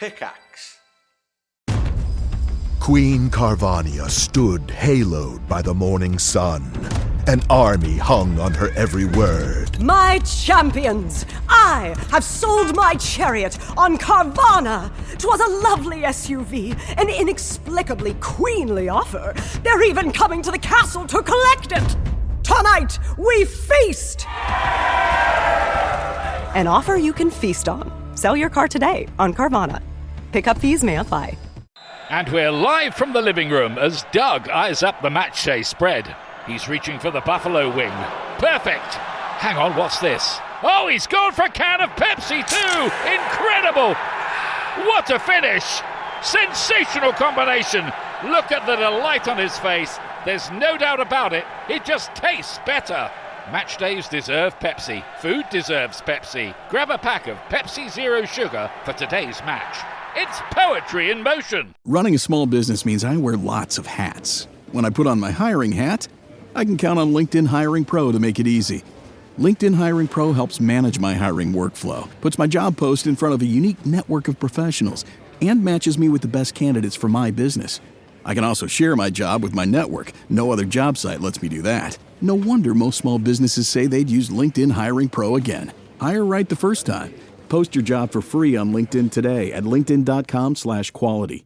Pickaxe. Queen Carvania stood haloed by the morning sun. An army hung on her every word. My champions, I have sold my chariot on Carvana. 'Twas a lovely SUV, an inexplicably queenly offer. They're even coming to the castle to collect it. Tonight, we feast! An offer you can feast on. Sell your car today on Carvana. Pickup fees may apply. And we're live from the living room as Doug eyes up the match day spread. He's reaching for the buffalo wing. Perfect! Hang on, what's this? Oh, he's gone for a can of Pepsi too! Incredible! What a finish! Sensational combination! Look at the delight on his face. There's no doubt about it. It just tastes better. Match days deserve Pepsi. Food deserves Pepsi. Grab a pack of Pepsi Zero Sugar for today's match. It's poetry in motion. Running a small business means I wear lots of hats. When I put on my hiring hat, I can count on LinkedIn Hiring Pro to make it easy. LinkedIn Hiring Pro helps manage my hiring workflow, puts my job post in front of a unique network of professionals, and matches me with the best candidates for my business. I can also share my job with my network. No other job site lets me do that. No wonder most small businesses say they'd use LinkedIn Hiring Pro again. Hire right the first time. Post your job for free on LinkedIn today at linkedin.com/quality.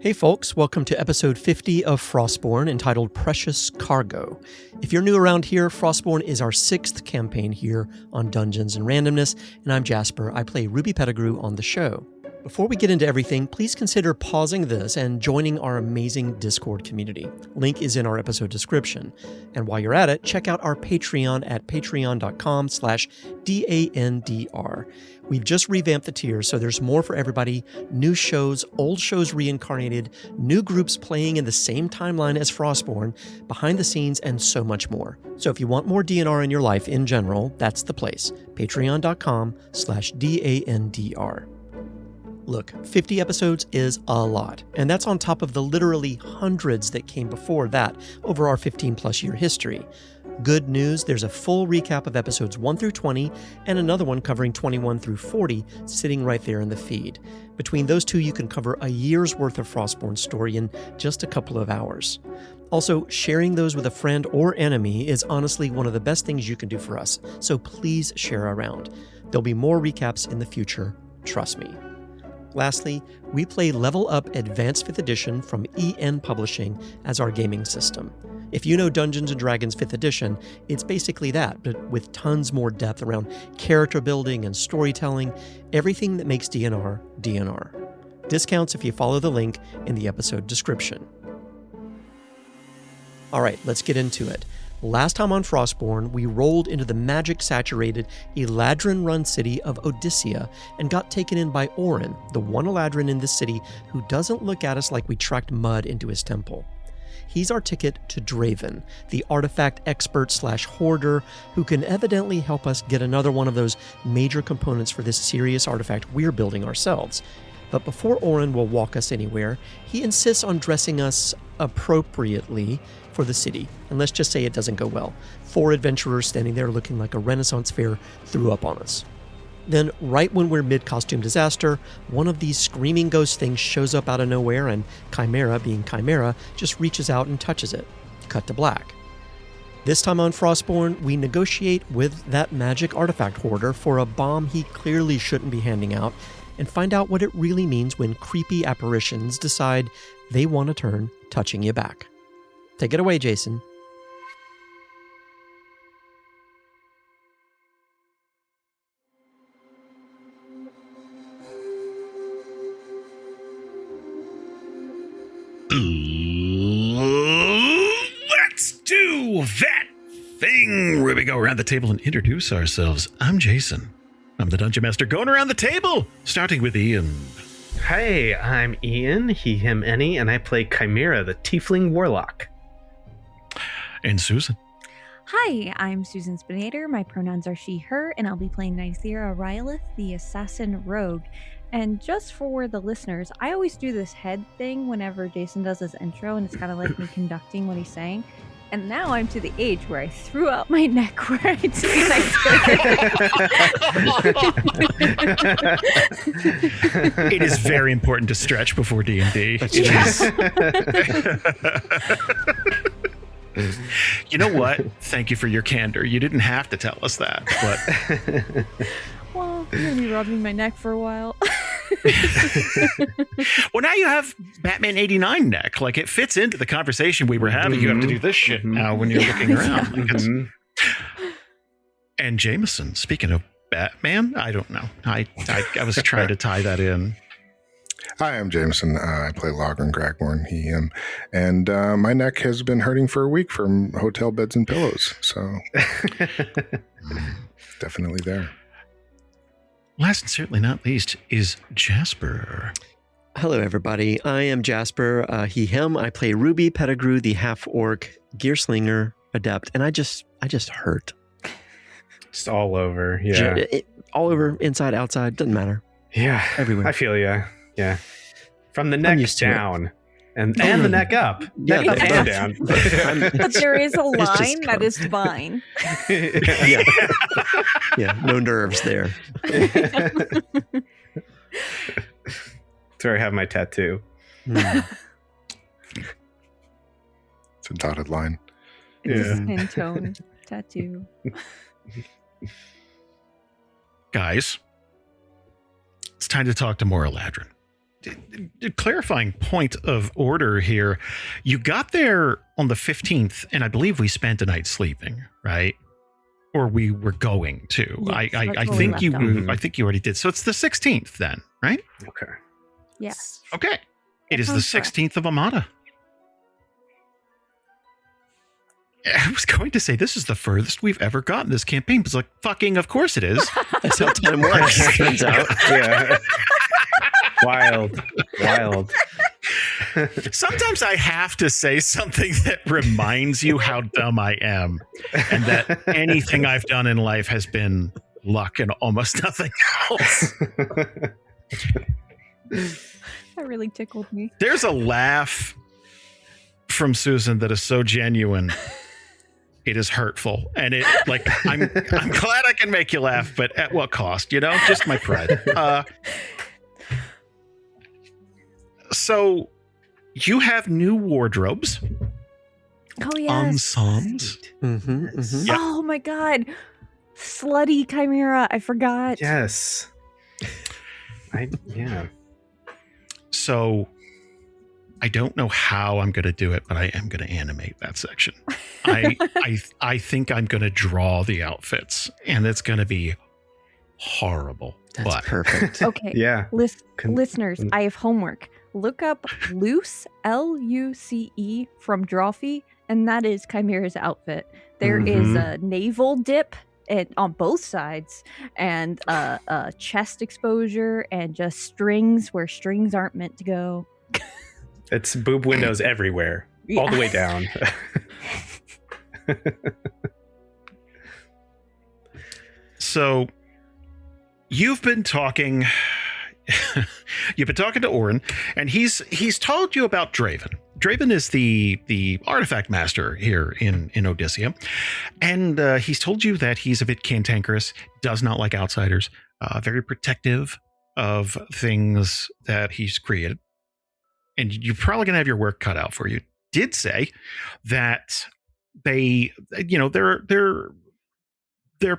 Hey folks, welcome to episode 50 of Frostbourne, entitled Precious Cargo. If you're new around here, Frostbourne is our 6th campaign here on Dungeons & Randomness, and I'm Jasper. I play Ruby Pettigrew on the show. Before we get into everything, please consider pausing this and joining our amazing Discord community. Link is in our episode description. And while you're at it, check out our Patreon at patreon.com/DANDR. We've just revamped the tiers, so there's more for everybody. New shows, old shows reincarnated, new groups playing in the same timeline as Frostbourne, behind the scenes, and so much more. So if you want more DNR in your life in general, that's the place. Patreon.com/DANDR. Look, 50 episodes is a lot, and that's on top of the literally hundreds that came before that over our 15-plus year history. Good news, there's a full recap of episodes 1 through 20 and another one covering 21 through 40 sitting right there in the feed. Between those two, you can cover a year's worth of Frostbourne story in just a couple of hours. Also, sharing those with a friend or enemy is honestly one of the best things you can do for us, so please share around. There'll be more recaps in the future, trust me. Lastly, we play Level Up Advanced 5th Edition from EN Publishing as our gaming system. If you know Dungeons & Dragons 5th Edition, it's basically that, but with tons more depth around character building and storytelling, everything that makes DNR, DNR. Discounts if you follow the link in the episode description. All right, let's get into it. Last time on Frostbourne, we rolled into the magic-saturated Eladrin-run city of Odysia and got taken in by Orin, the one Eladrin in this city who doesn't look at us like we tracked mud into his temple. He's our ticket to Draven, the artifact expert/hoarder who can evidently help us get another one of those major components for this serious artifact we're building ourselves. But before Orin will walk us anywhere, he insists on dressing us appropriately for the city. And let's just say it doesn't go well. 4 adventurers standing there looking like a Renaissance fair threw up on us. Then, right when we're mid-costume disaster, one of these screaming ghost things shows up out of nowhere and Chimera, being Chimera, just reaches out and touches it. Cut to black. This time on Frostbourne, we negotiate with that magic artifact hoarder for a bomb he clearly shouldn't be handing out, and find out what it really means when creepy apparitions decide they want to turn touching you back. Take it away, Jason. Let's do that thing where we go around the table and introduce ourselves. I'm Jason. I'm the Dungeon Master going around the table, starting with Ian. Hey, I'm Ian, he, him, any, and I play Chimera, the Tiefling Warlock. And Susan. Hi, I'm Susan Spenader. My pronouns are she, her, and I'll be playing Nythera Rhyelith, the Assassin Rogue. And just for the listeners, I always do this head thing whenever Jason does his intro, and it's kind of like me conducting what he's saying. And now I'm to the age where I threw out my neck where I did. It is very important to stretch before D&D. You know what? Thank you for your candor. You didn't have to tell us that, but Well, I'm going to be rubbing my neck for a while. well, now you have Batman 89 neck. Like, it fits into the conversation we were having. You have to do this shit now when you're looking around. Like, and Jamieson, speaking of Batman, I don't know. I was trying to tie that in. Hi, I'm Jamieson. I play Logrhyn, Cragborn, he, him. And my neck has been hurting for a week from hotel beds and pillows. So definitely there. Last and certainly not least is Jasper. Hello, everybody. I am Jasper, he, him. I play Ruby Pettigrew, the half-orc gearslinger adept, and I just hurt. Just all over. Yeah. All over, inside, outside, doesn't matter. Yeah. Everywhere. I feel ya. Yeah. From the neck down and the neck up. Yeah, neck up and down. But there is a It's just line that is fine. Yeah. Yeah, no nerves there. That's where I have my tattoo. Mm. It's a dotted line. It's a skin tone tattoo. Guys, it's time to talk to more Eladrin. Clarifying point of order here. You got there on the 15th, and I believe we spent a night sleeping, right? Or we were going to. Yes, I think you already did. So it's the 16th then, right? Okay. Yes. Okay. It is the sounds correct. 16th of Amada. I was going to say this is the furthest we've ever gotten this campaign, but it's like, fucking of course it is. That's how time works, turns out. Yeah. Wild. Sometimes I have to say something that reminds you how dumb I am, and that anything I've done in life has been luck and almost nothing else. That really tickled me. There's a laugh from Susan that is so genuine. It is hurtful, and it I'm glad I can make you laugh, but at what cost? You know, just my pride. So you have new wardrobes. Oh, yes. Ensembles. Yep. Oh, my God. Slutty Chimera. I forgot. Yes. Yeah. So I don't know how I'm going to do it, but I am going to animate that section. I think I'm going to draw the outfits, and it's going to be horrible. That's perfect. Okay. Yeah. Listeners, I have homework. Look up Luce, Luce, from Drawfee, and that is Chimera's outfit. There is a navel dip on both sides, and a chest exposure, and just strings where strings aren't meant to go. It's boob windows everywhere, all the way down. So you've been talking to Oren, and he's told you about Draven. Draven is the artifact master here in Odysia, and he's told you that he's a bit cantankerous, does not like outsiders, very protective of things that he's created, and you're probably gonna have your work cut out for you. Did say that they're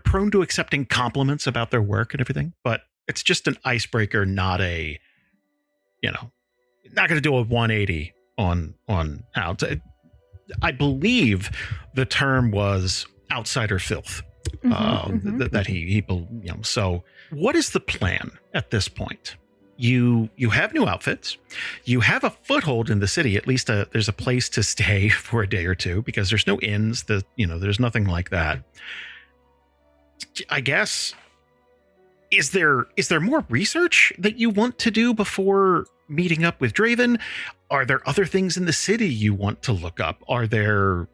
prone to accepting compliments about their work and everything, but it's just an icebreaker, not a, not going to do a 180 on out. I believe the term was outsider filth. That he So what is the plan at this point? You have new outfits. You have a foothold in the city. At least there's a place to stay for a day or two, because there's no inns. There's nothing like that. I guess. Is there more research that you want to do before meeting up with Draven? Are there other things in the city you want to look up? Are there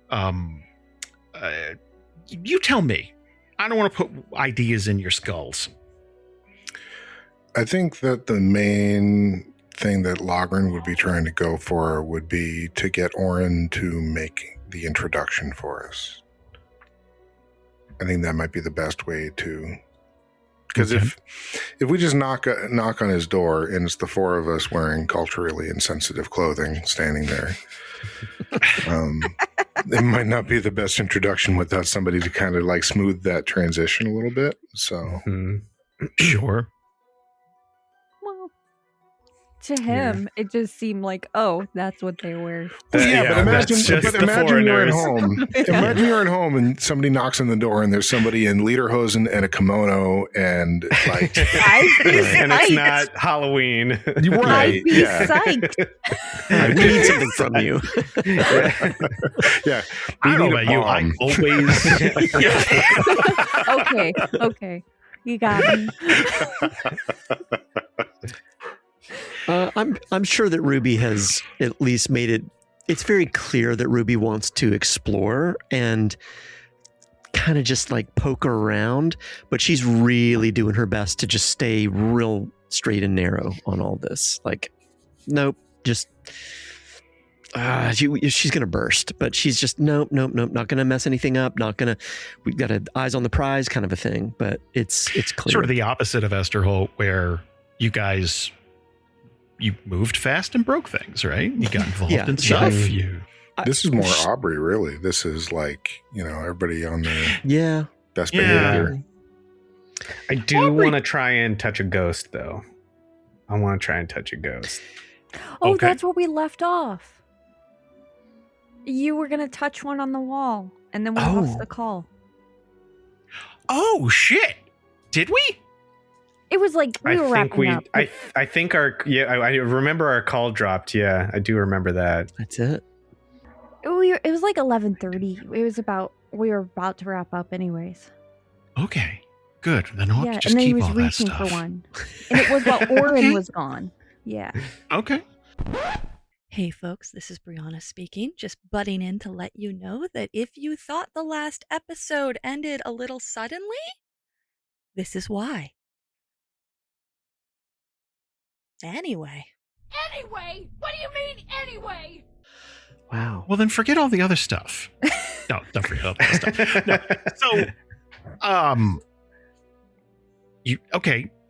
you tell me. I don't want to put ideas in your skulls. I think that the main thing that Logrhyn would be trying to go for would be to get Oren to make the introduction for us. I think that might be the best way to, because if we just knock on his door and it's the four of us wearing culturally insensitive clothing standing there, it might not be the best introduction without somebody to kind of like smooth that transition a little bit. So Sure. Well, to him, it just seemed like, oh, that's what they wear. but imagine that's just the you're at foreigners. home. Imagine you're at home and somebody knocks on the door and there's somebody in lederhosen and a kimono and like I'd be And it's psyched. not Halloween. I'd be psyched. We need something from you. yeah. I don't know We about need a you. I bomb. always. Okay. You got me. I'm sure that Ruby has at least made it. It's very clear that Ruby wants to explore and kind of just like poke around, but she's really doing her best to just stay real straight and narrow on all this. Like, nope, just she's gonna burst, but she's just nope, not gonna mess anything up. Not gonna. We've got eyes on the prize, kind of a thing. But it's clear. Sort of the opposite of Esterholt, where you guys. You moved fast and broke things, right? You got involved in stuff. This is more Aubrey, really. This is like, everybody on their best behavior. I do want to try and touch a ghost, though. I want to try and touch a ghost. Oh, Okay. that's where we left off. You were going to touch one on the wall, and then we lost the call. Oh, shit. Did we? It was like we were wrapping up. I think I remember our call dropped. Yeah, I do remember that. That's it. It was like 11:30. We were about to wrap up anyways. Okay, good. Then I'll have to just and then he keep was all that reaching stuff. for one. And it was while Orin was gone. Yeah. Okay. Hey folks, this is Brianna speaking, just butting in to let you know that if you thought the last episode ended a little suddenly, this is why. Anyway. Anyway? What do you mean, anyway? Wow. Well, then forget all the other stuff. No, don't forget all the other stuff. No. So,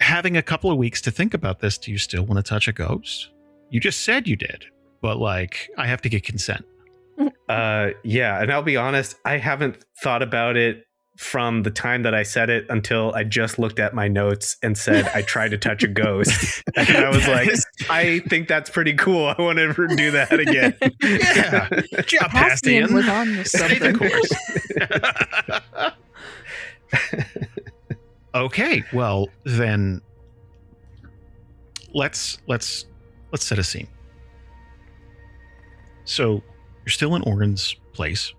having a couple of weeks to think about this, do you still want to touch a ghost? You just said you did, but I have to get consent. Yeah, and I'll be honest, I haven't thought about it from the time that I said it until I just looked at my notes and said I tried to touch a ghost. And I was like, I think that's pretty cool. I want to do that again. Yeah. Job Cassian was on this Stay the something. course. Okay, well then let's set a scene. So you're still in Orin's place.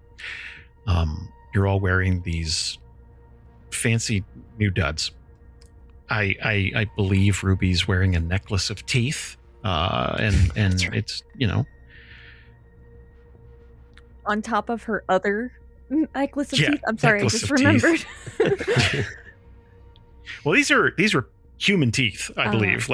You're all wearing these fancy new duds. I believe Ruby's wearing a necklace of teeth. And right. It's, On top of her other necklace of Yeah, teeth. I'm sorry, I necklace just of remembered. Well, these were human teeth, I believe.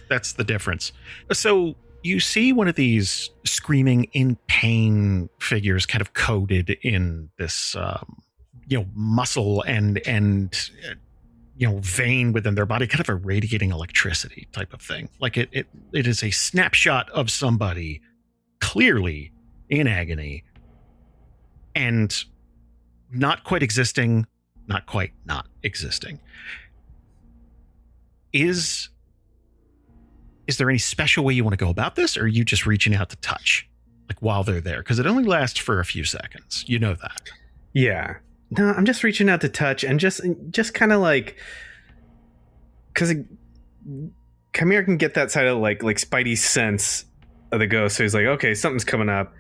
That's the difference. So you see one of these screaming in pain figures kind of coated in this, muscle and vein within their body, kind of irradiating electricity type of thing. Like it is a snapshot of somebody clearly in agony and not quite existing, not quite not existing. Is there any special way you want to go about this, or are you just reaching out to touch, while they're there? Because it only lasts for a few seconds. You know that. Yeah. No, I'm just reaching out to touch and just kind of because Chimera can get that side of like Spidey's sense of the ghost. So he's like, okay, something's coming up,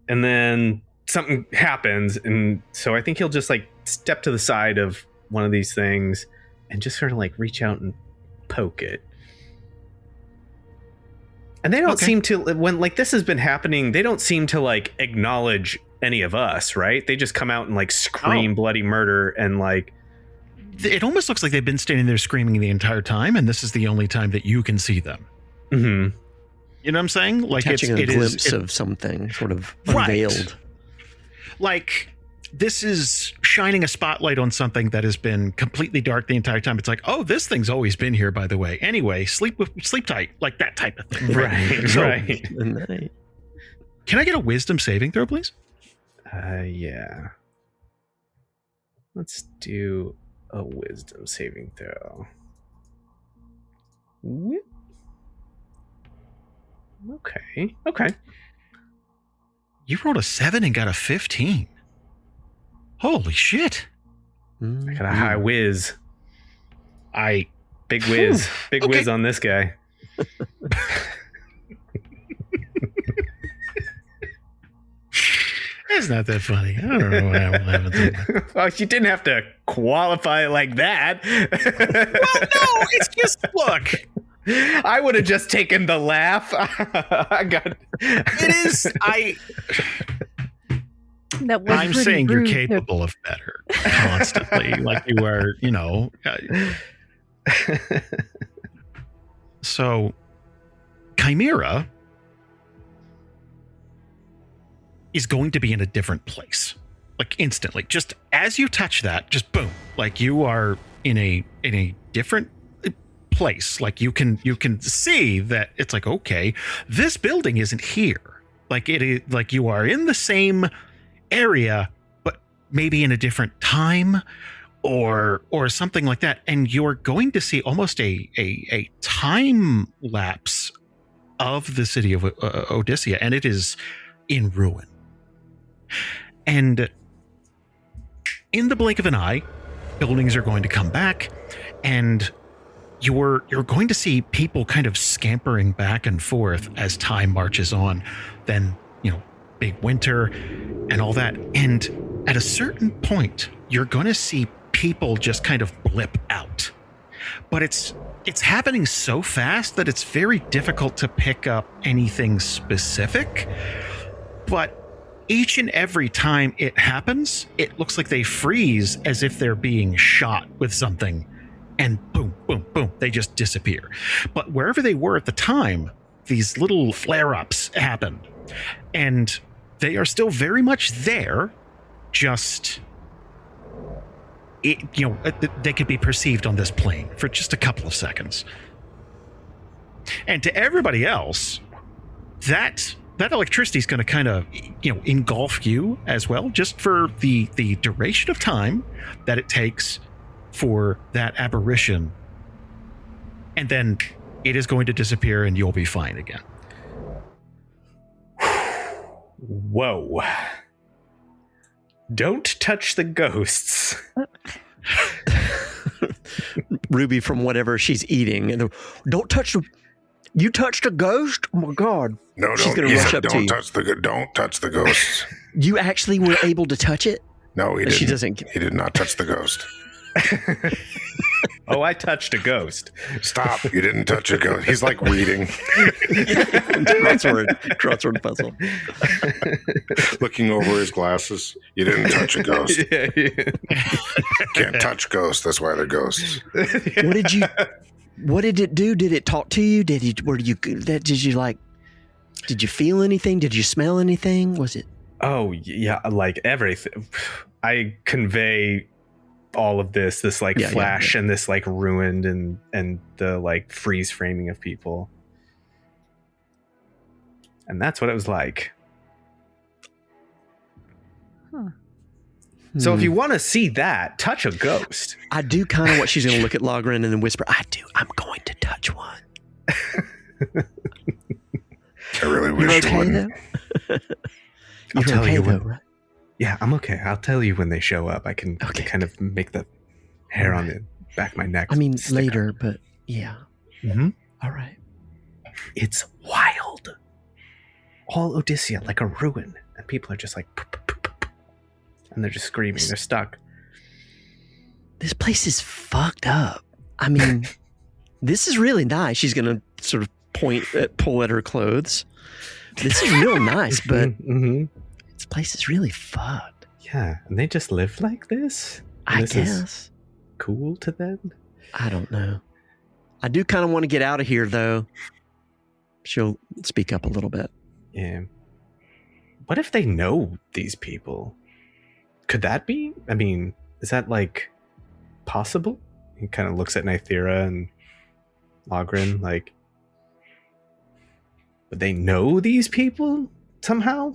and then something happens, and so I think he'll just step to the side of one of these things and just sort of reach out and poke it. And they don't seem to, when this has been happening, they don't seem to acknowledge any of us, right? They just come out and scream bloody murder and it almost looks like they've been standing there screaming the entire time, and this is the only time that you can see them. Mm-hmm. You know what I'm saying? Catching a glimpse of something sort of unveiled. like this is shining a spotlight on something that has been completely dark the entire time. It's like, oh, this thing's always been here, by the way. Anyway, sleep tight, like that type of thing. Right, So, right. Can I get a wisdom saving throw, please? Yeah. Let's do a wisdom saving throw. Whip. Okay. You rolled a 7 and got a 15. Holy shit. I got a high whiz. Big whiz. Big Okay. whiz on this guy. It's not that funny. I don't know what happened to that. Well, you didn't have to qualify it like that. Well, no, it's just, look. I would have just taken the laugh. It is, That was I'm pretty saying you're rude. capable of better constantly. Like you are, So, Chimera is going to be in a different place. Like instantly. Just as you touch that, just boom. Like you are in a different place. Like you can see that it's like, okay, this building isn't here. Like it is, like you are in the same area, but maybe in a different time or something like that. And you're going to see almost a time lapse of the city of Odysia, and it is in ruin. And in the blink of an eye, buildings are going to come back, and you're going to see people kind of scampering back and forth as time marches on. Then, big winter and all that. And at a certain point, you're going to see people just kind of blip out. But it's happening so fast that it's very difficult to pick up anything specific. But each and every time it happens, it looks like they freeze as if they're being shot with something. And boom, boom, boom, they just disappear. But wherever they were at the time, these little flare-ups happened. And they are still very much there, just... they could be perceived on this plane for just a couple of seconds. And to everybody else, that electricity is going to kind of, engulf you as well, just for the duration of time that it takes for that aberration. And then it is going to disappear and you'll be fine again. Whoa. Don't touch the ghosts. Ruby from whatever she's eating. And don't touch the... You touched a ghost? Oh my God. No, She's going to rush up to don't you. Don't touch the ghosts. You actually were able to touch it? No, he didn't. She doesn't. He did not touch the ghost. Oh, I touched a ghost. Stop. You didn't touch a ghost. He's like reading. Crossword puzzle. Looking over his glasses. You didn't touch a ghost. Can't touch ghosts. That's why they're ghosts. What did it do? Did it talk to you? Did you feel anything? Did you smell anything? Was it? Oh, yeah, like everything. I convey all of this flash and this like ruined and the like freeze framing of people. And that's what it was like. Huh. So if you want to see that, touch a ghost. I do kind of what she's going to look at Logrhyn and then whisper, I'm going to touch one. I really wish okay, you wouldn't. I'll tell you when. right? Yeah, I'm okay. I'll tell you when they show up. I can kind of make the hair on the back of my neck. I mean, stick later, up. but yeah. Mm-hmm. All right. It's wild. All Odysia, like a ruin. And people are just like... And they're just screaming. They're stuck. This place is fucked up. I mean, this is really nice. She's going to sort of pull at her clothes. This is real nice, but this place is really fucked. Yeah, and they just live like this? I This guess. is cool to them? I don't know. I do kind of want to get out of here, though. She'll speak up a little bit. Yeah. What if they know these people? Could that be? I mean, is that like possible? He kind of looks at Nythera and Logrhyn like, would they know these people somehow?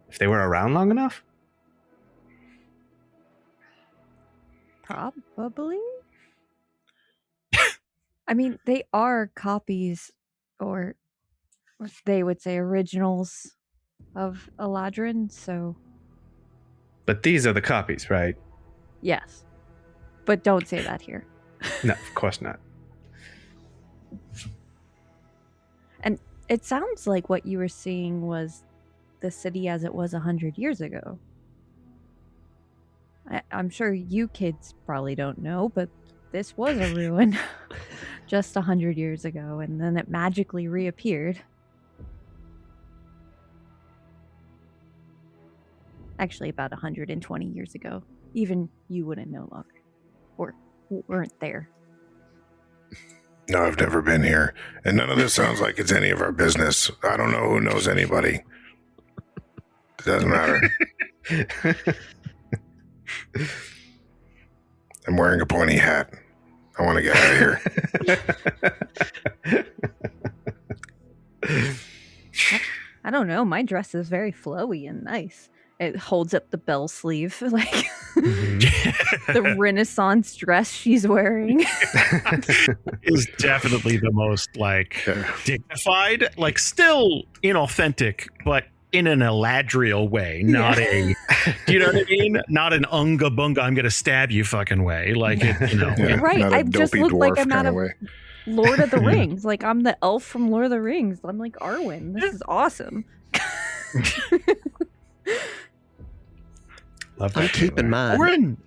If they were around long enough? Probably. I mean, they are copies, or they would say originals of Eladrin, so... But these are the copies, right? Yes. But don't say that here. No, of course not. And it sounds like what you were seeing was the city as it was 100 years ago. I'm sure you kids probably don't know, but this was a ruin just 100 years ago, and then it magically reappeared. Actually, about 120 years ago. Even you wouldn't know longer. Or weren't there. No, I've never been here. And none of this sounds like it's any of our business. I don't know who knows anybody. It doesn't matter. I'm wearing a pointy hat. I want to get out of here. I don't know. My dress is very flowy and nice. It holds up the bell sleeve, like the Renaissance dress she's wearing. Is definitely the most like dignified, like still inauthentic, but in an Eladriel way, not a, do you know what I mean? Not an unga bunga, I'm gonna stab you fucking way. Like it, you know. Yeah, right. I just look like I'm out of way. Lord of the Rings. Like I'm the elf from Lord of the Rings. I'm like Arwen. This is awesome. Love that I'm keeping mine.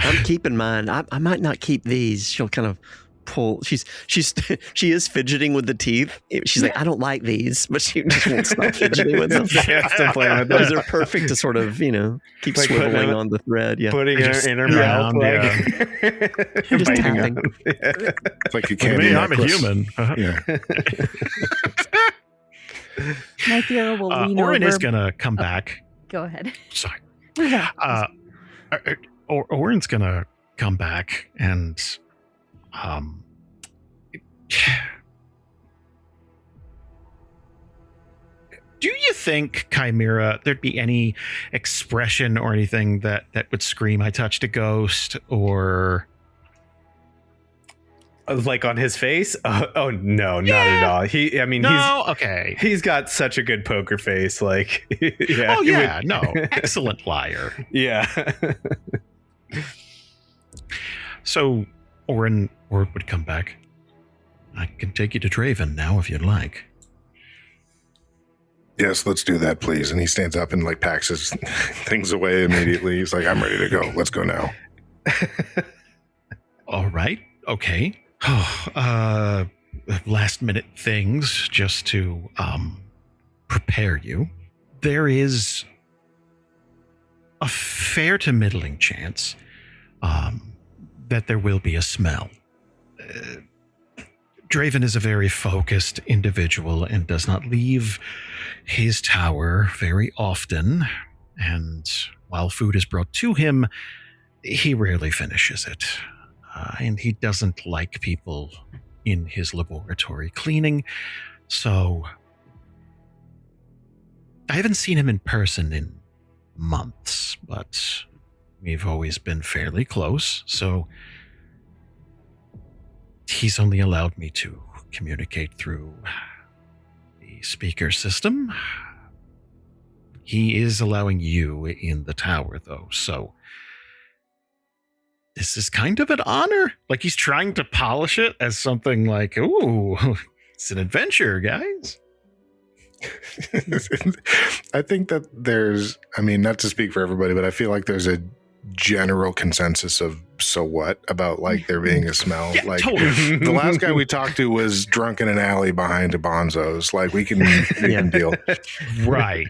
I'm keeping mine. I might not keep these. She'll kind of pull. She is fidgeting with the teeth. She's like, I don't like these, but she just won't stop fidgeting with them. Yeah, still playing with them. Those are perfect to sort of, keep like swiveling on the thread. Yeah, putting her in her mouth. just tapping. It's like you Look at can't. me, I'm a human. Yeah. Nythera will lean Orin over. is gonna come back. Go ahead. Sorry. Orin's gonna come back and do you think, Chimera, there'd be any expression or anything that would scream I touched a ghost, or like on his face? Oh no, not at all. He's got such a good poker face. Like, excellent liar. Yeah. So Orin would come back. I can take you to Draven now if you'd like. Yes, let's do that, please. And he stands up and like packs his things away immediately. He's like, I'm ready to go. Let's go now. All right. Okay. Last minute things just to prepare you. There is a fair to middling chance that there will be a smell. Draven is a very focused individual and does not leave his tower very often. And while food is brought to him, he rarely finishes it. And he doesn't like people in his laboratory cleaning. So I haven't seen him in person in months, but we've always been fairly close. So he's only allowed me to communicate through the speaker system. He is allowing you in the tower, though, so this is kind of an honor. Like, he's trying to polish it as something like, ooh, it's an adventure, guys. I think that there's, not to speak for everybody, but I feel like there's a general consensus of so what about like there being a smell. Yeah, like totally. The last guy we talked to was drunk in an alley behind a Bonzo's. Like we can deal. Right.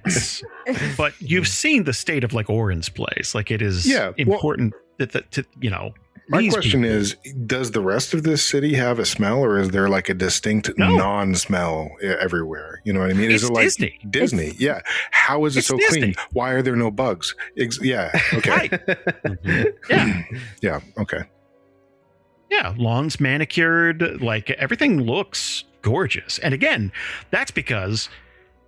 But you've seen the state of like Orin's place. Like it is important that My These question people- is, does the rest of this city have a smell, or is there like a distinct No. non-smell everywhere? You know what I mean? Is It's it like Disney. Disney? Yeah. How is it It's so Disney. clean? Why are there no bugs? Yeah. Okay. Right. Yeah. Yeah. Okay. Yeah, lawns manicured, like everything looks gorgeous. And again, that's because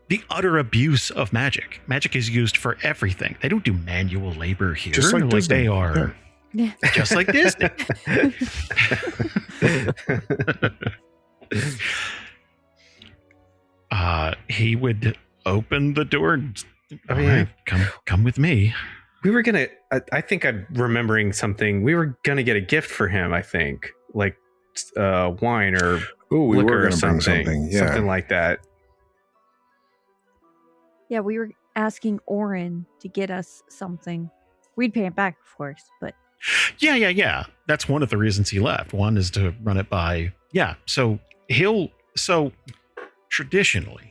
the utter abuse of magic. Magic is used for everything. They don't do manual labor here. Just like Disney. they are Yeah. just like Disney. He would open the door and Oh, all yeah. right, come with me. We were gonna. I think I'm remembering something. We were gonna get a gift for him. I think, like wine or Oh, we liquor were or going to bring something, something. Yeah. something like that. Yeah, we were asking Oren to get us something. We'd pay him back, of course, but Yeah. That's one of the reasons he left. One is to run it by. Yeah. So traditionally,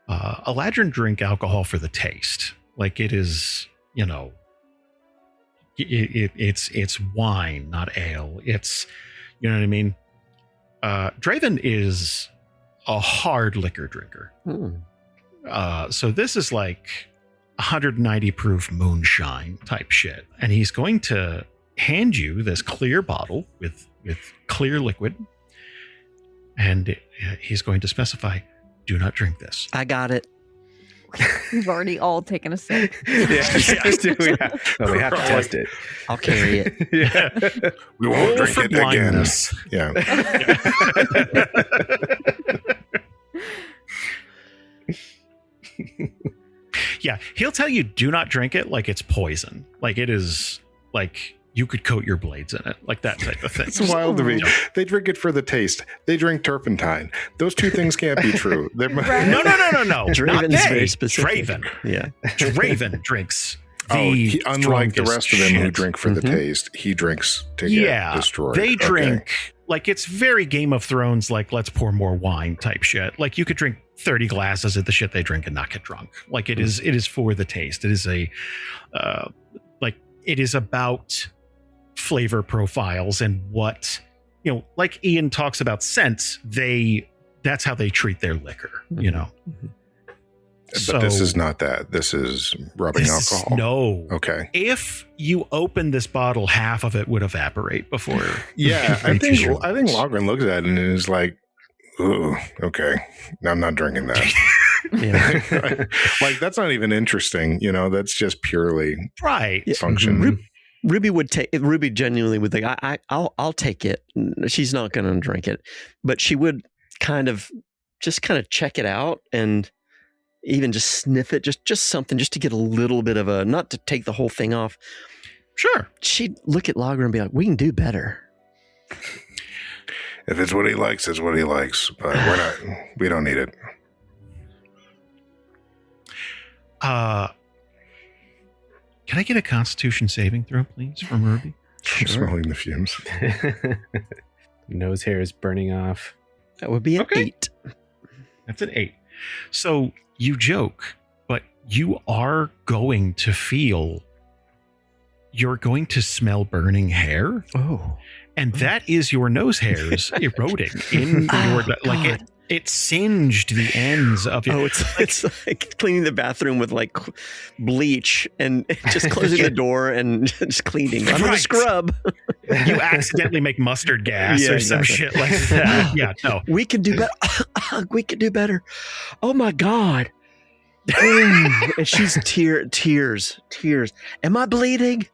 Eladrin drink alcohol for the taste. Like it is, it's wine, not ale. It's, you know what I mean? Draven is a hard liquor drinker. So this is like 190 proof moonshine type shit. And he's going to hand you this clear bottle with clear liquid. And he's going to specify, do not drink this. I got it. we've already all taken a sip. Yeah, we have to test it. I'll carry it. Yeah. We won't Roll drink for it again. blindness. Yeah. Yeah, he'll tell you do not drink it like it's poison. Like it is like you could coat your blades in it, like that type of thing. It's wild to me. They drink it for the taste. They drink turpentine. Those two things can't be true. No. Draven's Not they. very specific. Draven. Yeah. Draven drinks Unlike the rest of them who shit. drink for the Mhm. taste, he drinks to get destroyed. They Okay. drink like it's very Game of Thrones, like let's pour more wine type shit. Like you could drink 30 glasses of the shit they drink and not get drunk. Like it is for the taste. It is it is about flavor profiles and what, like Ian talks about scents, that's how they treat their liquor, But this is not that. This is rubbing alcohol. No. Okay. If you open this bottle, half of it would evaporate before. Yeah, I you think drink this. Logrhyn looks at it and is like, "Ooh, okay, I'm not drinking that." Yeah. Like that's not even interesting. That's just purely Right. function. Ruby would take it. Ruby genuinely would think, I'll take it. She's not going to drink it, but she would kind of check it out and even just sniff it, just something, just to get a little bit of not to take the whole thing off. Sure. She'd look at Logrhyn and be like, we can do better. If it's what he likes, it's what he likes. But we don't need it. Can I get a Constitution saving throw, please, from Ruby? I'm smelling the fumes. Nose hair is burning off. That would be an Okay. 8. That's an 8. So you joke, but you are going to feel. You're going to smell burning hair, Oh. and that is your nose hairs eroding in your like it singed the ends of your. Oh, it's like cleaning the bathroom with like bleach and just closing the door and just cleaning. I'm gonna Right. scrub. You accidentally make mustard gas Yeah, or some exactly. shit like that. Yeah, no. We can do better. We can do better. Oh my God. And she's tears. Am I bleeding?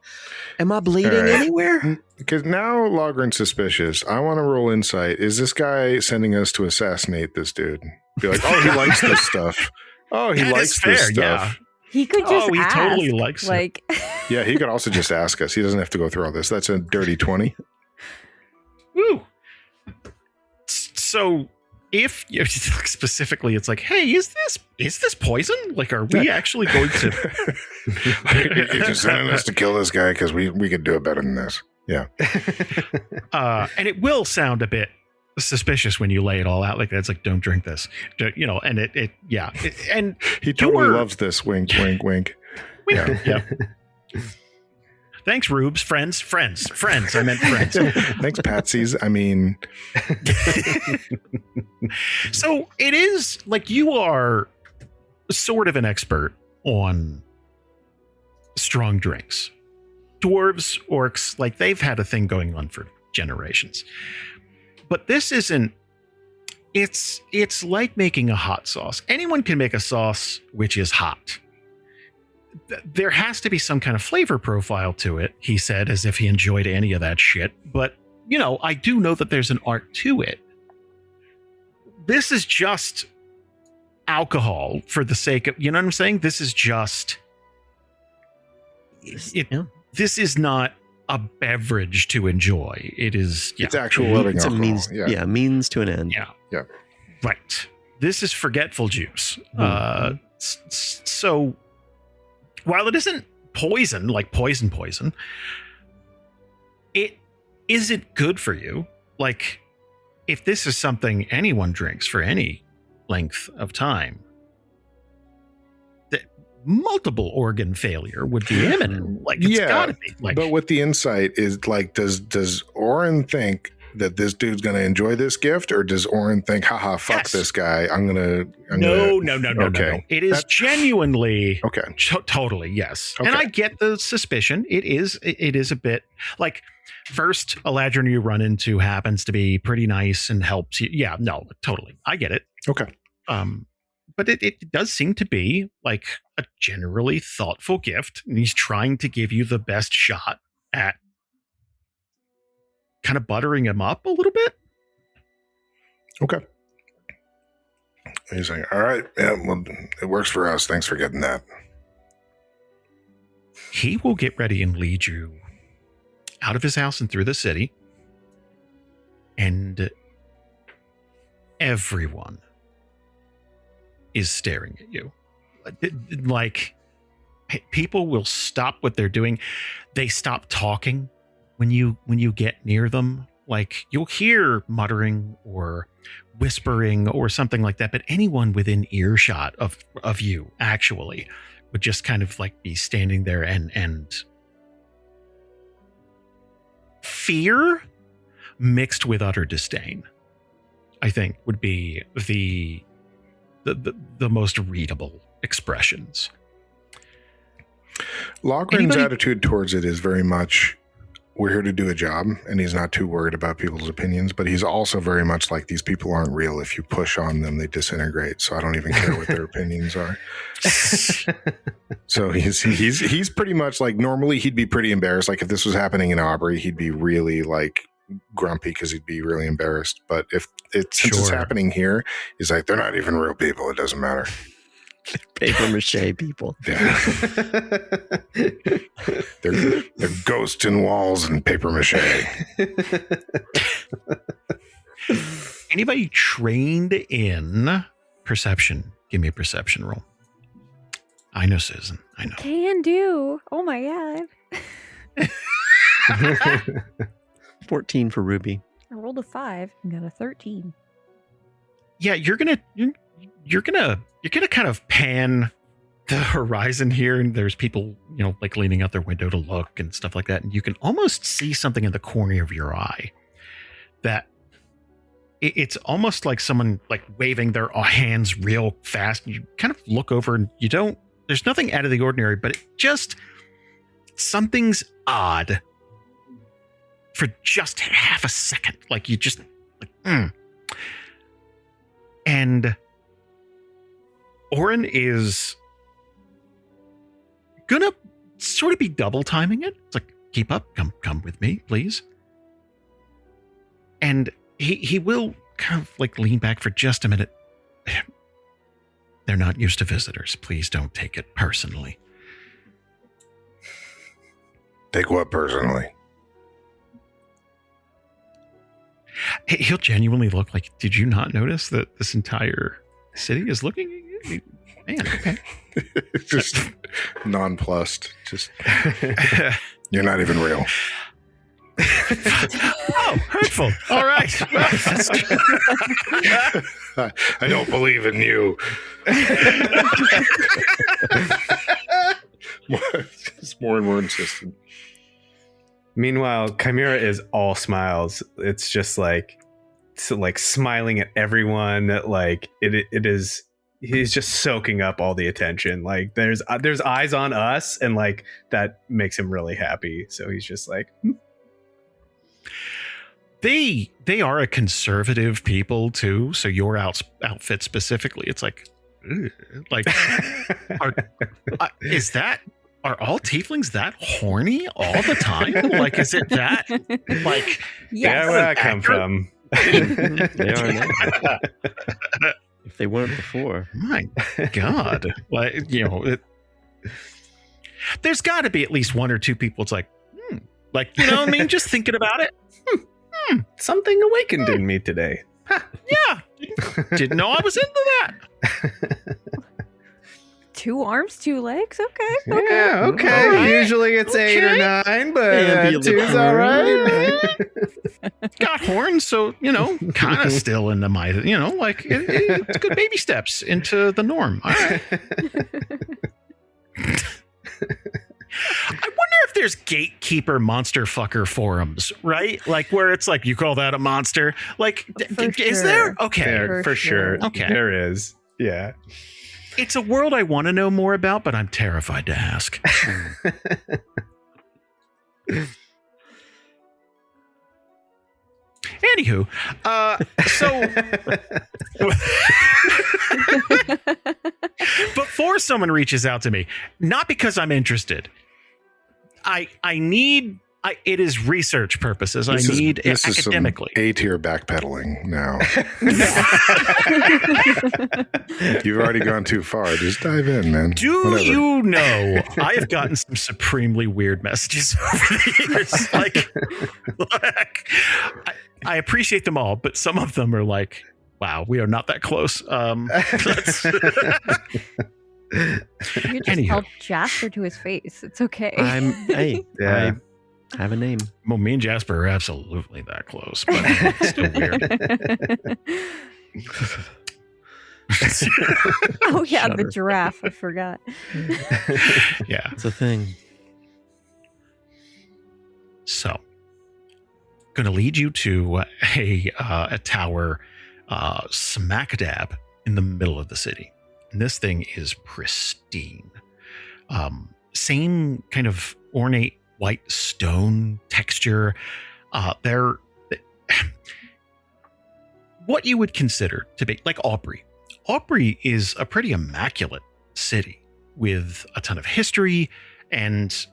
Am I bleeding All right. anywhere? Because now Logryn's suspicious. I want to roll insight. Is this guy sending us to assassinate this dude? Be like, oh, he likes this stuff. Oh, he That likes is this fair, stuff. He could just He ask, totally likes it. like, Yeah, he could also just ask us. He doesn't have to go through all this. That's a dirty 20. Woo. So if you specifically, it's like, hey, is this poison? Like, are we actually going to? You're just sending us to kill this guy because we could do it better than this. Yeah. And it will sound a bit suspicious when you lay it all out like that. It's like, don't drink this, and and He totally You're- loves this. Wink, wink, wink. yeah. Thanks, Rubes. Friends. I meant friends. Thanks, Patsies. I mean, so it is like you are sort of an expert on strong drinks. Dwarves, orcs, like they've had a thing going on for generations. But this isn't. It's like making a hot sauce. Anyone can make a sauce which is hot. There has to be some kind of flavor profile to it, he said, as if he enjoyed any of that shit. But, you know, I do know that there's an art to it. This is just alcohol for the sake of, you know what I'm saying? This is just, this is not a beverage to enjoy. It is, it's actual living alcohol. Means to an end. Yeah. Right. This is forgetful juice. So while it isn't poison, like poison, it isn't good for you. Like, if this is something anyone drinks for any length of time, multiple organ failure would be imminent. Like, it's gotta be. Like, but with the insight is like, does Oren think that this dude's going to enjoy this gift, or does Oren think, haha, fuck this guy? No. It is genuinely okay. Totally, yes. Okay. And I get the suspicion. It is a bit like, first Eladrin you run into happens to be pretty nice and helps you. Yeah, no, totally. I get it. Okay. But it does seem to be like a generally thoughtful gift, and he's trying to give you the best shot at kind of buttering him up a little bit. Okay. He's like, all right, yeah, well, it works for us. Thanks for getting that. He will get ready and lead you out of his house and through the city. And everyone is staring at you. Like, people will stop what they're doing. They stop talking when you get near them. Like, you'll hear muttering or whispering or something like that, but anyone within earshot of you actually would just kind of like be standing there, and fear mixed with utter disdain, I think, would be the most readable expressions. Logryn's attitude towards it is very much, we're here to do a job, and he's not too worried about people's opinions, but he's also very much like, these people aren't real. If you push on them, they disintegrate. So I don't even care what their opinions are. So he's pretty much like, normally he'd be pretty embarrassed. Like, if this was happening in Aubrey, he'd be really like grumpy because he'd be really embarrassed. But since it's happening here, he's like, they're not even real people. It doesn't matter. Paper mache people. Yeah. they're ghosts in walls and paper mache. Anybody trained in perception? Give me a perception roll. I know, Susan. I know. Can do. Oh my god. 14 for Ruby. I rolled a 5 and got a 13. Yeah, you're gonna kind of pan the horizon here, and there's people, like leaning out their window to look and stuff like that, and you can almost see something in the corner of your eye that it's almost like someone like waving their hands real fast, and you kind of look over and there's nothing out of the ordinary, but something's odd for just half a second. Like, you just and Oren is gonna sort of be double timing it. It's like, keep up, come with me, please. And he will kind of like lean back for just a minute. They're not used to visitors. Please don't take it personally. Take what personally? He'll genuinely look like, did you not notice that this entire city is looking at you? Man, okay. Just nonplussed. Just, you're not even real. Oh, hurtful. All right. I don't believe in you. Just more and more insistent. Meanwhile, Chimera is all smiles. It's just like smiling at everyone. Like it is. He's just soaking up all the attention. Like there's eyes on us, and like that makes him really happy. So he's just like. They are a conservative people too. So your outfit specifically, it's like, ugh, like, is that? Are all tieflings that horny all the time? Like, is it that? Like, yeah, where that come from? They are now. If they weren't before. My God. Like, there's got to be at least one or two people. It's like, like, you know what I mean? Just thinking about it. Something awakened in me today. Huh. Yeah. Didn't know I was into that. 2 arms, 2 legs. Okay. Yeah, okay. Right. Usually it's 8 or 9, but 2's all right. Got horns, so, kind of still into my, like, it's good baby steps into the norm. All right. I wonder if there's gatekeeper monster fucker forums, right? Like where it's like, you call that a monster? Like, is there? Okay. For sure. Okay. There is. Yeah. It's a world I want to know more about, but I'm terrified to ask. Anywho, before someone reaches out to me, not because I'm interested, it is research purposes. This is academically. Some A-tier backpedaling now. You've already gone too far. Just dive in, man. Whatever. You know, I have gotten some supremely weird messages over the years. Like I appreciate them all, but some of them are like, wow, we are not that close. You just tell Jasper to his face. It's okay. I have a name. Well, me and Jasper are absolutely that close, but it's still weird. Oh yeah, Shudder. the giraffe. I forgot. Yeah, It's a thing. so going to lead you to a tower smack dab in the middle of the city. And this thing is pristine. Same kind of ornate white stone texture. They're what you would consider to be like Aubrey. Aubrey is a pretty immaculate city with a ton of history, and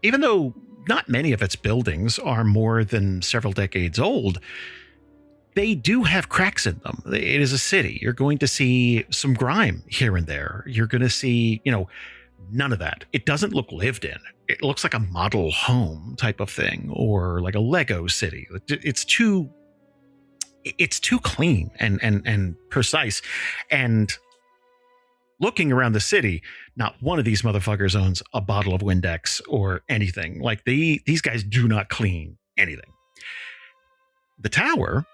even though not many of its buildings are more than several decades old, they do have cracks in them. It is a city. You're going to see some grime here and there. You're going to see, none of that. It doesn't look lived in. It looks like a model home type of thing, or like a Lego city. It's too clean and precise. And looking around the city, not one of these motherfuckers owns a bottle of Windex or anything. Like these guys do not clean anything. The tower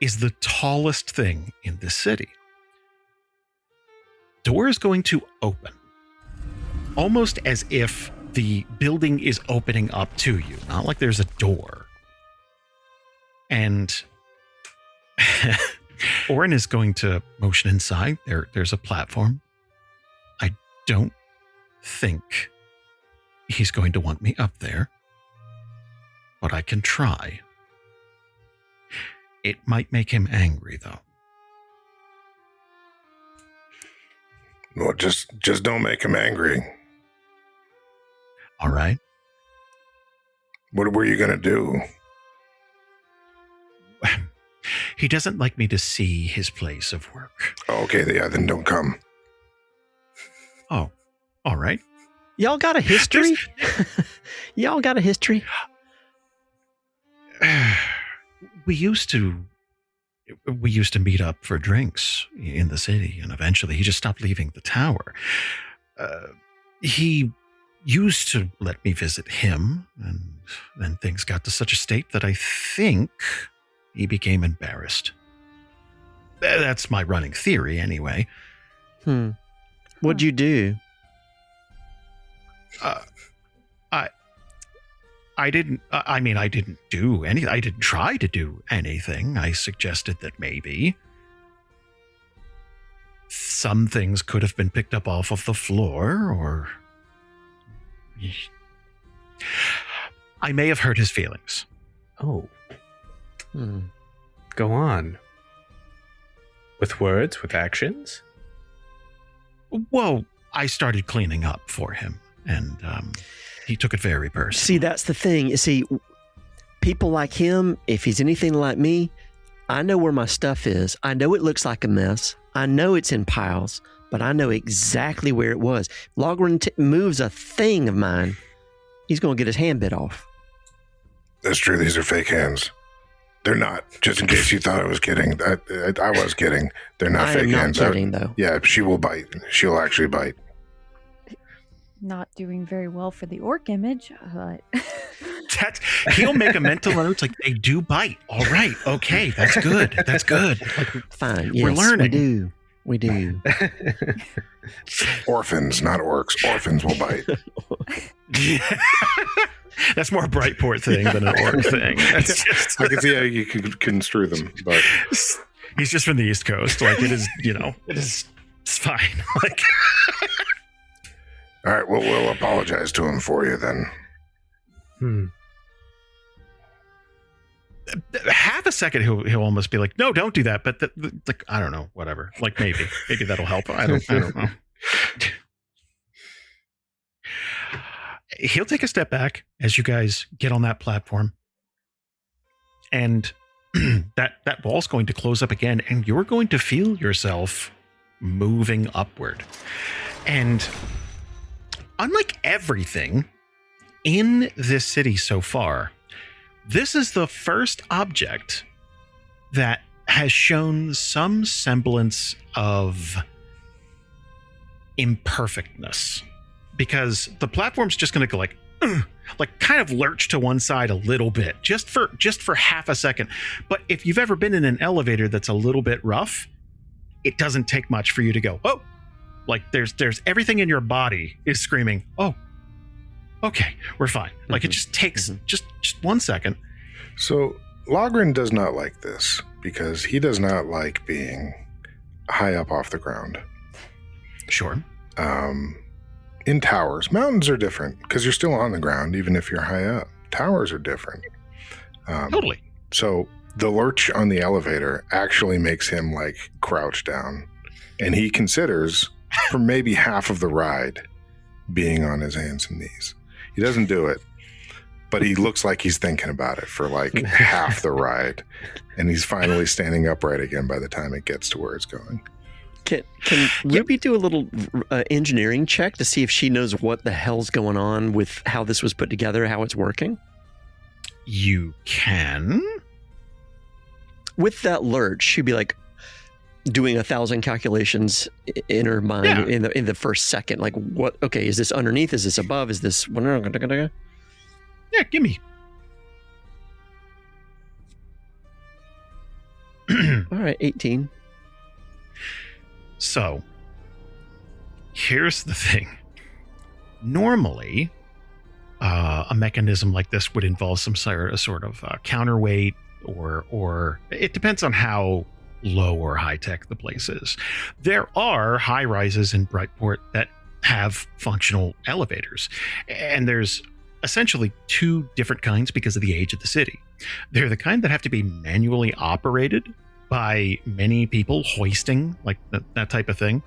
is the tallest thing in this city. Door is going to open, almost as if the building is opening up to you, not like there's a door. And Oren is going to motion inside. There's a platform. I don't think he's going to want me up there, but I can try. It might make him angry, though. Well, just don't make him angry. All right. What were you going to do? He doesn't like me to see his place of work. Oh, okay, yeah, then don't come. Oh, all right. Y'all got a history? Y'all got a history? We used to meet up for drinks in the city, and eventually he just stopped leaving the tower. He used to let me visit him, and then things got to such a state that I think he became embarrassed. That's my running theory, anyway. What'd you do? I didn't do anything. I didn't try to do anything. I suggested that maybe some things could have been picked up off of the floor, or I may have hurt his feelings. Oh. Go on. With words, with actions? Well, I started cleaning up for him, and he took it very personally. See, that's the thing. You see, people like him, if he's anything like me, I know where my stuff is. I know it looks like a mess. I know it's in piles, but I know exactly where it was. Logrhyn moves a thing of mine, he's going to get his hand bit off. That's true. These are fake hands. They're not. Just in case you thought I was kidding. I was kidding. They're not fake hands. I'm not kidding, though. Yeah, she will bite. She'll actually bite. Not doing very well for the orc image, but... He'll make a mental note like, they do bite. All right. Okay. That's good. That's good. Fine. Yes, we're learning. We do. Orphans, not orcs. Orphans will bite. That's more a Brightport thing than an orc thing. That's just... I can see how you could construe them, but he's just from the East Coast. Like, it is, it's fine. Like, all right, well, we'll apologize to him for you then. Half a second, he'll almost be like, "No, don't do that." But like, I don't know, whatever. Like, maybe that'll help. I don't know. He'll take a step back as you guys get on that platform, and that wall's going to close up again, and you're going to feel yourself moving upward. And unlike everything in this city so far, this is the first object that has shown some semblance of imperfectness, because the platform's just going to go like kind of lurch to one side a little bit, just for half a second. But if you've ever been in an elevator that's a little bit rough, it doesn't take much for you to go, oh, like there's everything in your body is screaming, oh, okay, we're fine. Like, it just takes just 1 second. So Logrhyn does not like this, because he does not like being high up off the ground. Sure. In towers, mountains are different because you're still on the ground, even if you're high up. Towers are different. Totally. So the lurch on the elevator actually makes him like crouch down, and he considers for maybe half of the ride being on his hands and knees. He doesn't do it, but he looks like he's thinking about it for like half the ride, and he's finally standing upright again by the time it gets to where it's going. Can Ruby do a little engineering check to see if she knows what the hell's going on with how this was put together, how it's working? You can. With that lurch, she'd be like doing 1,000 calculations in her mind in the first second. Like, what? Okay, is this underneath? Is this above? Is this? Yeah, give me. All right, 18. So, here's the thing. Normally, a mechanism like this would involve some sort of counterweight, or it depends on how low or high tech the place is. There are high rises in Brightport that have functional elevators, and there's essentially two different kinds because of the age of the city. They're the kind that have to be manually operated by many people, hoisting, like that type of thing.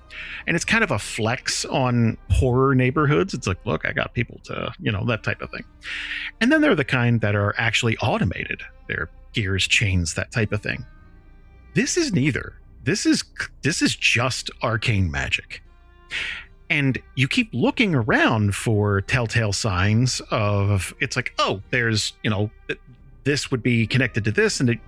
And it's kind of a flex on poorer neighborhoods. It's like, look, I got people to, that type of thing. And then there are the kind that are actually automated. They're gears, chains, that type of thing. This is neither. This is just arcane magic. And you keep looking around for telltale signs of, it's like, oh, there's, this would be connected to this, and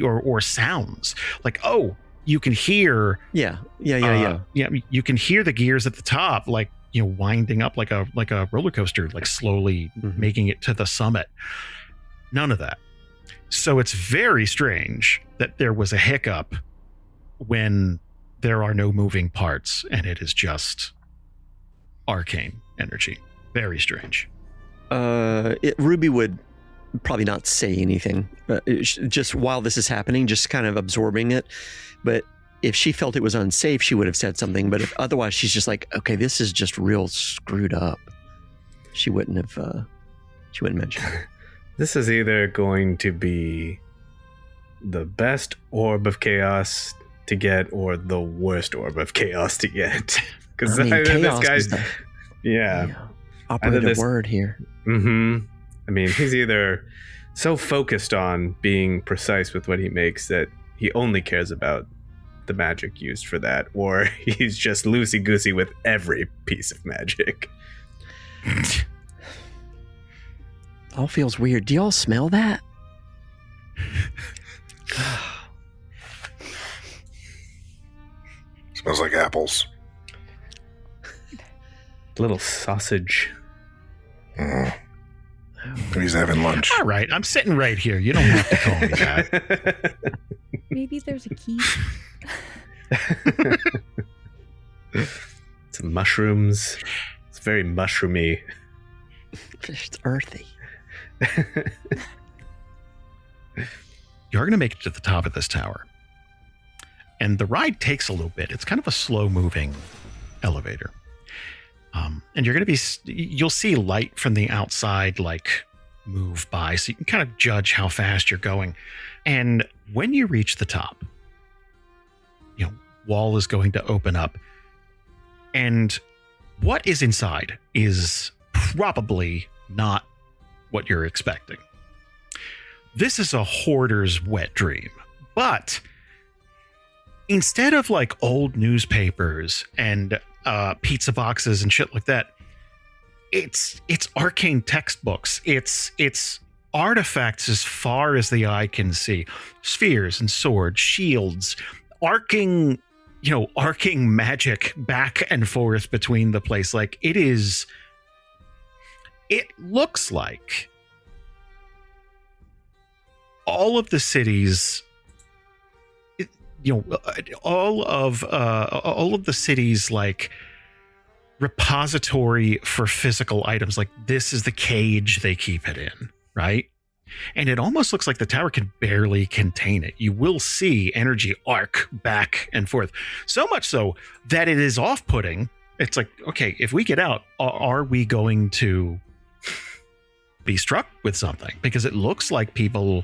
or sounds like, oh, you can hear, yeah, you can hear the gears at the top, like, winding up like a roller coaster, like slowly making it to the summit. None of that. So it's very strange that there was a hiccup when there are no moving parts and it is just arcane energy. Very strange. Ruby would probably not say anything, just while this is happening, just kind of absorbing it. But if she felt it was unsafe, she would have said something. But if otherwise, she's just like, okay, this is just real screwed up. She wouldn't mention it. This is either going to be the best orb of chaos to get or the worst orb of chaos to get. Because this guy's... Yeah. Operative word here. Mm-hmm. I mean, he's either so focused on being precise with what he makes that he only cares about the magic used for that, or he's just loosey-goosey with every piece of magic. All feels weird. Do y'all smell that? Smells like apples. Little sausage. He's having lunch. All right, I'm sitting right here. You don't have to call me that. Maybe there's a key. Some mushrooms. It's very mushroomy. It's earthy. You're going to make it to the top of this tower. And the ride takes a little bit. It's kind of a slow-moving elevator. And you're going to you'll see light from the outside, like, move by. So you can kind of judge how fast you're going. And when you reach the top, wall is going to open up. And what is inside is probably not what you're expecting. This is a hoarder's wet dream. But instead of like old newspapers and pizza boxes and shit like that, it's arcane textbooks. It's artifacts as far as the eye can see. Spheres and swords, shields, arcing magic back and forth between the place. Like it looks like all of the cities, all of the cities, like repository for physical items. Like this is the cage they keep it in, right? And it almost looks like the tower can barely contain it. You will see energy arc back and forth, so much so that it is off-putting. It's like, okay, if we get out, are we going to be struck with something? Because it looks like people,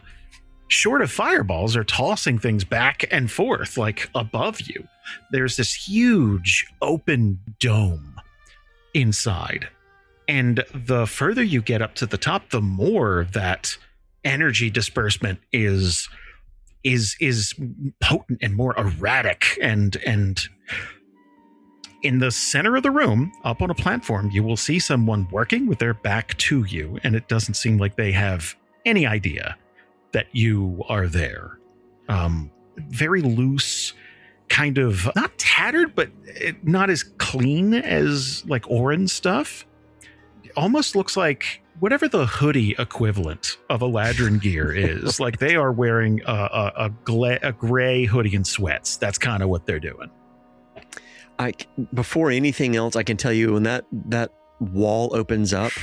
short of fireballs, are tossing things back and forth, like above you. There's this huge open dome inside. And the further you get up to the top, the more that energy disbursement is potent and more erratic. And in the center of the room, up on a platform, you will see someone working with their back to you, and it doesn't seem like they have any idea that you are there. Very loose, kind of not tattered, but not as clean as like Orin stuff. Almost looks like whatever the hoodie equivalent of Eladrin gear is. Like they are wearing a gray hoodie and sweats. That's kind of what they're doing. Before anything else, I can tell you when that wall opens up,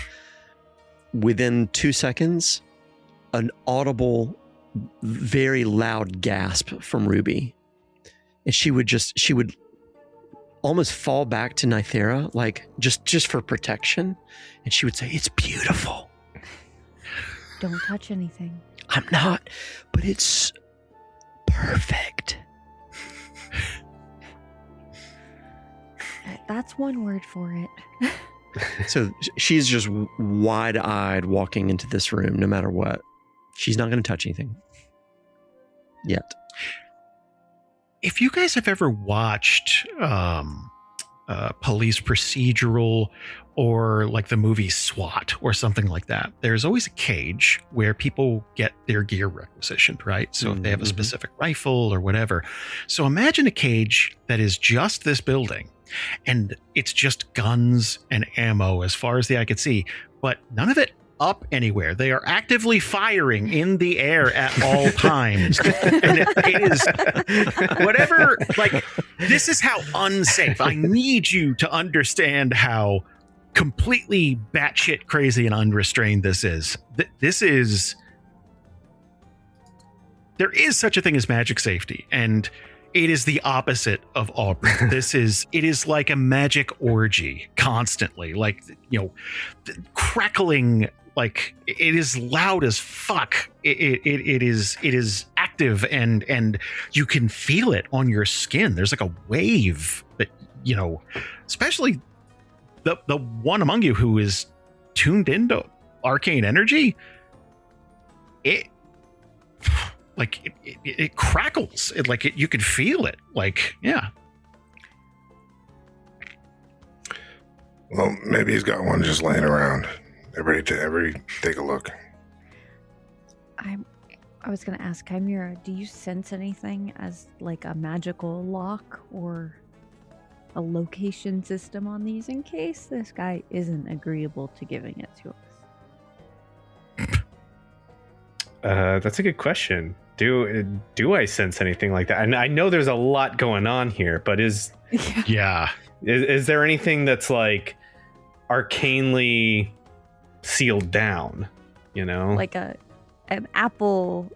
within 2 seconds, an audible, very loud gasp from Ruby. And she would almost fall back to Nythera, like just for protection. And she would say, "It's beautiful." Don't touch anything. I'm not, but it's perfect. That's one word for it. So she's just wide-eyed walking into this room, no matter what. She's not going to touch anything yet. If you guys have ever watched police procedural or like the movie SWAT or something like that, there's always a cage where people get their gear requisitioned, right? So if they have a specific rifle or whatever. So imagine a cage that is just this building, and it's just guns and ammo as far as the eye could see, but none of it up anywhere. They are actively firing in the air at all times. And it is whatever, like, this is how unsafe. I need you to understand how completely batshit crazy and unrestrained this is. There is such a thing as magic safety, and it is the opposite of Aubrey. It is like a magic orgy constantly, like, crackling, like it is loud as fuck. It is active, and you can feel it on your skin. There's like a wave that, especially the one among you who is tuned into arcane energy. It crackles. You can feel it. Yeah. Well, maybe he's got one just laying around. Everybody take a look. I was going to ask Chimera, do you sense anything as like a magical lock or a location system on these in case this guy isn't agreeable to giving it to us? That's a good question. Do I sense anything like that? And I know there's a lot going on here, but is there anything that's like arcanely sealed down? Like an Apple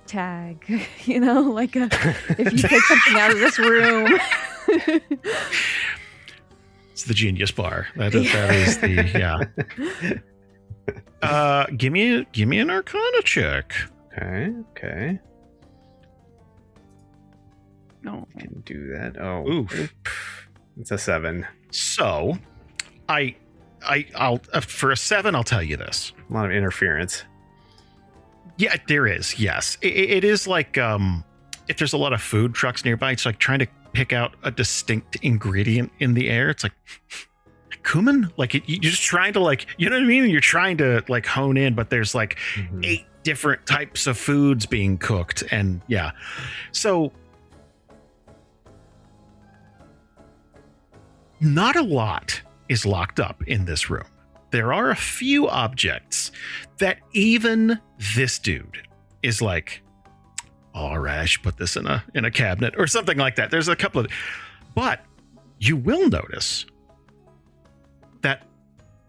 tag, like if you take something out of this room. It's the genius bar. That is the give me an Arcana check. Okay. No, I can do that. Oh, oof. It's a 7. So, I'll for a 7, I'll tell you this. A lot of interference. Yeah, there is. Yes, it is like if there's a lot of food trucks nearby, it's like trying to pick out a distinct ingredient in the air. It's like cumin. You're just trying to you know what I mean? You're trying to hone in, but there's 8 different types of foods being cooked, and yeah, so. Not a lot is locked up in this room. There are a few objects that even this dude is like, all right, I should put this in a cabinet or something like that. There's a couple of, but you will notice that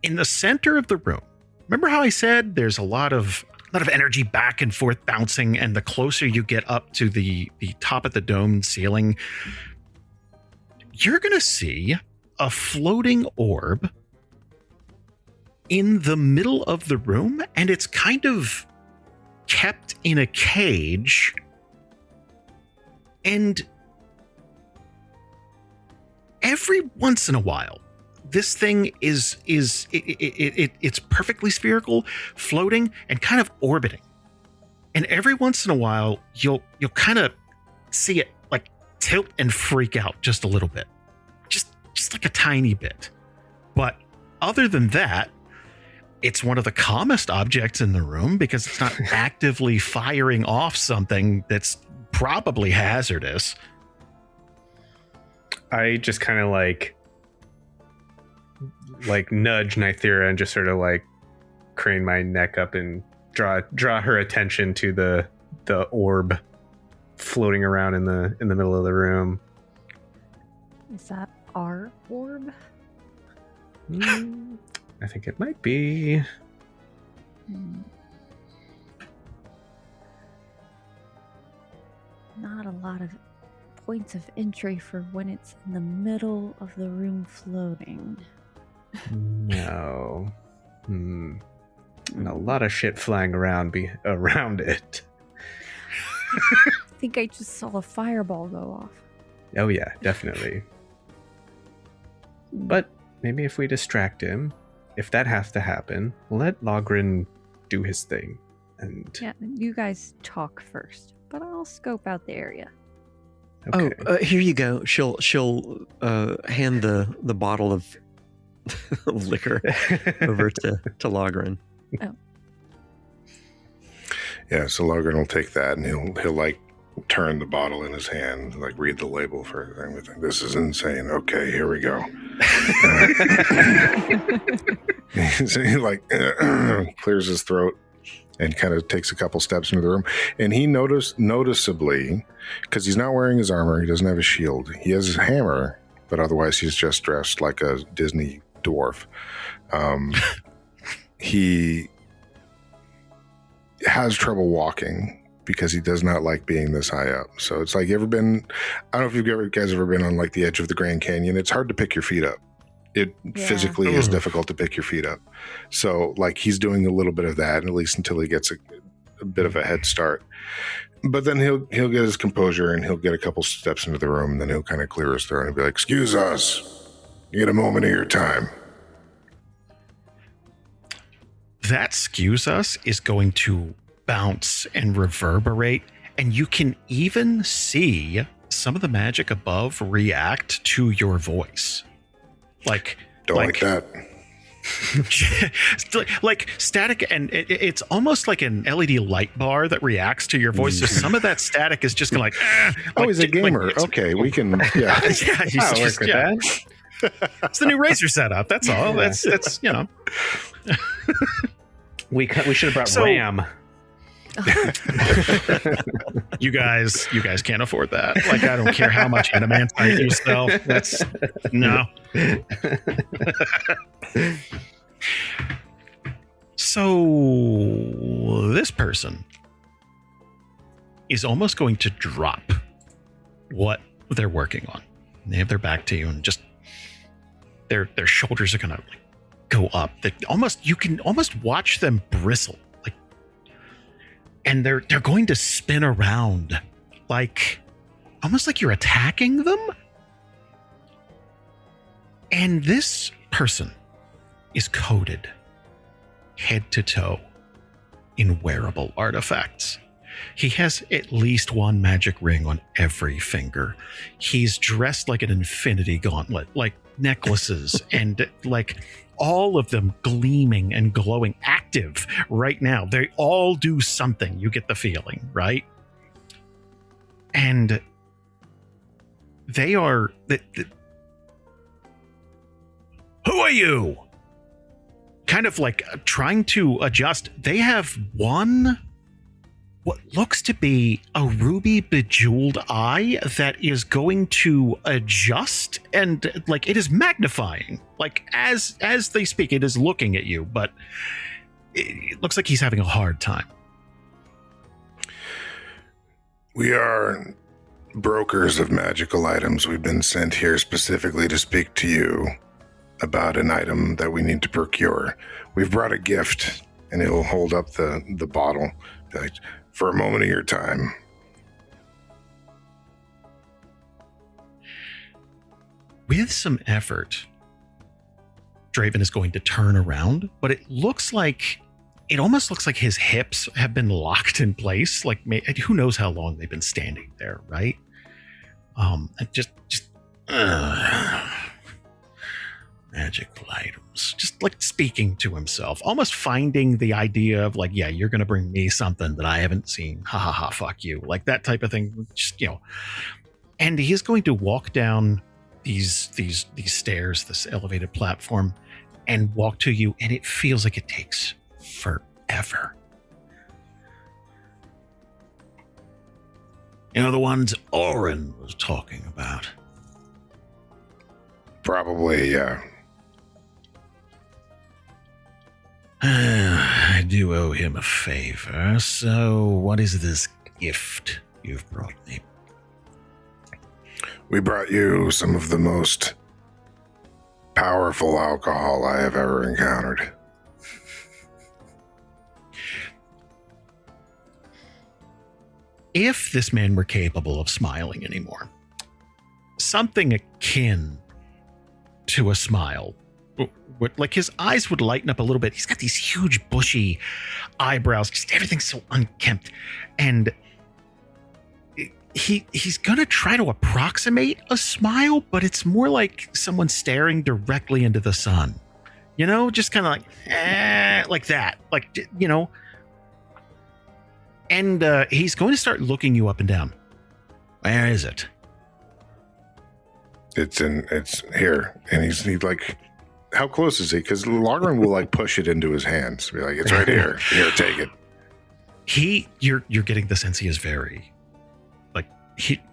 in the center of the room, remember how I said there's a lot of energy back and forth bouncing, and the closer you get up to the top of the dome ceiling, you're going to see a floating orb in the middle of the room, and it's kind of kept in a cage, and every once in a while this thing is it's perfectly spherical, floating and kind of orbiting, and every once in a while you'll kind of see it tilt and freak out just a little bit, just like a tiny bit. But other than that, it's one of the calmest objects in the room because it's not actively firing off something that's probably hazardous. I just kind of nudge Nythera and just sort of crane my neck up and draw her attention to the orb floating around in the middle of the room. Is that our orb? I think it might be. Not a lot of points of entry for when it's in the middle of the room floating. No. And a lot of shit flying around it. I think I just saw a fireball go off. Oh yeah, definitely. But maybe if we distract him, if that has to happen, let Logrhyn do his thing. And yeah, you guys talk first, but I'll scope out the area. Okay. Oh, here you go. She'll hand the bottle of liquor over to Logrhyn. Oh. Yeah, so Logrhyn will take that and he'll turn the bottle in his hand, read the label for everything. This is insane. Okay, here we go. So he clears his throat and kind of takes a couple steps into the room. And he noticeably, because he's not wearing his armor, he doesn't have a shield. He has his hammer, but otherwise he's just dressed like a Disney dwarf. He has trouble walking because he does not like being this high up. So it's like, I don't know if you guys ever been on like the edge of the Grand Canyon. It's hard to pick your feet up. It physically is difficult to pick your feet up. So like he's doing a little bit of that, at least until he gets a bit of a head start. But then he'll get his composure and he'll get a couple steps into the room, and then he'll kind of clear his throat and be like, "Excuse us, get a moment of your time." That "excuse us" is going to bounce and reverberate, and you can even see some of the magic above react to your voice. Don't like that. Like static, and it's almost like an LED light bar that reacts to your voice. So some of that static is just going he's a gamer. Okay, we can. Yeah, I'll work with that. It's the new Razer setup. That's all. That's We should have brought RAM. You guys can't afford that. Like, I don't care how much adamantite you sell. That's no. So this person is almost going to drop what they're working on. They have their back to you, and just their shoulders are gonna go up. You can almost watch them bristle. And they're going to spin around almost like you're attacking them. And this person is coated head to toe in wearable artifacts. He has at least one magic ring on every finger. He's dressed like an infinity gauntlet, like necklaces and all of them gleaming and glowing, active right now. They all do something, you get the feeling, right? And they are... Who are you? Kind of trying to adjust. They have what looks to be a ruby bejeweled eye that is going to adjust, and it is magnifying. As they speak, it is looking at you, but it looks like he's having a hard time. We are brokers of magical items. We've been sent here specifically to speak to you about an item that we need to procure. We've brought a gift, and he'll hold up the bottle. For a moment of your time. With some effort, Draven is going to turn around, but it almost looks like his hips have been locked in place. Who knows how long they've been standing there, right? Magical items, just speaking to himself, almost finding the idea of you're gonna bring me something that I haven't seen, ha ha ha, fuck you, that type of thing. And he's going to walk down these stairs, this elevated platform, and walk to you, and it feels like it takes forever. The ones Oren was talking about. Probably, yeah. I do owe him a favor, so what is this gift you've brought me? We brought you some of the most powerful alcohol I have ever encountered. If this man were capable of smiling anymore, something akin to a smile, his eyes would lighten up a little bit. He's got these huge bushy eyebrows, just everything's so unkempt, and he's gonna try to approximate a smile, but it's more like someone staring directly into the sun, just kind of like that, and he's going to start looking you up and down. Where is it? It's here, and he's how close is he? Because Logrhyn will push it into his hands. Be like, it's right here. Here, take it. You're getting the sense he is very,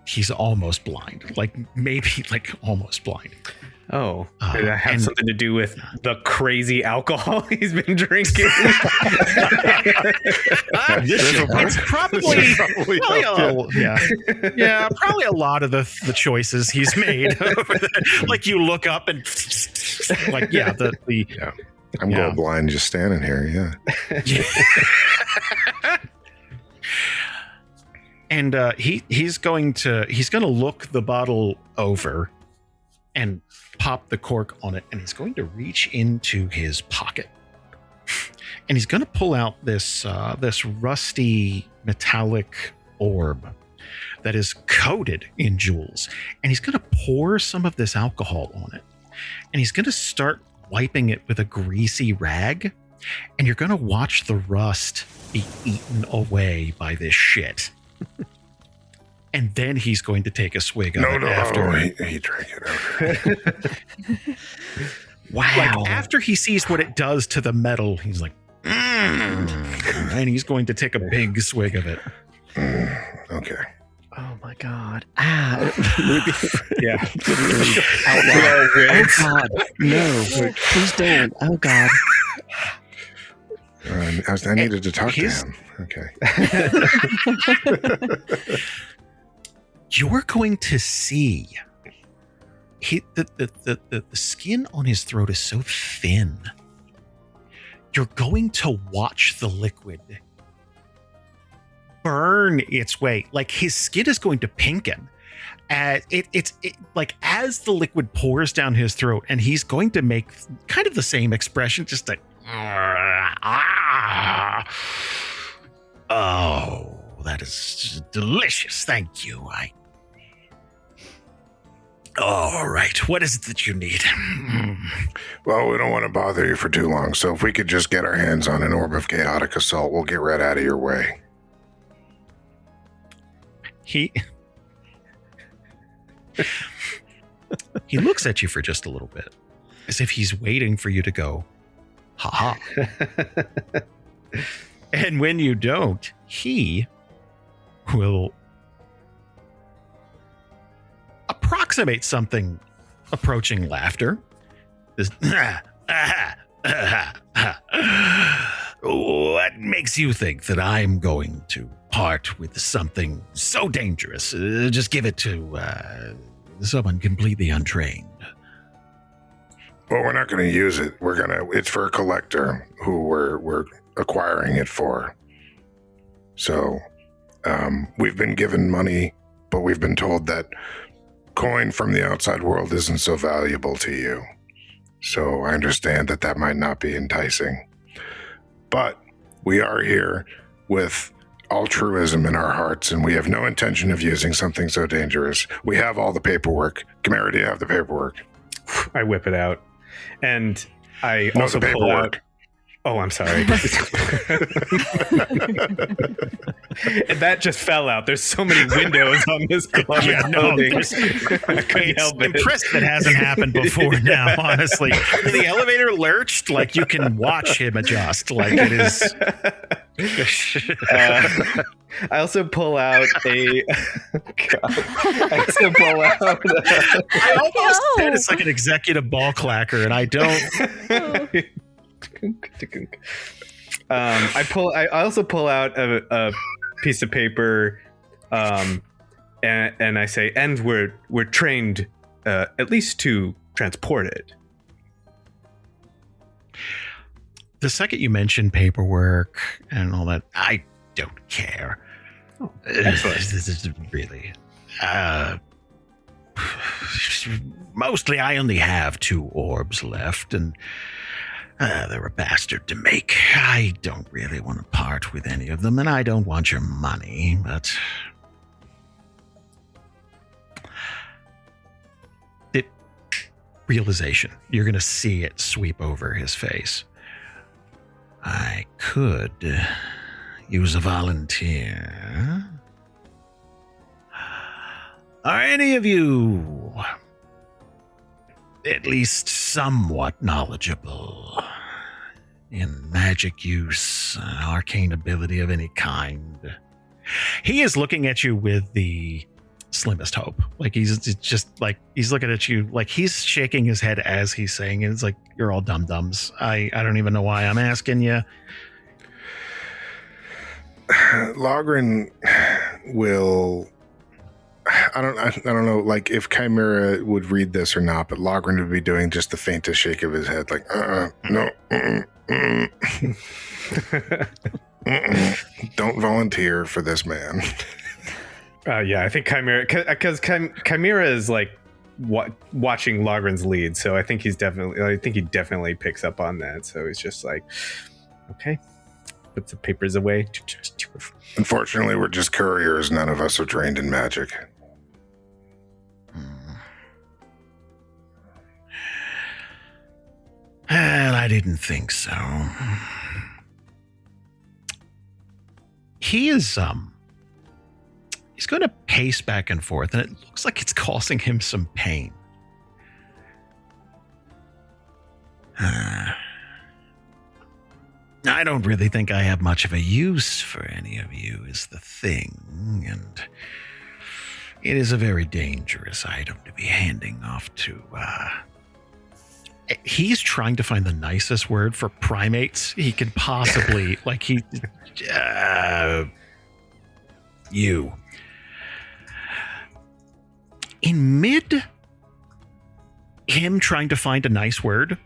he's almost blind. Like maybe like almost blind. Oh, did that have something to do with the crazy alcohol he's been drinking? It's probably probably a lot of the choices he's made. Like you look up and like I'm going blind just standing here. And he's going to look the bottle over and pop the cork on it, and he's going to reach into his pocket, and he's going to pull out this rusty metallic orb that is coated in jewels, and he's going to pour some of this alcohol on it, and he's going to start wiping it with a greasy rag, and you're going to watch the rust be eaten away by this shit. And then he's going to take a swig of it after. He drank it. Wow. Like after he sees what it does to the metal, he's like, and he's going to take a big swig of it. Okay. Oh my God. Yeah. Oh God. No. Please don't. Oh God. I needed to talk to him. Okay. You're going to see the skin on his throat is so thin. You're going to watch the liquid burn its way. Like his skin is going to pinken. It's like as the liquid pours down his throat, and he's going to make kind of the same expression, just like, oh, that is delicious. Thank you. All right. What is it that you need? Well, we don't want to bother you for too long, so if we could just get our hands on an orb of chaotic assault, we'll get right out of your way. He looks at you for just a little bit, as if he's waiting for you to go, ha ha. And when you don't, he will approximate something approaching laughter. This, what makes you think that I'm going to part with something so dangerous? Just give it to someone completely untrained. Well, we're not going to use it. It's for a collector who we're acquiring it for. So, we've been given money, but we've been told that coin from the outside world isn't so valuable to you. So I understand that might not be enticing. But we are here with altruism in our hearts, and we have no intention of using something so dangerous. We have all the paperwork. Chimera, do you have the paperwork? I whip it out. And I also pull out... Oh, I'm sorry. And that just fell out. There's so many windows on this glove. Yeah, no, it's impressive it hasn't happened before now, honestly. The elevator lurched, like you can watch him adjust. Like it is... I also pull out a... I also pull out... I almost said it's like an executive ball clacker, and I don't... I also pull out a piece of paper, and I say, and we're trained at least to transport it. The second you mention paperwork and all that, I don't care. Oh, this is really mostly I only have 2 orbs left, and they're a bastard to make. I don't really want to part with any of them, and I don't want your money, but... Realization. You're going to see it sweep over his face. I could use a volunteer. Are any of you at least somewhat knowledgeable in magic use, arcane ability of any kind? He is looking at you with the slimmest hope. Like he's just like he's looking at you like he's shaking his head as he's saying it. It's like you're all dum-dums. I don't even know why I'm asking you. Logrhyn will. I don't know, like if Chimera would read this or not, but Logrhyn would be doing just the faintest shake of his head, like no, don't volunteer for this man. Yeah, I think Chimera, because Chimera is like watching Logryn's lead, so I think he definitely picks up on that. So he's just like, okay, puts the papers away. Unfortunately, we're just couriers. None of us are trained in magic. Well, I didn't think so. He is, he's going to pace back and forth, and it looks like it's causing him some pain. I don't really think I have much of a use for any of you is the thing, and it is a very dangerous item to be handing off to, he's trying to find the nicest word for primates he could possibly, like you. In mid him trying to find a nice word,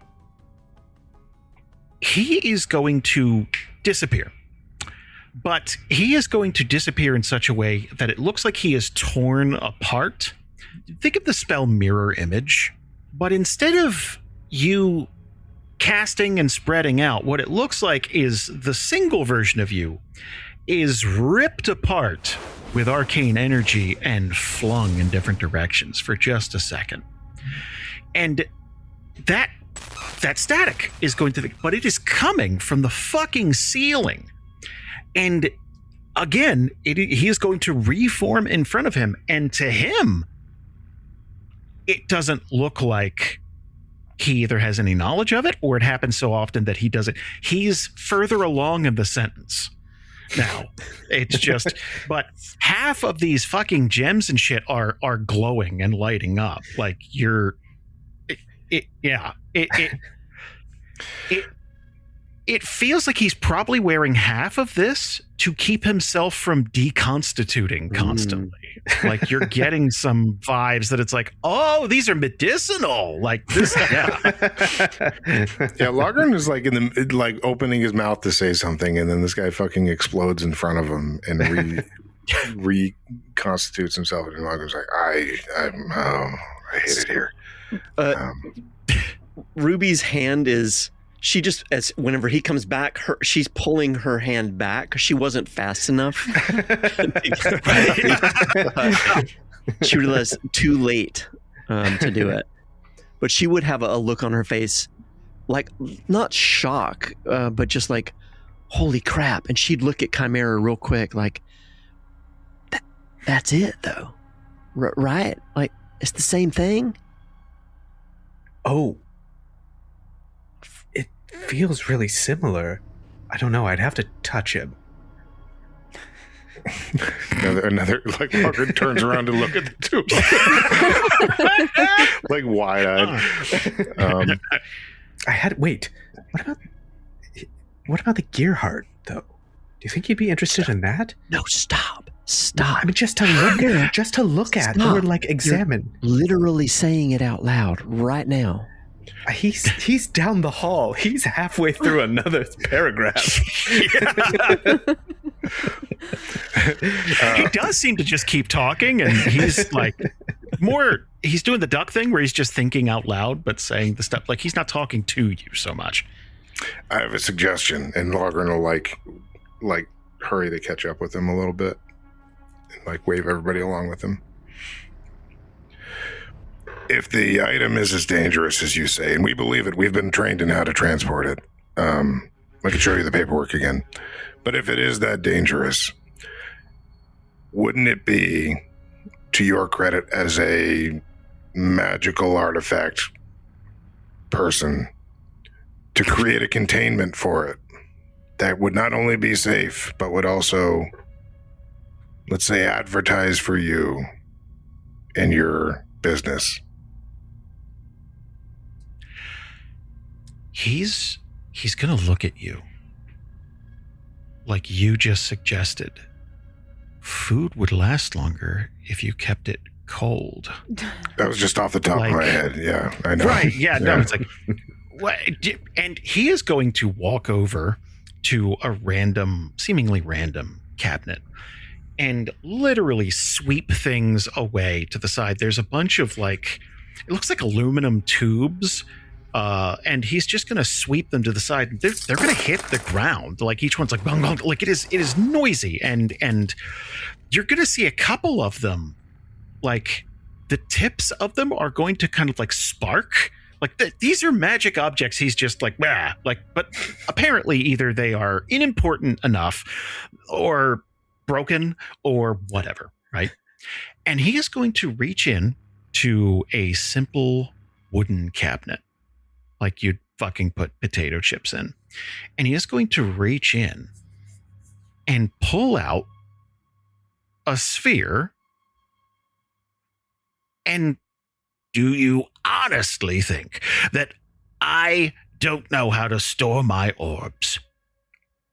he is going to disappear. But he is going to disappear in such a way that it looks like he is torn apart. Think of the spell Mirror Image, but instead of you casting and spreading out, what it looks like is the single version of you is ripped apart with arcane energy and flung in different directions for just a second. And that static is going to, but it is coming from the fucking ceiling. And again, he is going to reform in front of him. And to him, it doesn't look like he either has any knowledge of it or it happens so often that he doesn't. He's further along in the sentence now. It's just, but half of these fucking gems and shit are glowing and lighting up. Like it feels like he's probably wearing half of this to keep himself from deconstituting constantly. Like you're getting some vibes that it's like, oh, these are medicinal. Like this, yeah. Logrhyn is like like opening his mouth to say something, and then this guy fucking explodes in front of him and reconstitutes himself. And Logrhyn's like, I hate it here. Ruby's hand is. She just, as whenever he comes back, she's pulling her hand back because she wasn't fast enough. She realized too late to do it. But she would have a look on her face, like not shock, but just like, holy crap. And she'd look at Chimera real quick, like, that's it though, right? Like, it's the same thing. Oh. Feels really similar. I don't know. I'd have to touch him. another like Logrhyn turns around to look at the two, like wide-eyed. Wait. What about the Gearheart though? Do you think you'd be interested in that? No, stop. I mean, just to look at, or like examine. You're literally saying it out loud right now. He's down the hall. He's halfway through another paragraph. He does seem to just keep talking, and he's like he's doing the duck thing where he's just thinking out loud but saying the stuff, like he's not talking to you so much. I have a suggestion, and Logrhyn will like hurry to catch up with him a little bit and like wave everybody along with him. If the item is as dangerous as you say, and we believe it, we've been trained in how to transport it. I can show you the paperwork again. But if it is that dangerous, wouldn't it be, to your credit as a magical artifact person, to create a containment for it that would not only be safe, but would also, let's say, advertise for you in your business. He's going to look at you like you just suggested. Food would last longer if you kept it cold. That was just off the top of my head. Yeah, I know. Right. Yeah. No, it's like, what? And he is going to walk over to a seemingly random cabinet and literally sweep things away to the side. There's a bunch of it looks like aluminum tubes. And he's just going to sweep them to the side. They're going to hit the ground. Like each one's like, bong, bong. Like it is noisy. And you're going to see a couple of them, like the tips of them are going to kind of like spark. Like these are magic objects. He's just like, bah. But apparently either they are unimportant enough or broken or whatever. Right. And he is going to reach in to a simple wooden cabinet. Like you'd fucking put potato chips in. And he is going to reach in and pull out a sphere. And do you honestly think that I don't know how to store my orbs?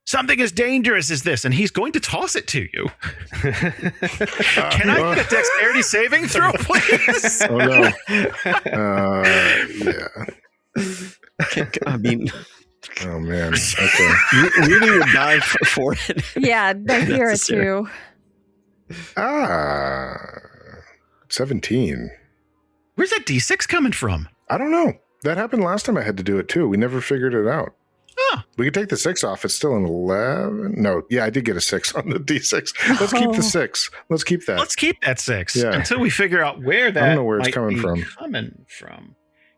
Something as dangerous as this, and he's going to toss it to you. Can I get a dexterity saving throw, please? Oh, no. Yeah. I mean, oh man. Okay. Really would dive for it. Yeah, Nythera too. 17. Where's that D6 coming from? I don't know. That happened last time I had to do it too. We never figured it out. Huh. We could take the 6 off. It's still an 11. No, yeah, I did get a 6 on the D6. Let's keep the 6. Let's keep that. Let's keep that 6 until we figure out where that I don't know where it's might coming be from. Coming from.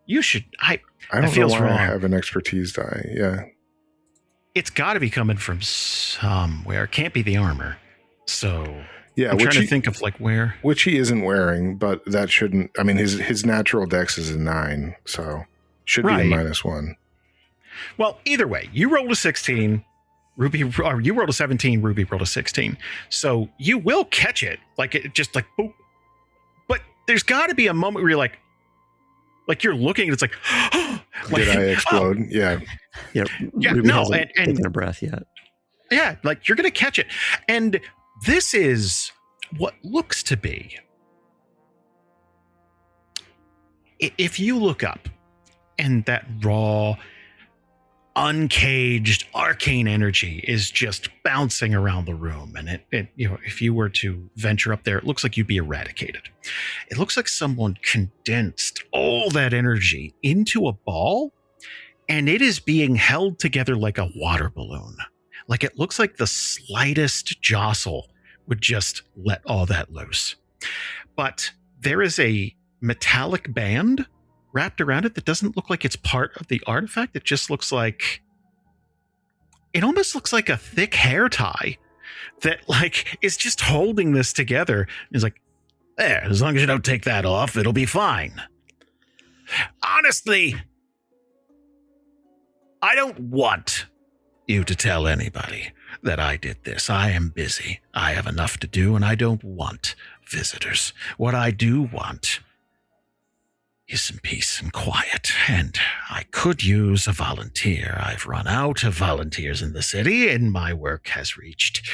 You should. I don't know why I have an expertise die. Yeah. It's got to be coming from somewhere. It can't be the armor. So yeah, I'm trying to think of where. Which he isn't wearing, but that shouldn't. I mean, his natural dex is a 9, so should be a -1. Well, either way, you rolled a 16. Ruby, or you rolled a 17. Ruby rolled a 16. So you will catch it, it just boop. But there's got to be a moment where you're like you're looking and it's like did I explode? Oh. Yeah. Ruby hasn't taken a breath yet. Yeah, you're gonna catch it. And this is what looks to be, if you look up and that raw, uncaged arcane energy is just bouncing around the room, and it if you were to venture up there, it looks like you'd be eradicated. It looks like someone condensed all that energy into a ball, and it is being held together like a water balloon. It looks like the slightest jostle would just let all that loose. But there is a metallic band wrapped around it that doesn't look like it's part of the artifact. It just looks like, it almost looks like a thick hair tie that is just holding this together. It's there, as long as you don't take that off, it'll be fine. Honestly, I don't want you to tell anybody that I did this. I am busy. I have enough to do, and I don't want visitors. What I do want is some peace and quiet, and I could use a volunteer. I've run out of volunteers in the city, and my work has reached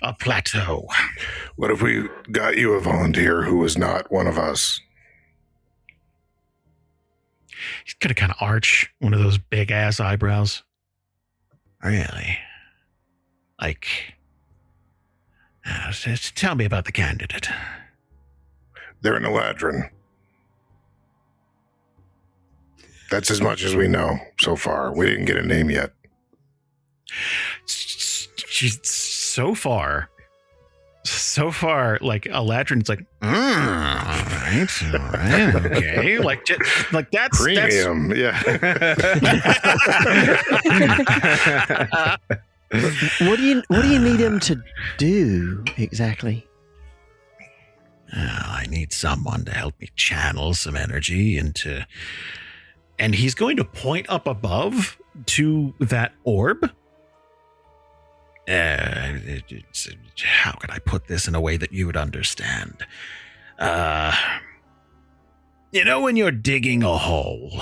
a plateau. What if we got you a volunteer who was not one of us? He's gonna kind of arch one of those big ass eyebrows. Really? Tell me about the candidate. They're an Eladrin. That's as much as we know so far. We didn't get a name yet. She's so far, Eladrin's all right, okay, that's premium, yeah. What do you need him to do exactly? I need someone to help me channel some energy into. And he's going to point up above to that orb. How can I put this in a way that you would understand? You know when you're digging a hole,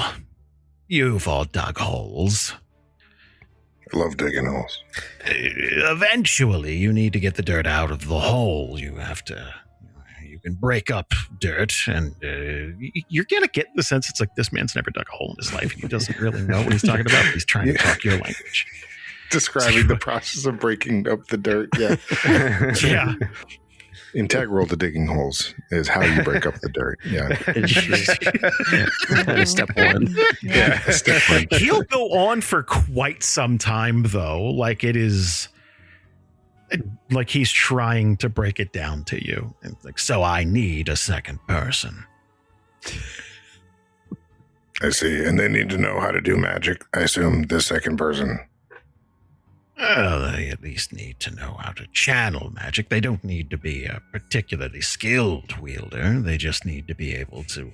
you've all dug holes. I love digging holes. Eventually, you need to get the dirt out of the hole. You can break up dirt, and you're going to get the sense it's like this man's never dug a hole in his life. He doesn't really know what he's talking about. He's trying to talk your language. Describing the process of breaking up the dirt. Yeah. Yeah. Integral to digging holes is how you break up the dirt. Yeah. Kind of step one. Yeah. Step one. He'll go on for quite some time, though. Like it is, like he's trying to break it down to you. And like, so I need a second person. I see. And they need to know how to do magic. I assume the second person. They at least need to know how to channel magic. They don't need to be a particularly skilled wielder. They just need to be able to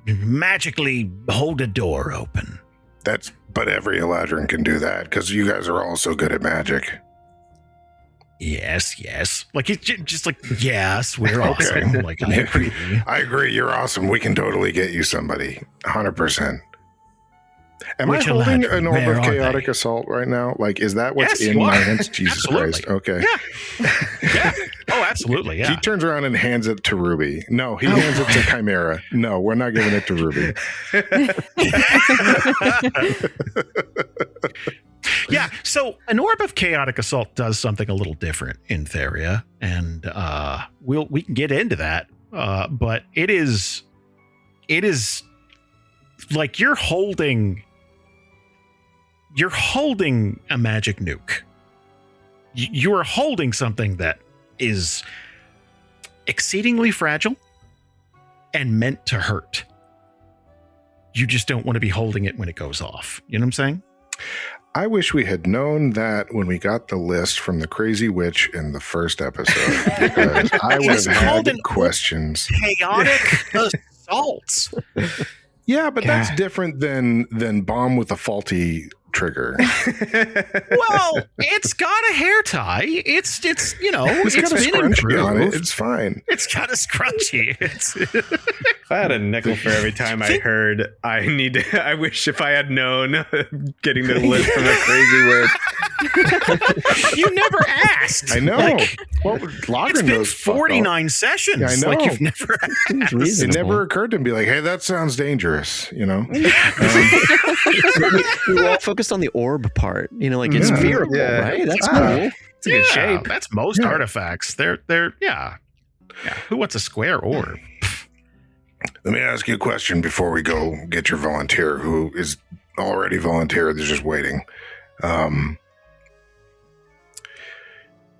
magically hold a door open. But every Eladrin can do that because you guys are all so good at magic. Yes. Like it's just like, yes, we're Okay. awesome. Like I agree. I agree. You're awesome. We can totally get you somebody. 100%. Am Which I holding Eladrin? an orb Where of are chaotic they? assault right now? Like, is that what's Yes, in you my are. hands? Jesus Absolutely. Christ. Okay. Yeah. Oh, absolutely. Yeah. He turns around and hands it to Ruby. No, he hands it to Chimera. No, we're not giving it to Ruby. Yeah, so an orb of chaotic assault does something a little different in Theria, and we can get into that. But it is like you're holding a magic nuke. You are holding something that is exceedingly fragile and meant to hurt. You just don't want to be holding it when it goes off. You know what I'm saying? I wish we had known that when we got the list from the crazy witch in the first episode, because I would have had questions. Chaotic assaults. Yeah, but that's different than bomb with a faulty trigger. Well, it's got a hair tie. It's you know, It's got a been scrunchie on it. improved. It's fine. It's got a scrunchie. If I had a nickel for every time I heard, I wish if I had known getting the list from a crazy witch. You never asked. I know. Like, Well, Logrhyn it's been knows fuck all. 49 sessions. Yeah, I know. Like you've never asked. It never occurred to him to be like, hey, that sounds dangerous, you know? We were all focused on the orb part. You know, like it's Yeah. fearable, Yeah. right? That's Ah. cool. It's a good shape. That's most artifacts. They're yeah. Who wants a square orb? Let me ask you a question before we go get your volunteer, who is already volunteered. They're just waiting.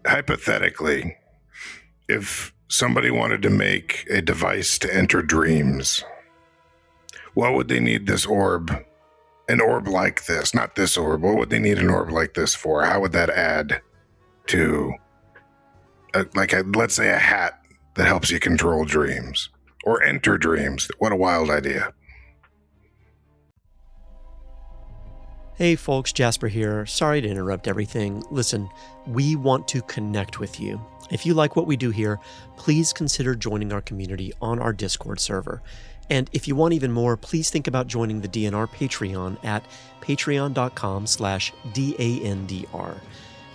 Hypothetically, if somebody wanted to make a device to enter dreams, what would they need this orb? An orb like this, not this orb. What would they need an orb like this for? How would that add to, let's say, a hat that helps you control dreams or enter dreams? What a wild idea. Hey folks, Jasper here. Sorry to interrupt everything. Listen, we want to connect with you. If you like what we do here, please consider joining our community on our Discord server. And if you want even more, please think about joining the DNR Patreon at patreon.com/DANDR.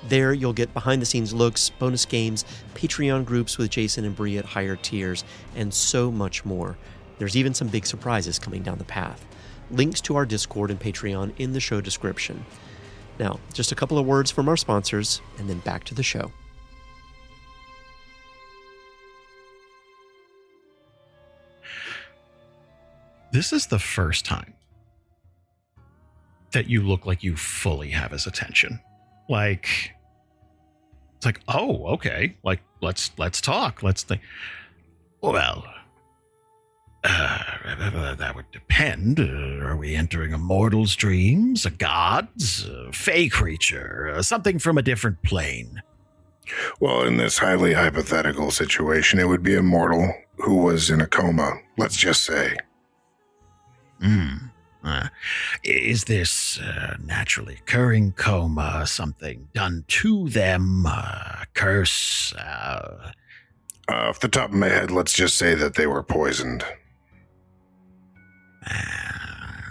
There you'll get behind-the-scenes looks, bonus games, Patreon groups with Jason and Bree at higher tiers, and so much more. There's even some big surprises coming down the path. Links to our Discord and Patreon in the show description. Now, just a couple of words from our sponsors, and then back to the show. This is the first time that you look like you fully have his attention. Like, it's like, oh, okay. Like, let's talk. Let's think. Well, that would depend. Are we entering a mortal's dreams, a god's, a fey creature, something from a different plane? Well, in this highly hypothetical situation, it would be a mortal who was in a coma, let's just say. Is this naturally occurring coma something done to them, curse? Off the top of my head, let's just say that they were poisoned.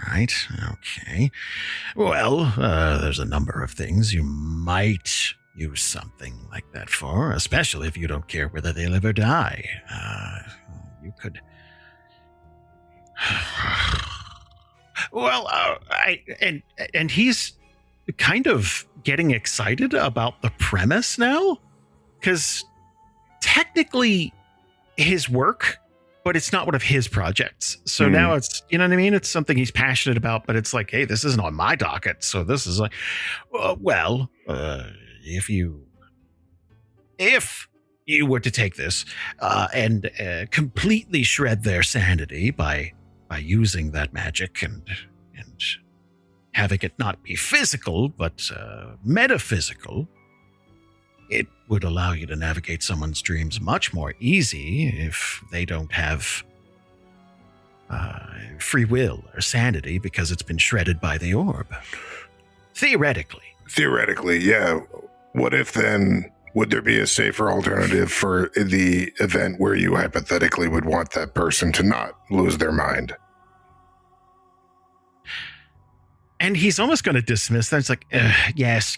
Right, okay. Well, there's a number of things you might use something like that for, especially if you don't care whether they live or die. You could... Well, and he's kind of getting excited about the premise now, because technically his work, but it's not one of his projects. So now it's, you know what I mean? It's something he's passionate about, but it's like, hey, this isn't on my docket. So this is like, if you were to take this and completely shred their sanity by using that magic and having it not be physical, but metaphysical, it would allow you to navigate someone's dreams much more easy if they don't have free will or sanity because it's been shredded by the orb. Theoretically. Theoretically, yeah. What if then, would there be a safer alternative for the event where you hypothetically would want that person to not lose their mind? And he's almost going to dismiss that. It's like, yes,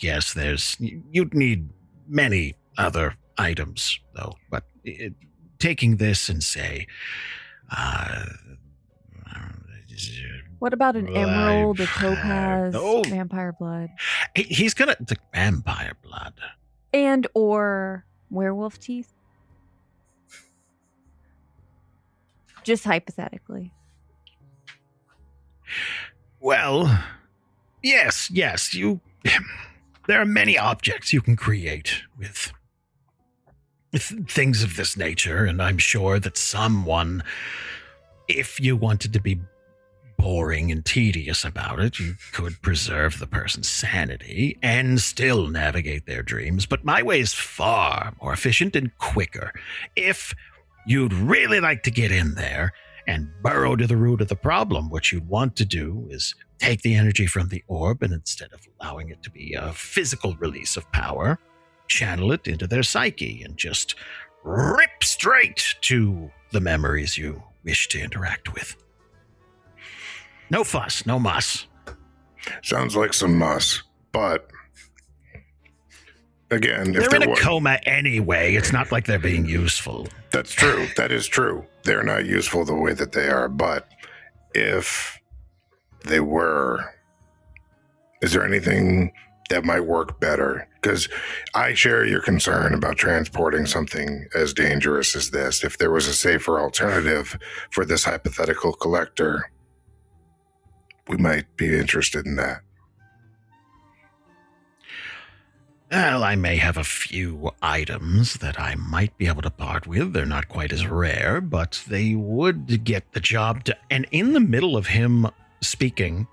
you'd need many other items, though. But taking this and say... what about an emerald, a topaz, vampire blood? He's going to... Vampire blood. And or werewolf teeth? Just hypothetically. Well... Yes, there are many objects you can create with things of this nature, and I'm sure that someone, if you wanted to be boring and tedious about it, you could preserve the person's sanity and still navigate their dreams, but my way is far more efficient and quicker. If you'd really like to get in there and burrow to the root of the problem, what you'd want to do is take the energy from the orb, and instead of allowing it to be a physical release of power, channel it into their psyche and just rip straight to the memories you wish to interact with. No fuss, no muss. Sounds like some muss, but again, if they're in a coma anyway. It's not like they're being useful. That's true. That is true. They're not useful the way that they are, but if they were, is there anything that might work better? Because I share your concern about transporting something as dangerous as this. If there was a safer alternative for this hypothetical collector, we might be interested in that. Well, I may have a few items that I might be able to part with. They're not quite as rare, but they would get the job done. And in the middle of him speaking,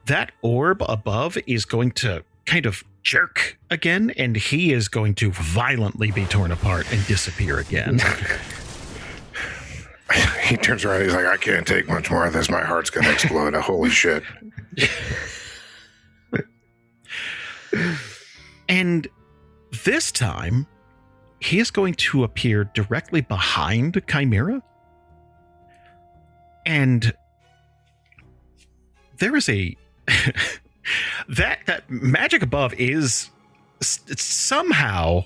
that orb above is going to kind of jerk again, and he is going to violently be torn apart and disappear again. He turns around, he's like, I can't take much more of this. My heart's going to explode. Holy shit. And this time, he is going to appear directly behind Chimera. And there is a... that magic above is somehow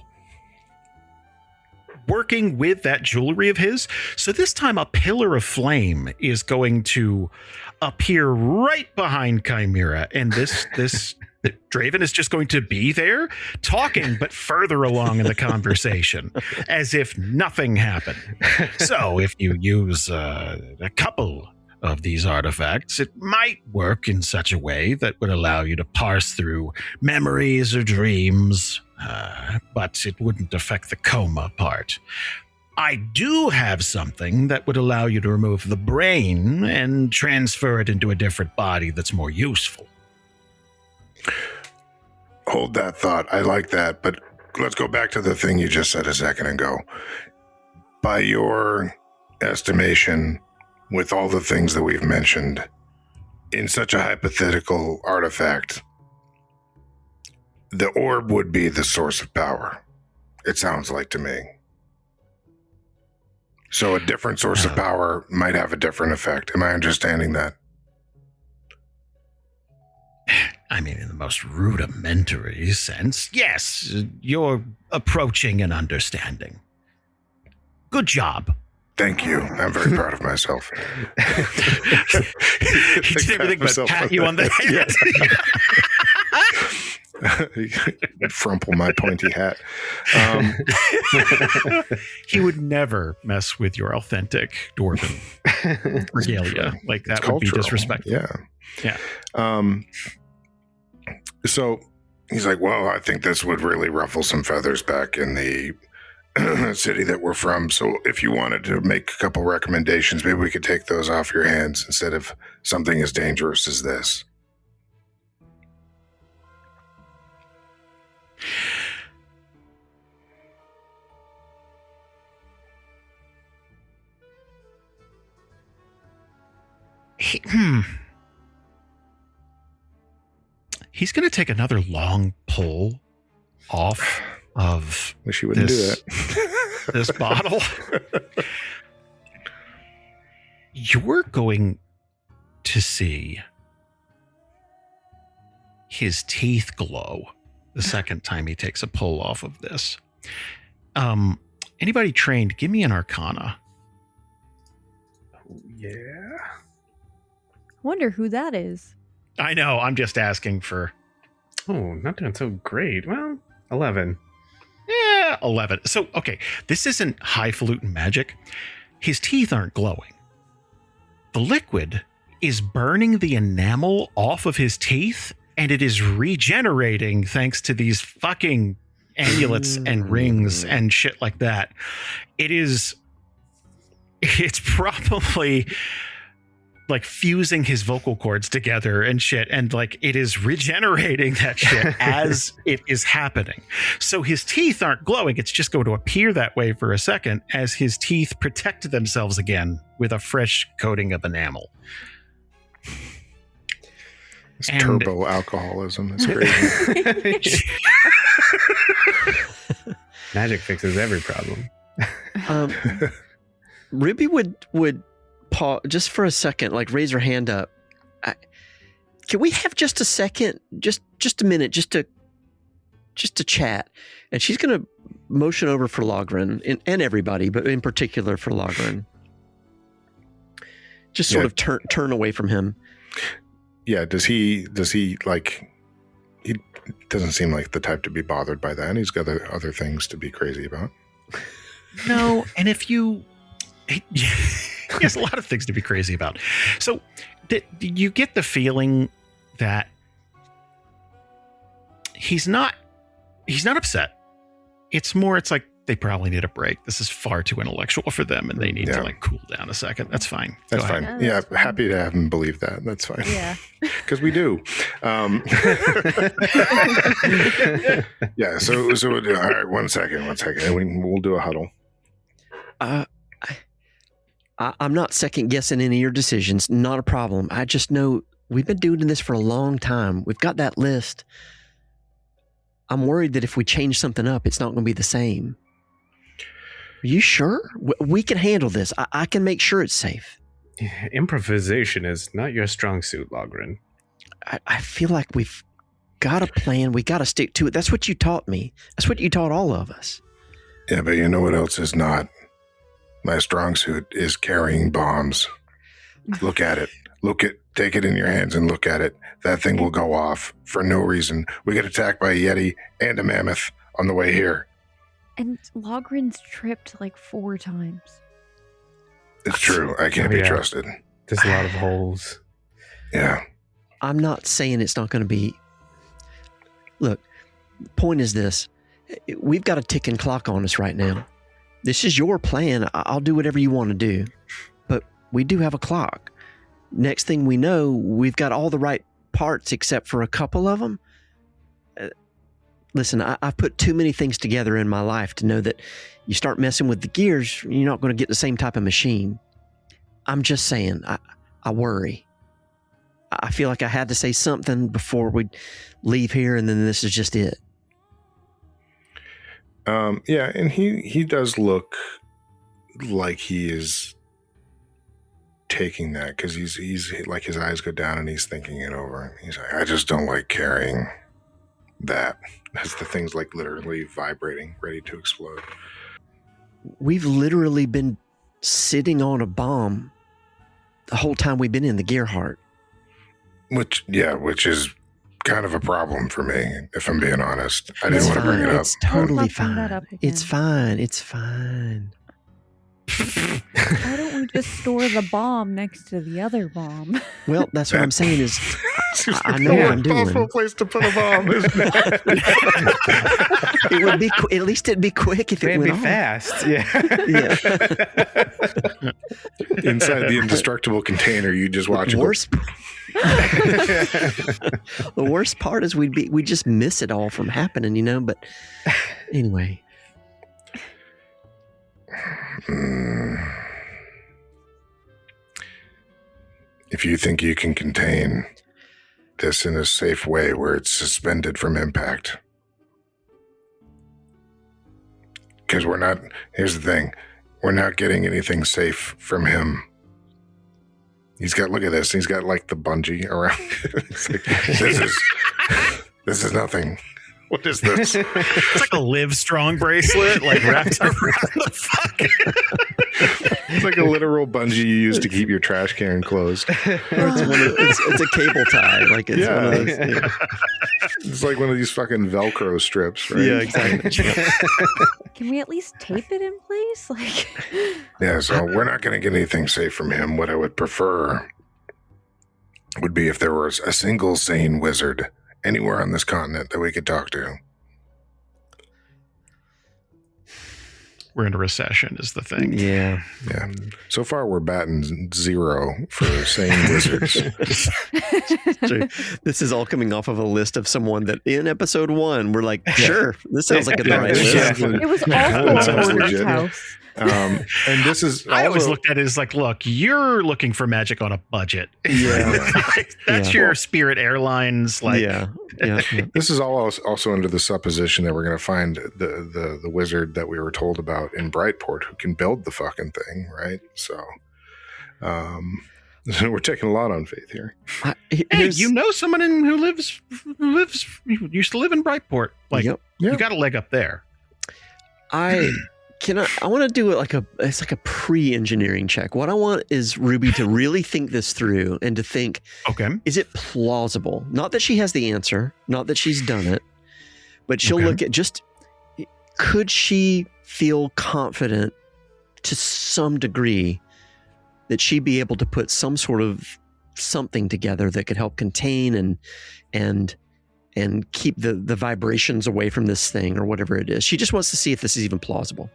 working with that jewelry of his. So this time a pillar of flame is going to appear right behind Chimera. And this Draven is just going to be there talking, but further along in the conversation as if nothing happened. So if you use a couple of these artifacts, it might work in such a way that would allow you to parse through memories or dreams, but it wouldn't affect the coma part. I do have something that would allow you to remove the brain and transfer it into a different body that's more useful. Hold that thought. I like that, but let's go back to the thing you just said a second ago. By your estimation, with all the things that we've mentioned, in such a hypothetical artifact, the orb would be the source of power. it sounds like to me. So a different source of power might have a different effect. Am I understanding that? I mean, in the most rudimentary sense, yes, you're approaching an understanding. Good job. Thank you. I'm very proud of myself. He did everything but pat you on the head. Frumple my pointy hat. He would never mess with your authentic dwarven regalia. Like, that would be disrespectful. Yeah. So he's like, well, I think this would really ruffle some feathers back in the city that we're from. So if you wanted to make a couple recommendations, maybe we could take those off your hands instead of something as dangerous as this. He's going to take another long pull off of Wish you wouldn't do that. This bottle. You're going to see his teeth glow the second time he takes a pull off of this. Anybody trained, give me an Arcana. Yeah. Wonder who that is. I know, I'm just asking for... Oh, not doing so great. Well, 11. Yeah, 11. So, okay, this isn't highfalutin magic. His teeth aren't glowing. The liquid is burning the enamel off of his teeth, and it is regenerating thanks to these fucking amulets and rings and shit like that. It's probably like fusing his vocal cords together and shit, and like it is regenerating that shit as it is happening. So his teeth aren't glowing. It's just going to appear that way for a second as his teeth protect themselves again with a fresh coating of enamel. It's turbo alcoholism. It's crazy. Magic fixes every problem. Ruby would pause just for a second, like raise her hand up. Can we have just a second, just a minute, just to chat? And she's going to motion over for Logrhyn and everybody, but in particular for Logrhyn. Just sort of turn away from him. Yeah. Does he like? He doesn't seem like the type to be bothered by that. He's got other things to be crazy about. No, and if you. He has a lot of things to be crazy about. So you get the feeling that he's not upset. It's like they probably need a break. This is far too intellectual for them, and they need to like cool down a second. That's fine. That's fine. Yeah, happy to have him believe that. That's fine. Yeah. Because we do. Yeah, so we'll do, all right, one second. We'll do a huddle. I'm not second guessing any of your decisions. Not a problem. I just know we've been doing this for a long time. We've got that list. I'm worried that if we change something up, it's not going to be the same. Are you sure? We can handle this. I can make sure it's safe. Improvisation is not your strong suit, Logrhyn. I feel like we've got a plan. We got to stick to it. That's what you taught me. That's what you taught all of us. Yeah, but you know what else is not? My strong suit is carrying bombs. Look at it. Take it in your hands and look at it. That thing will go off for no reason. We get attacked by a Yeti and a mammoth on the way here. And Logryn's tripped like 4 times. It's true. I can't be trusted. There's a lot of holes. Yeah. I'm not saying it's not going to be. Look, the point is this. We've got a ticking clock on us right now. This is your plan. I'll do whatever you want to do. But we do have a clock. Next thing we know, we've got all the right parts except for a couple of them. Listen, I've put too many things together in my life to know that you start messing with the gears, you're not going to get the same type of machine. I'm just saying, I worry. I feel like I had to say something before we leave here, and then this is just it. Yeah, and he does look like he is taking that, because he's like, his eyes go down and he's thinking it over. He's like, I just don't like carrying that, as the thing's like literally vibrating, ready to explode. We've literally been sitting on a bomb the whole time we've been in the Gearheart. Which is kind of a problem for me, if I'm being honest. I didn't want to bring it up. It's totally Let's not bring that fine. up again. It's fine. It's fine. Why don't we just store the bomb next to the other bomb? Well, that's what I'm saying is, I know what I'm doing. Possible place to put a bomb, isn't it? It would be at least it'd be quick if it It'd went be off. fast. Yeah. Yeah. Inside the indestructible container, you just watch it. The worst part is we just miss it all from happening, you know. But anyway, if you think you can contain this in a safe way where it's suspended from impact, because here's the thing, we're not getting anything safe from him. Look at this, he's got like the bungee around. It's like, this is nothing. What is this? It's like a Live Strong bracelet, like wrapped around the fucking. It's like a literal bungee you use to keep your trash can closed. it's a cable tie. Like it's one of those. Yeah. It's like one of these fucking Velcro strips, right? Yeah, exactly. Can we at least tape it in place? Like, Yeah, so we're not going to get anything safe from him. What I would prefer would be if there was a single sane wizard anywhere on this continent that we could talk to. We're in a recession is the thing. Yeah. Yeah. So far, we're batting 0 for sane wizards. True. This is all coming off of a list of someone that in episode 1 we're like, sure, this sounds like a Yeah, right yeah. list. it was That awful sounds at Order's legit. house. And this is I always also- looked at it as like, look, you're looking for magic on a budget. Yeah. That's Yeah. your Spirit Airlines. Like, yeah. This is all also under the supposition that we're going to find the wizard that we were told about in Brightport who can build the fucking thing, right? So, we're taking a lot on faith here. hey, you know someone who used to live in Brightport. Like, Yep. Yeah. you got a leg up there. I want to do it it's like a pre-engineering check. What I want is Ruby to really think this through and to think, Okay. is it plausible? Not that she has the answer, not that she's done it, but she'll Okay. look at could she feel confident to some degree that she'd be able to put some sort of something together that could help contain and keep the vibrations away from this thing or whatever it is. She just wants to see if this is even plausible.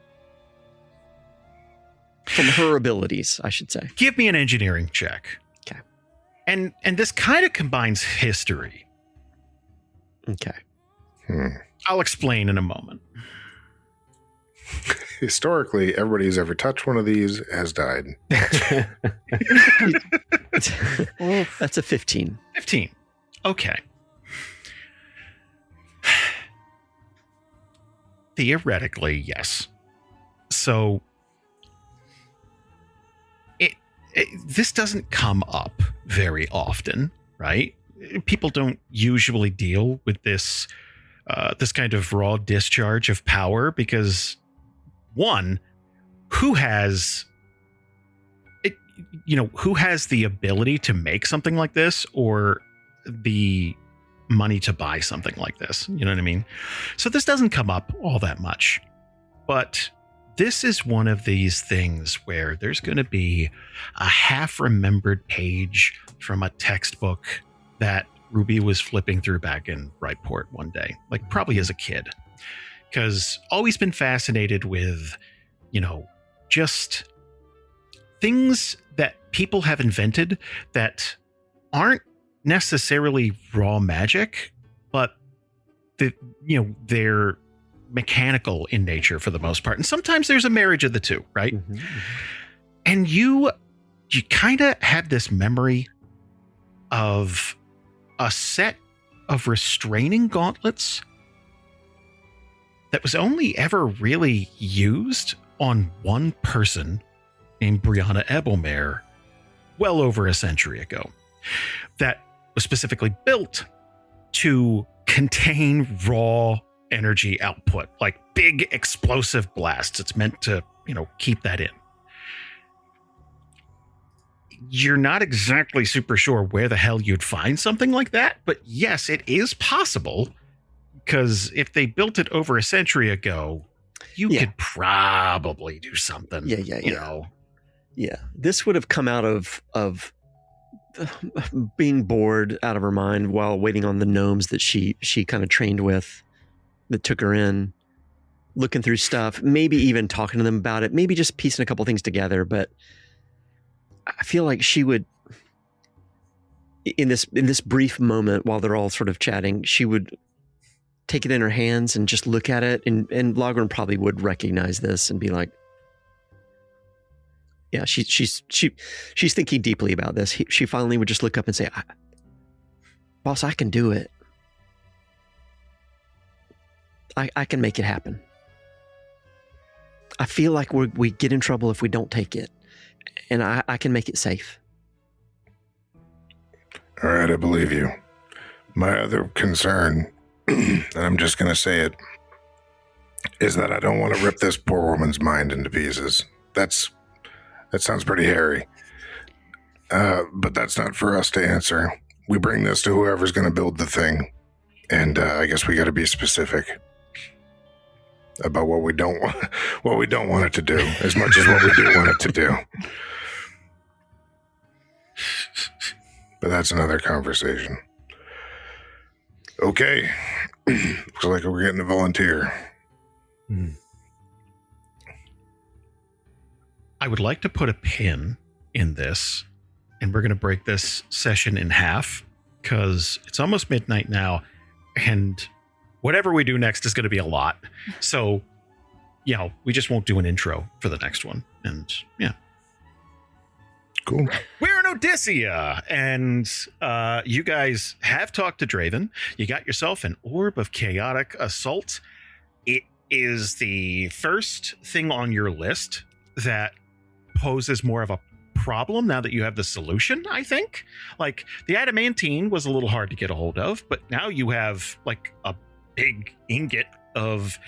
From her abilities, I should say. Give me an engineering check. Okay. And this kind of combines history. Okay. I'll explain in a moment. Historically, everybody who's ever touched one of these has died. That's a 15. 15. Okay. Theoretically, yes. So this doesn't come up very often, right? People don't usually deal with this kind of raw discharge of power because, one, who has the ability to make something like this or the money to buy something like this? You know what I mean? So this doesn't come up all that much, but this is one of these things where there's going to be a half-remembered page from a textbook that Ruby was flipping through back in Brightport one day, like probably as a kid, because always been fascinated with, just things that people have invented that aren't necessarily raw magic, but they're mechanical in nature for the most part. And sometimes there's a marriage of the two, right? Mm-hmm. And you kind of had this memory of a set of restraining gauntlets that was only ever really used on one person named Brianna Ebelmare well over a century ago. That was specifically built to contain raw energy output, like big explosive blasts. It's meant to, keep that in. You're not exactly super sure where the hell you'd find something like that, but yes, it is possible, because if they built it over a century ago, you could probably do something. Yeah. This would have come out of being bored out of her mind while waiting on the gnomes that she kind of trained with, that took her in, looking through stuff, maybe even talking to them about it, maybe just piecing a couple things together. But I feel like she would, in this brief moment while they're all sort of chatting, she would take it in her hands and just look at it, and Logrhyn probably would recognize this and be like, yeah, she's thinking deeply about this. She finally would just look up and say, boss, I can do it. I can make it happen. I feel like we get in trouble if we don't take it, and I can make it safe. All right, I believe you. My other concern, and I'm just going to say it, is that I don't want to rip this poor woman's mind into pieces. That sounds pretty hairy. But that's not for us to answer. We bring this to whoever's going to build the thing. And I guess we got to be specific about what we don't want it to do, as much as what we do want it to do. But that's another conversation. Okay. Looks like we're getting a volunteer. I would like to put a pin in this, and we're going to break this session in half, because it's almost midnight now, and whatever we do next is going to be a lot. So, we just won't do an intro for the next one. And yeah. Cool. We're in Odysia, and you guys have talked to Draven. You got yourself an Orb of Chaotic Assault. It is the first thing on your list that poses more of a problem now that you have the solution, I think. Like, the adamantine was a little hard to get a hold of, but now you have like a big ingot of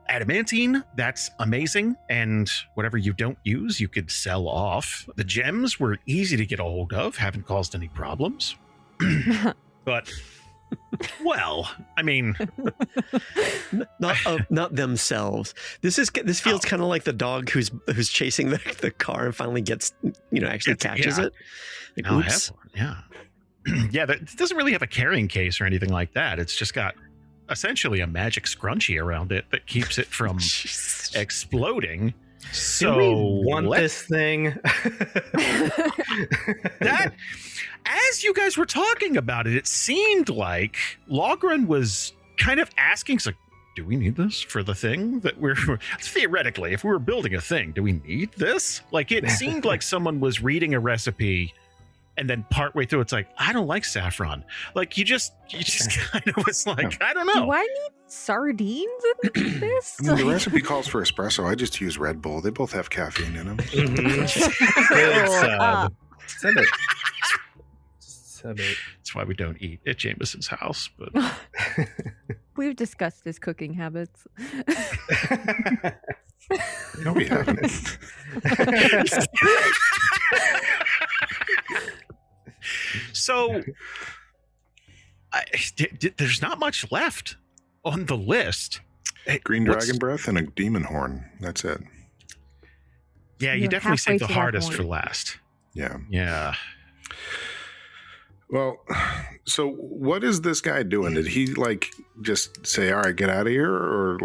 adamantine. That's amazing. And whatever you don't use, you could sell off. The gems were easy to get a hold of, haven't caused any problems. But, well, I mean, not themselves. This feels kind of like the dog who's chasing the car and finally gets, actually catches it. Like, oops. Yeah. Yeah, it doesn't really have a carrying case or anything like that. It's just got essentially a magic scrunchie around it that keeps it from exploding. So do we want this thing? That, as you guys were talking about it, it seemed like Logrhyn was kind of asking, so, do we need this for the thing that we're theoretically, if we were building a thing, do we need this? Like, it seemed like someone was reading a recipe, and then partway through, it's like, I don't like saffron. Like, you just kind of was like, I don't know. Do I need sardines in this? I mean, the recipe calls for espresso. I just use Red Bull. They both have caffeine in them. That's why we don't eat at Jamieson's house. But We've discussed his cooking habits. No, we haven't. So, there's not much left on the list. Green dragon breath and a demon horn. That's it. Yeah, you You're definitely saved the halfway to that hardest point. for last. Yeah. Yeah. Well, so what is this guy doing? Did he just say, all right, get out of here? Or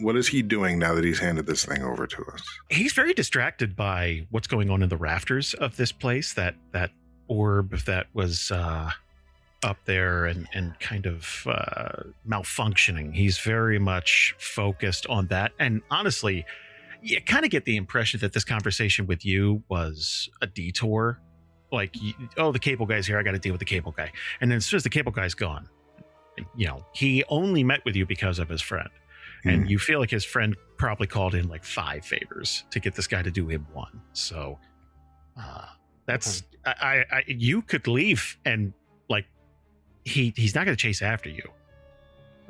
what is he doing now that he's handed this thing over to us? He's very distracted by what's going on in the rafters of this place, that orb that was up there and kind of malfunctioning. He's very much focused on that. And honestly, you kind of get the impression that this conversation with you was a detour. Like, the cable guy's here, I got to deal with the cable guy. And then as soon as the cable guy's gone, he only met with you because of his friend. And you feel like his friend probably called in like 5 favors to get this guy to do him 1. So that's you could leave and like he's not going to chase after you.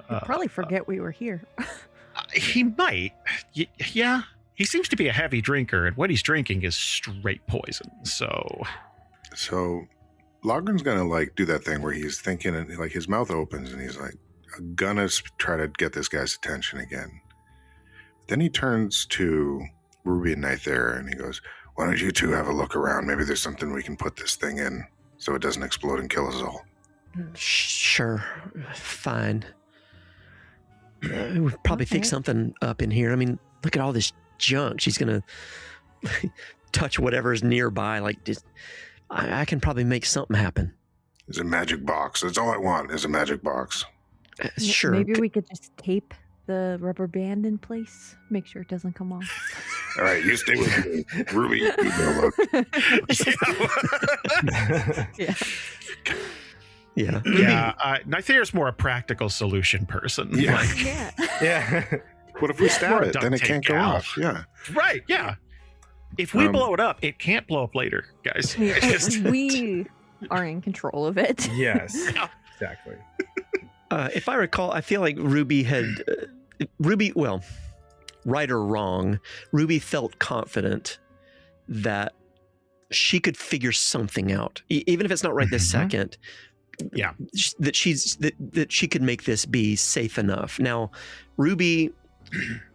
He'll probably forget we were here. He might. Yeah. He seems to be a heavy drinker, and what he's drinking is straight poison. So Logryn's gonna like do that thing where he's thinking and like his mouth opens and he's like gonna try to get this guy's attention again. Then he turns to Ruby and Nythera and he goes, "Why don't you two have a look around? Maybe there's something we can put this thing in so it doesn't explode and kill us all." Sure, fine. We'd probably fix something up in here. I mean, look at all this junk. She's gonna touch whatever's nearby. Like, just, I can probably make something happen. It's a magic box. That's all I want is a magic box. Sure. Maybe we could just tape the rubber band in place. Make sure it doesn't come off. All right, you stay with me. Ruby, you go look. Yeah. Yeah. Nythera's more a practical solution person. Yeah. Like, Yeah. What if we stab More it? duct Then it tape can't go gal. off. Yeah. right. Yeah. If we blow it up, it can't blow up later, guys. We are in control of it. Yes. Exactly. If I recall, I feel like Ruby had well, right or wrong, Ruby felt confident that she could figure something out, even if it's not right this second. Yeah, that she could make this be safe enough. Now, Ruby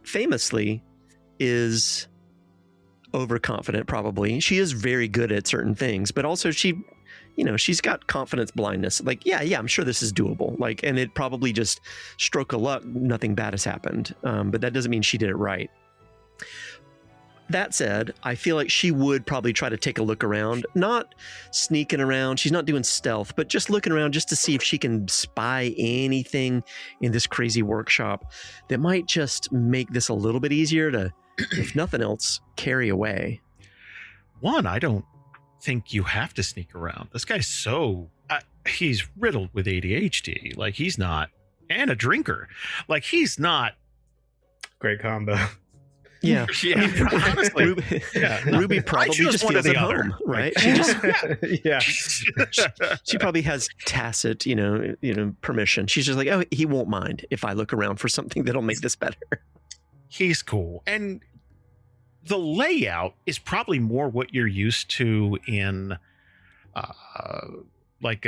famously is overconfident. Probably she is very good at certain things, but also she's got confidence blindness. Like, yeah, I'm sure this is doable. Like, and it probably just stroke of luck, nothing bad has happened. But that doesn't mean she did it right. That said, I feel like she would probably try to take a look around, not sneaking around. She's not doing stealth, but just looking around just to see if she can spy anything in this crazy workshop that might just make this a little bit easier to, if nothing else, carry away. One, I don't think you have to sneak around. This guy's he's riddled with ADHD. Like, he's not, and a drinker. Like, he's not. Great combo. Yeah. Honestly, Ruby probably just feels at home, right? She just, Yeah. she probably has tacit, permission. She's just like, oh, he won't mind if I look around for something that'll make this better. He's cool. And the layout is probably more what you're used to in like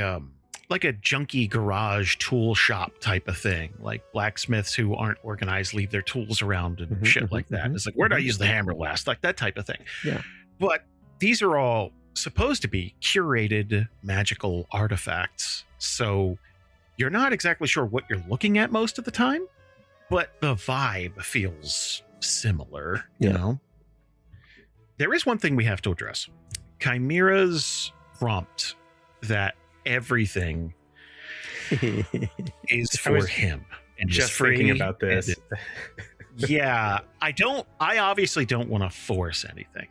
a junky garage tool shop type of thing. Like blacksmiths who aren't organized leave their tools around and shit like that. It's like, where do I use the hammer last? Like that type of thing. Yeah. But these are all supposed to be curated magical artifacts. So you're not exactly sure what you're looking at most of the time, but the vibe feels similar, you know? There is one thing we have to address. Chimera's prompt that everything is for him. And just thinking about this. Yeah, I obviously don't want to force anything.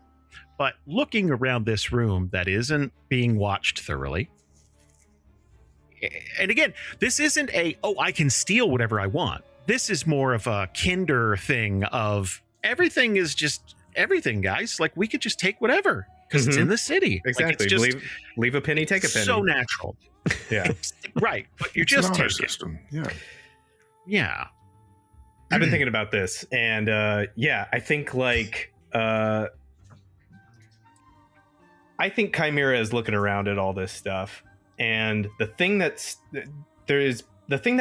But looking around this room that isn't being watched thoroughly. And again, this isn't I can steal whatever I want. This is more of a kinder thing of everything is just everything, guys. Like, we could just take whatever because it's in the city. Exactly. Like, it's just leave a penny, take a penny. So natural. Yeah. Right. But you're It's just an honor taking system. Yeah. Yeah. I've been thinking about this, and I think I think Chimera is looking around at all this stuff, and the thing that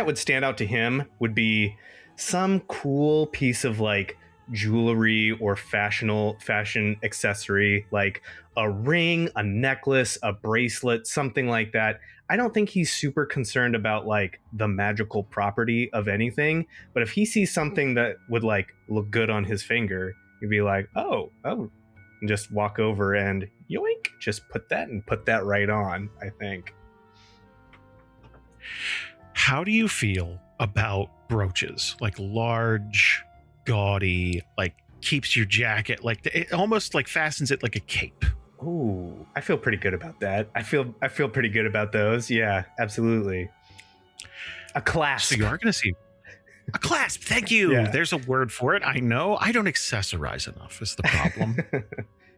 would stand out to him would be some cool piece of like jewelry or fashion accessory, like a ring, a necklace, a bracelet, something like that. I don't think he's super concerned about like the magical property of anything, but if he sees something that would like look good on his finger, he'd be like, oh, and just walk over and yoink, just put that right on, I think. How do you feel about brooches? Like large, gaudy, like keeps your jacket, like it almost like fastens it like a cape. Ooh, I feel pretty good about that. I feel pretty good about those. Yeah, absolutely. A clasp. So you are going to see a clasp. Thank you. Yeah. There's a word for it. I know. I don't accessorize enough is the problem.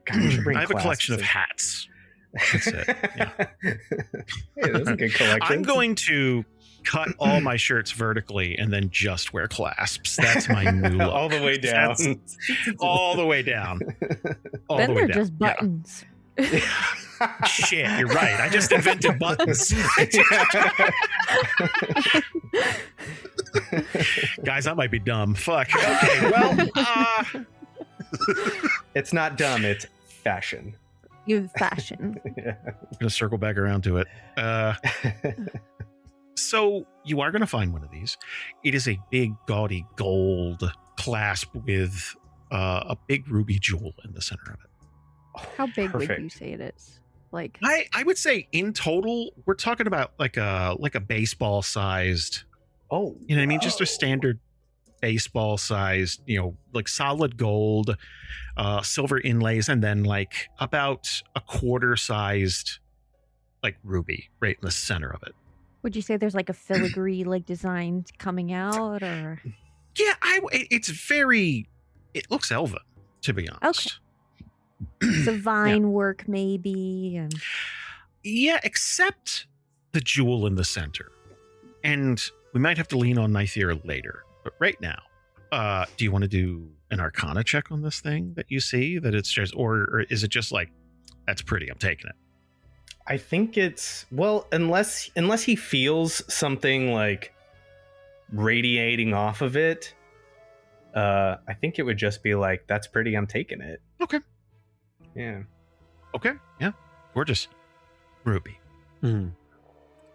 God, we should bring I have a clasps collection of in. hats. That's it. Yeah. Hey, that's a good collection. I'm going to cut all my shirts vertically and then just wear clasps. That's my new look. all the way down. All the way down. All then the way they're down. just buttons. Shit, you're right. I just invented buttons. Guys, that might be dumb. Fuck. Okay, well, It's not dumb. It's fashion. You have fashion. Yeah. I'm going to circle back around to it. So you are going to find one of these. It is a big, gaudy gold clasp with a big ruby jewel in the center of it. How big would Perfect. you say it is? Like, I would say in total, we're talking about like a baseball sized. Oh, You know what I mean? Just a standard baseball sized, like solid gold, silver inlays, and then like about a quarter sized like ruby right in the center of it. would you say there's like a filigree like design coming out, or Yeah, it looks elven, to be honest. some vine work maybe? And Yeah, except the jewel in the center. And we might have to lean on Nythera later. But right now, do you want to do an Arcana check on this thing that you see? That it's just, or is it just like, that's pretty, I'm taking it? I think it's unless he feels something like radiating off of it. I think it would just be like, that's pretty, I'm taking it. Okay. Yeah. Okay. Yeah. Gorgeous. Ruby. Hmm.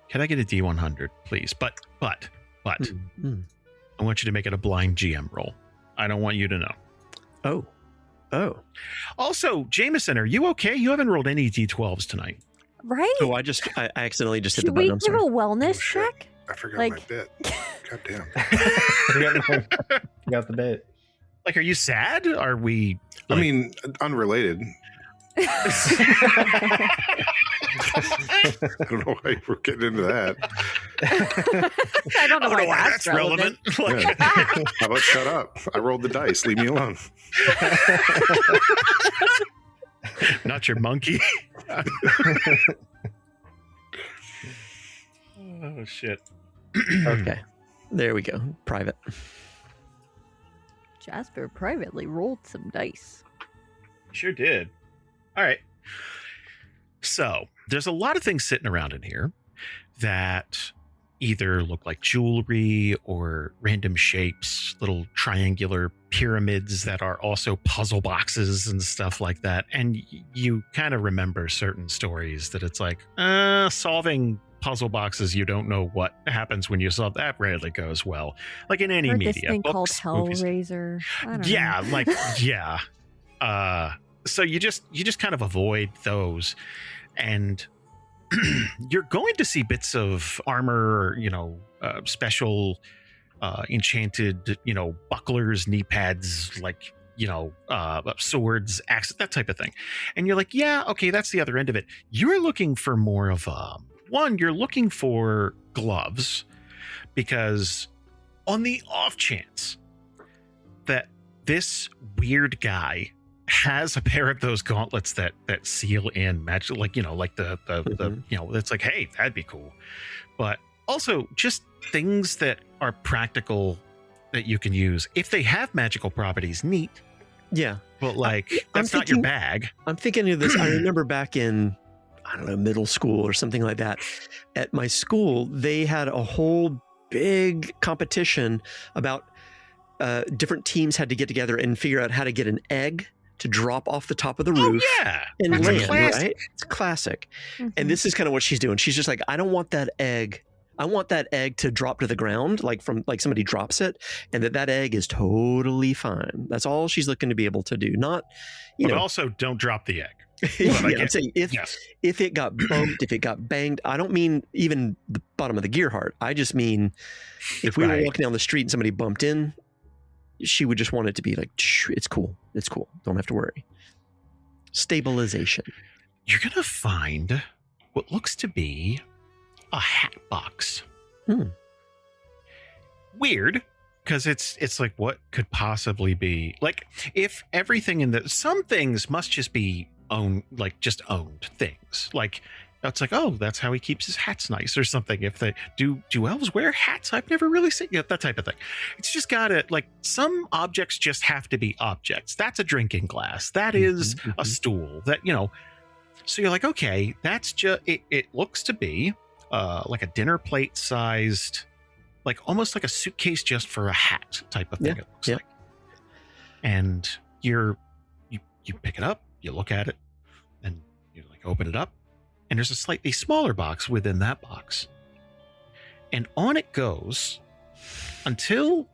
Can I get a D100, please? But Hmm. I want you to make it a blind GM roll. I don't want you to know. Oh. Also, Jamieson, are you okay? You haven't rolled any D12s tonight. right? Oh, I accidentally just hit Should the button. we I'm give a sorry. wellness shit. check? I forgot Like- my bit. God damn. Got the bit. Like, are you sad? Are we? I mean, unrelated. I don't know why we're getting into that. I don't know why that's relevant. Like, Yeah. How about shut up? I rolled the dice. Leave me alone. not your monkey. Oh shit. Okay. There we go. Private. Jasper privately rolled some dice. Sure did. All right. So there's a lot of things sitting around in here that either look like jewelry or random shapes, little triangular pyramids that are also puzzle boxes and stuff like that. And you kind of remember certain stories that it's like, solving puzzle boxes, you don't know what happens when you solve that, rarely goes well. Like in any Heard media. this thing books, called movies. Hellraiser. I don't Yeah, know. like yeah. So you just kind of avoid those, and you're going to see bits of armor, special enchanted, bucklers, knee pads, like swords, axes, that type of thing. And you're like, yeah, okay, that's the other end of it. You're looking for more of you're looking for gloves, because on the off chance that this weird guy has a pair of those gauntlets that seal in magic, like the it's like, hey, that'd be cool. But also just things that are practical that you can use if they have magical properties. Neat. Yeah. But like, I'm that's not your thinking- bag. I'm thinking of this. I remember back in, I don't know, middle school or something like that. At my school, they had a whole big competition about different teams had to get together and figure out how to get an egg to drop off the top of the roof Yeah. and That's a land, classic. right? It's classic. Mhm. And this is kind of what she's doing. She's just like, I don't want that egg. I want that egg to drop to the ground, like somebody drops it, and that egg is totally fine. That's all she's looking to be able to do. Not, But also don't drop the egg. yeah, I I'm get- saying Yes. if it got bumped, if it got banged, I don't mean even the bottom of the gear heart. I just mean if we were Right. walking down the street and somebody bumped in, she would just want it to be like, "Shh, it's cool. It's cool. Don't have to worry. Stabilization. You're going to find what looks to be a hat box. Hmm. weird because it's like, what could possibly be like if everything in the some things must just be owned, like just owned things. Like it's like, oh, that's how he keeps his hats nice or something. If they do elves wear hats? I've never really seen that type of thing. It's just gotta, like, some objects just have to be objects. That's a drinking glass. That is a stool. That, you know. So you're like, okay, that's just it looks to be like a dinner plate sized, like almost like a suitcase just for a hat type of thing. It looks like. And you pick it up, you look at it, and you like open it up. And there's a slightly smaller box within that box. And on it goes until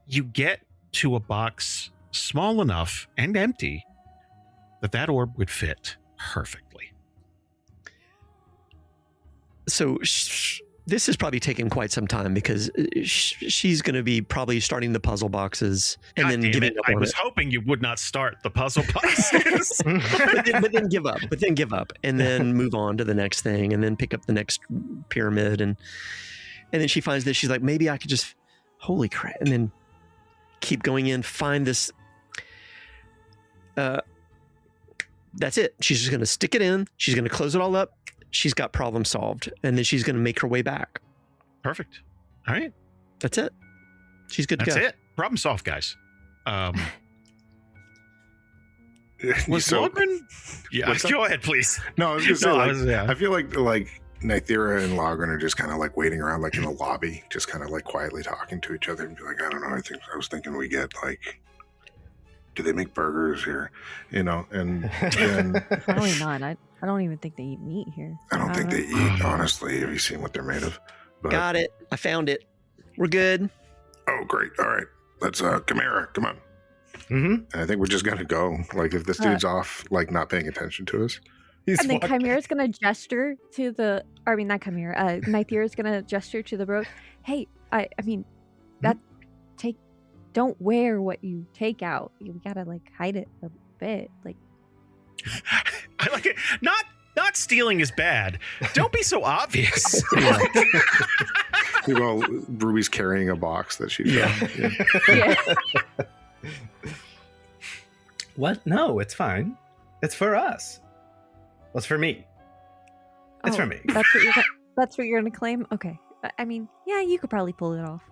you get to a box small enough and empty that orb would fit perfectly. So this is probably taking quite some time because she's going to be probably starting the puzzle boxes and God then damn giving it. up I on was it. hoping you would not start the puzzle boxes. but then give up and then move on to the next thing and then pick up the next pyramid and then she finds this. She's like, maybe I could just, holy crap, and then keep going in, find this. That's it. She's just going to stick it in. She's going to close it all up. She's got problem solved, and then she's going to make her way back. Perfect. All right. That's it. She's good to go. That's it. Problem solved, guys. Was So- Logrhyn? Yeah, What's up? go ahead, please. No, I was just No, saying, I I feel like Nythera and Logrhyn are just kind of like waiting around, like in a lobby, just kind of like quietly talking to each other and be like, I don't know. I was thinking we get like, do they make burgers here? You know, and Probably not. I don't even think they eat meat here. I don't think they eat. Honestly, have you seen what they're made of? But, Got it. I found it. We're good. Oh, great. All right, let's Chimera, come on. Mm-hmm. And I think we're just gonna go. Like if this dude's off, like not paying attention to us. He's And then walking- Chimera's gonna gesture to the, I mean, not Chimera, Nythera's gonna gesture to the bro. Hey, I mean, that don't wear what you take out. You gotta like hide it a bit. Like, I like it. Not stealing is bad. Don't be so obvious. Well, Ruby's carrying a box that she found. yeah. What? No, it's fine. It's for us. Well, it's for me. It's for me. That's what you're gonna claim. Okay. I mean, yeah, you could probably pull it off.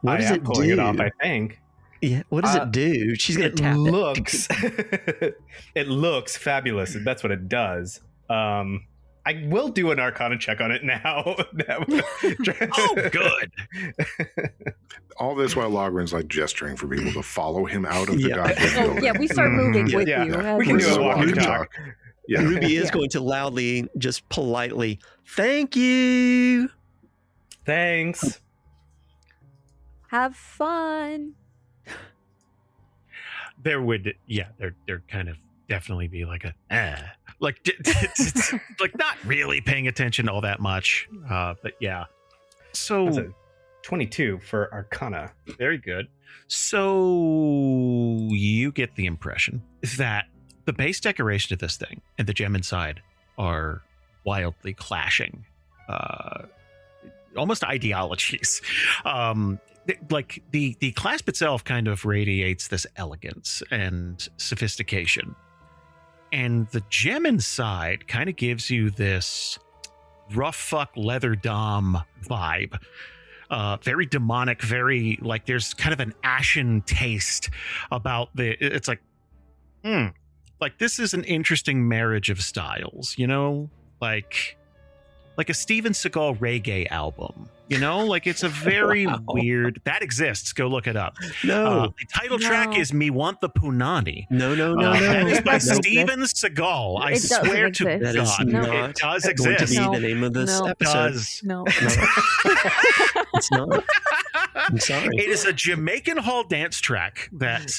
What does I am it pulling do? it off, I think. Yeah. What does it do? She's gonna tap it. Looks, it looks fabulous. And that's what it does. I will do an Arcana check on it now. Oh, good. All this while Logryn's like gesturing for people to follow him out of the Yeah. goddamn Oh, building. yeah, we start moving with Yeah. you. We can as do a we- walk and Walk and talk. Yeah. Ruby is Yeah. going to loudly, just politely, thank you. Thanks. Have fun. There would, there kind of definitely be like like like not really paying attention all that much. But yeah. So That's a 22 for Arcana. very good. So you get the impression that the base decoration of this thing and the gem inside are wildly clashing, almost ideologies. Like the clasp itself kind of radiates this elegance and sophistication, and the gem inside kind of gives you this rough fuck leather dom vibe. Very demonic, very like there's kind of an ashen taste about it's like this is an interesting marriage of styles, you know, like a Steven Seagal reggae album, you know, like it's a very weird, that exists, go look it up. No. The title track is Me Want the Punani. No. That is by Nope. Steven Seagal. I It doesn't swear to exist. That is God, not it does going to exist. be No. the name of this No. episode. Does. No. It's not. I'm sorry. It is a Jamaican Hall dance track that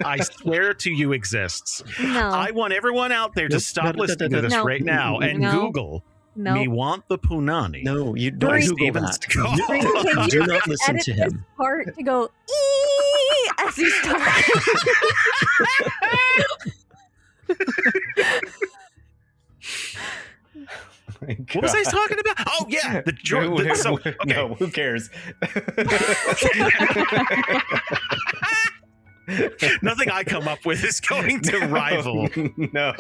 I swear to you exists. No. I want everyone out there to Nope. stop No. listening to this No. right now and No. Google No. Me Want the Punani. No, you don't Bree- Google that. Bree, can you Do not listen edit to this him. part to go ee as he's talking? my God. What was I talking about? Oh yeah, No, who cares? Nothing I come up with is going to rival No.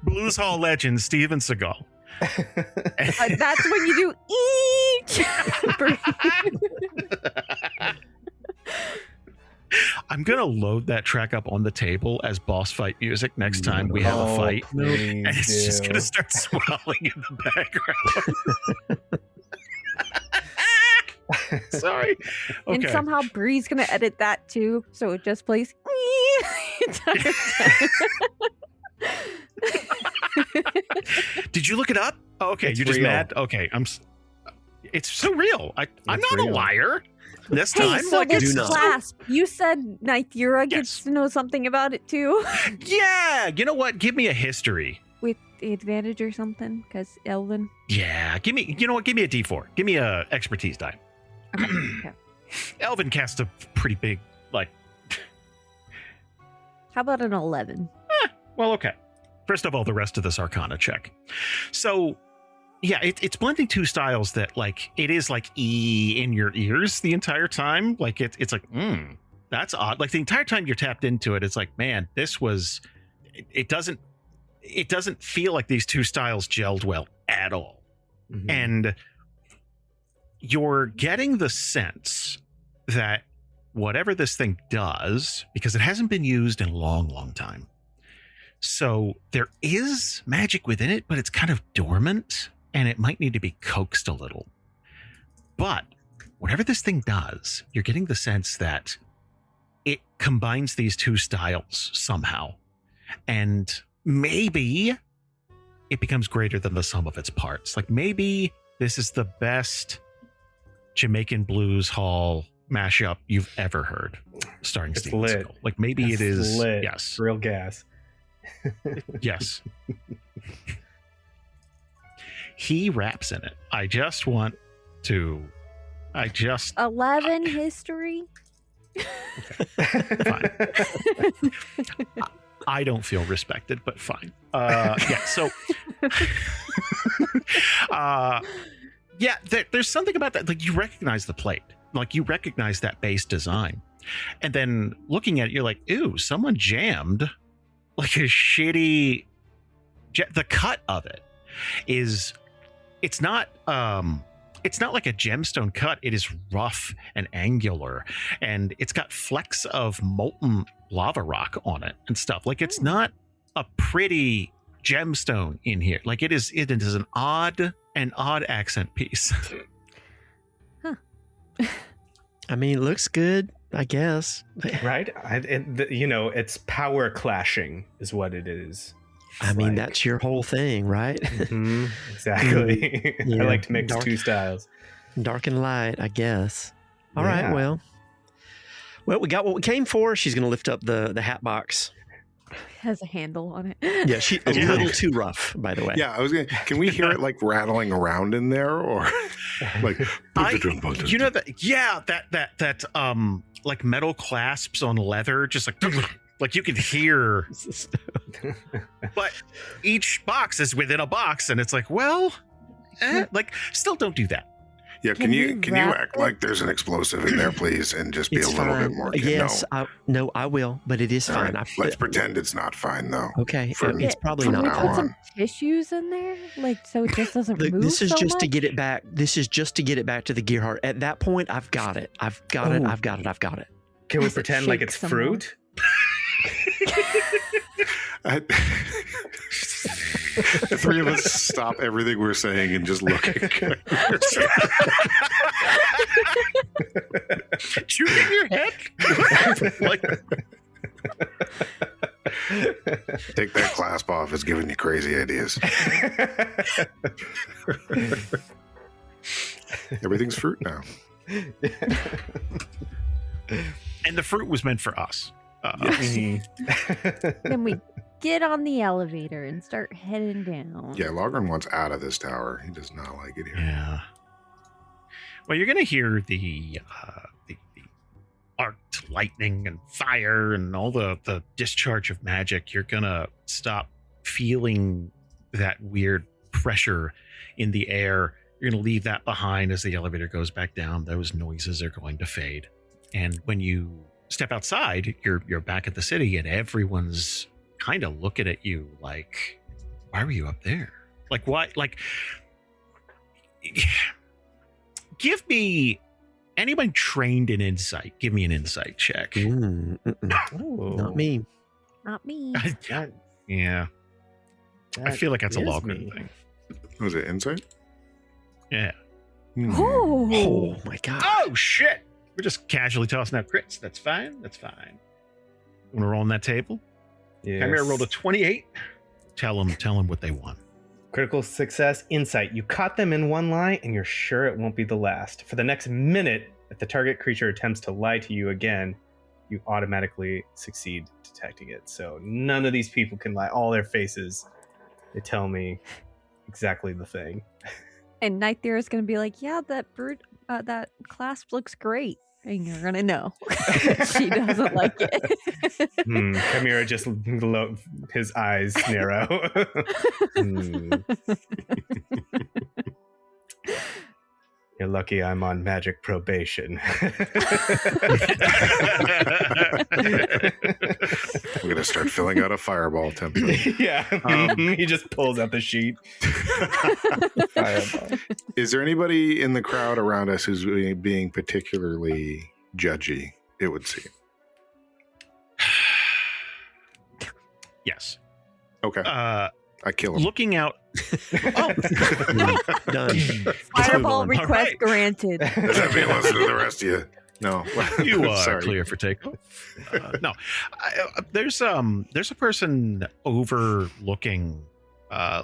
Blues Hall legend Steven Seagal. That's when you do each. I'm gonna load that track up on the table as boss fight music next time we have a fight, and it's just gonna start swelling in the background. Sorry. Okay. And somehow Bree's gonna edit that too, so it just plays. Did you look it up? Oh, okay, It's you're just real. mad. Okay, It's so real. I'm not real. a liar. This Hey, time, so like, this it's clasp, you said Nythera gets to know something about it too, yeah. You know what? Give me a history. with the advantage or something, because Elven. Yeah, give me. You know what? Give me a D4. Give me a expertise die. Okay. Elvin cast a pretty big, like. How about an 11? Well, okay. First of all, the rest of this Arcana check. So, yeah, it's blending two styles that, like, it is like E in your ears the entire time. Like it's like, that's odd. Like the entire time you're tapped into it, it's like, man, this was. It doesn't feel like these two styles gelled well at all. Mhm. And you're getting the sense that whatever this thing does, because it hasn't been used in a long, long time. So there is magic within it, but it's kind of dormant and it might need to be coaxed a little. But whatever this thing does, you're getting the sense that it combines these two styles somehow. And maybe it becomes greater than the sum of its parts. Like maybe this is the best Jamaican Blues Hall mashup you've ever heard, starring It's Steven lit. Seagal. Like maybe It's it is. lit. Yes. Real gas. Yes. He raps in it. I just want to. 11 history? Fine. I don't feel respected, but fine. Yeah. So. Yeah. There's something about that. Like you recognize the plate. Like you recognize that base design, and then looking at it, you're like, "Ooh, someone jammed." Like a shitty. The cut of it is. It's not like a gemstone cut. It is rough and angular, and it's got flecks of molten lava rock on it and stuff. Like it's not a pretty gemstone in here. Like it is an odd accent piece. I mean, it looks good, I guess. Right? It's power clashing is what it is. I mean, that's your whole thing, right? Mm-hmm, exactly. Yeah, I like to mix dark- two styles. Dark and light, I guess. All Yeah. right, well, we got what we came for. She's going to lift up the hat box. Has a handle on it. Yeah, she's a little too rough, by the way. Yeah, I was gonna. Can we hear it like rattling around in there, or like? You know that? Yeah, that like metal clasps on leather, just like you can hear. But each box is within a box, and it's like, well, like still don't do that. Yeah, can you act like there's an explosive in there, please, and just be It's a little fine. bit more? Yes, No. I will, but it is All fine. right, let's pretend it's not fine, though. Okay, For- it's probably Can not we now put fine. some tissues in there, like so it just doesn't move? This is so just to much? get it back. This is just to get it back to the gear heart. At that point, I've got it. I've got it. Oh. I've got it. I've got it. Can we Does it pretend like shake it's some more? fruit? The three of us stop everything we're saying and just look at Shoot in your head. Like, Take that clasp off. It's giving you crazy ideas. Everything's fruit now. and the fruit was meant for us. Then we get on the elevator and start heading down. Yeah, Logrhyn wants out of this tower. He does not like it here. Yeah. Well, you're gonna hear the arced lightning and fire and all the discharge of magic. You're gonna stop feeling that weird pressure in the air. You're going to leave that behind as the elevator goes back down. Those noises are going to fade. And when you step outside, you're back at the city, and everyone's kind of looking at you like, why were you up there? Like, why? Like, give me, anyone trained in insight, give me an insight check. Not me. Not me. Yeah. I feel like that's a Logrhyn thing. Was it insight? Yeah. Oh my god. Oh, shit. We're just casually tossing out crits. That's fine. That's fine. Want to roll on that table? Yes. Chimera rolled a 28. Tell them what they want. Critical success, insight. You caught them in one lie, and you're sure it won't be the last. For the next minute, if the target creature attempts to lie to you again, you automatically succeed detecting it. So none of these people can lie. All their faces, they tell me exactly the thing. And Nythera is going to be like, yeah, that clasp looks great. And you're going to know. She doesn't like it. Chimera just, his eyes narrow. You're lucky I'm on magic probation. I'm going to start filling out a fireball template. Yeah. He just pulls out the sheet. Fireball. Is there anybody in the crowd around us who's being particularly judgy, it would seem? Yes. Okay. I kill him. Looking out. Done. Fireball request granted. Does that mean listen to the rest of you? No. You are Sorry. clear for takeoff. No, there's a person overlooking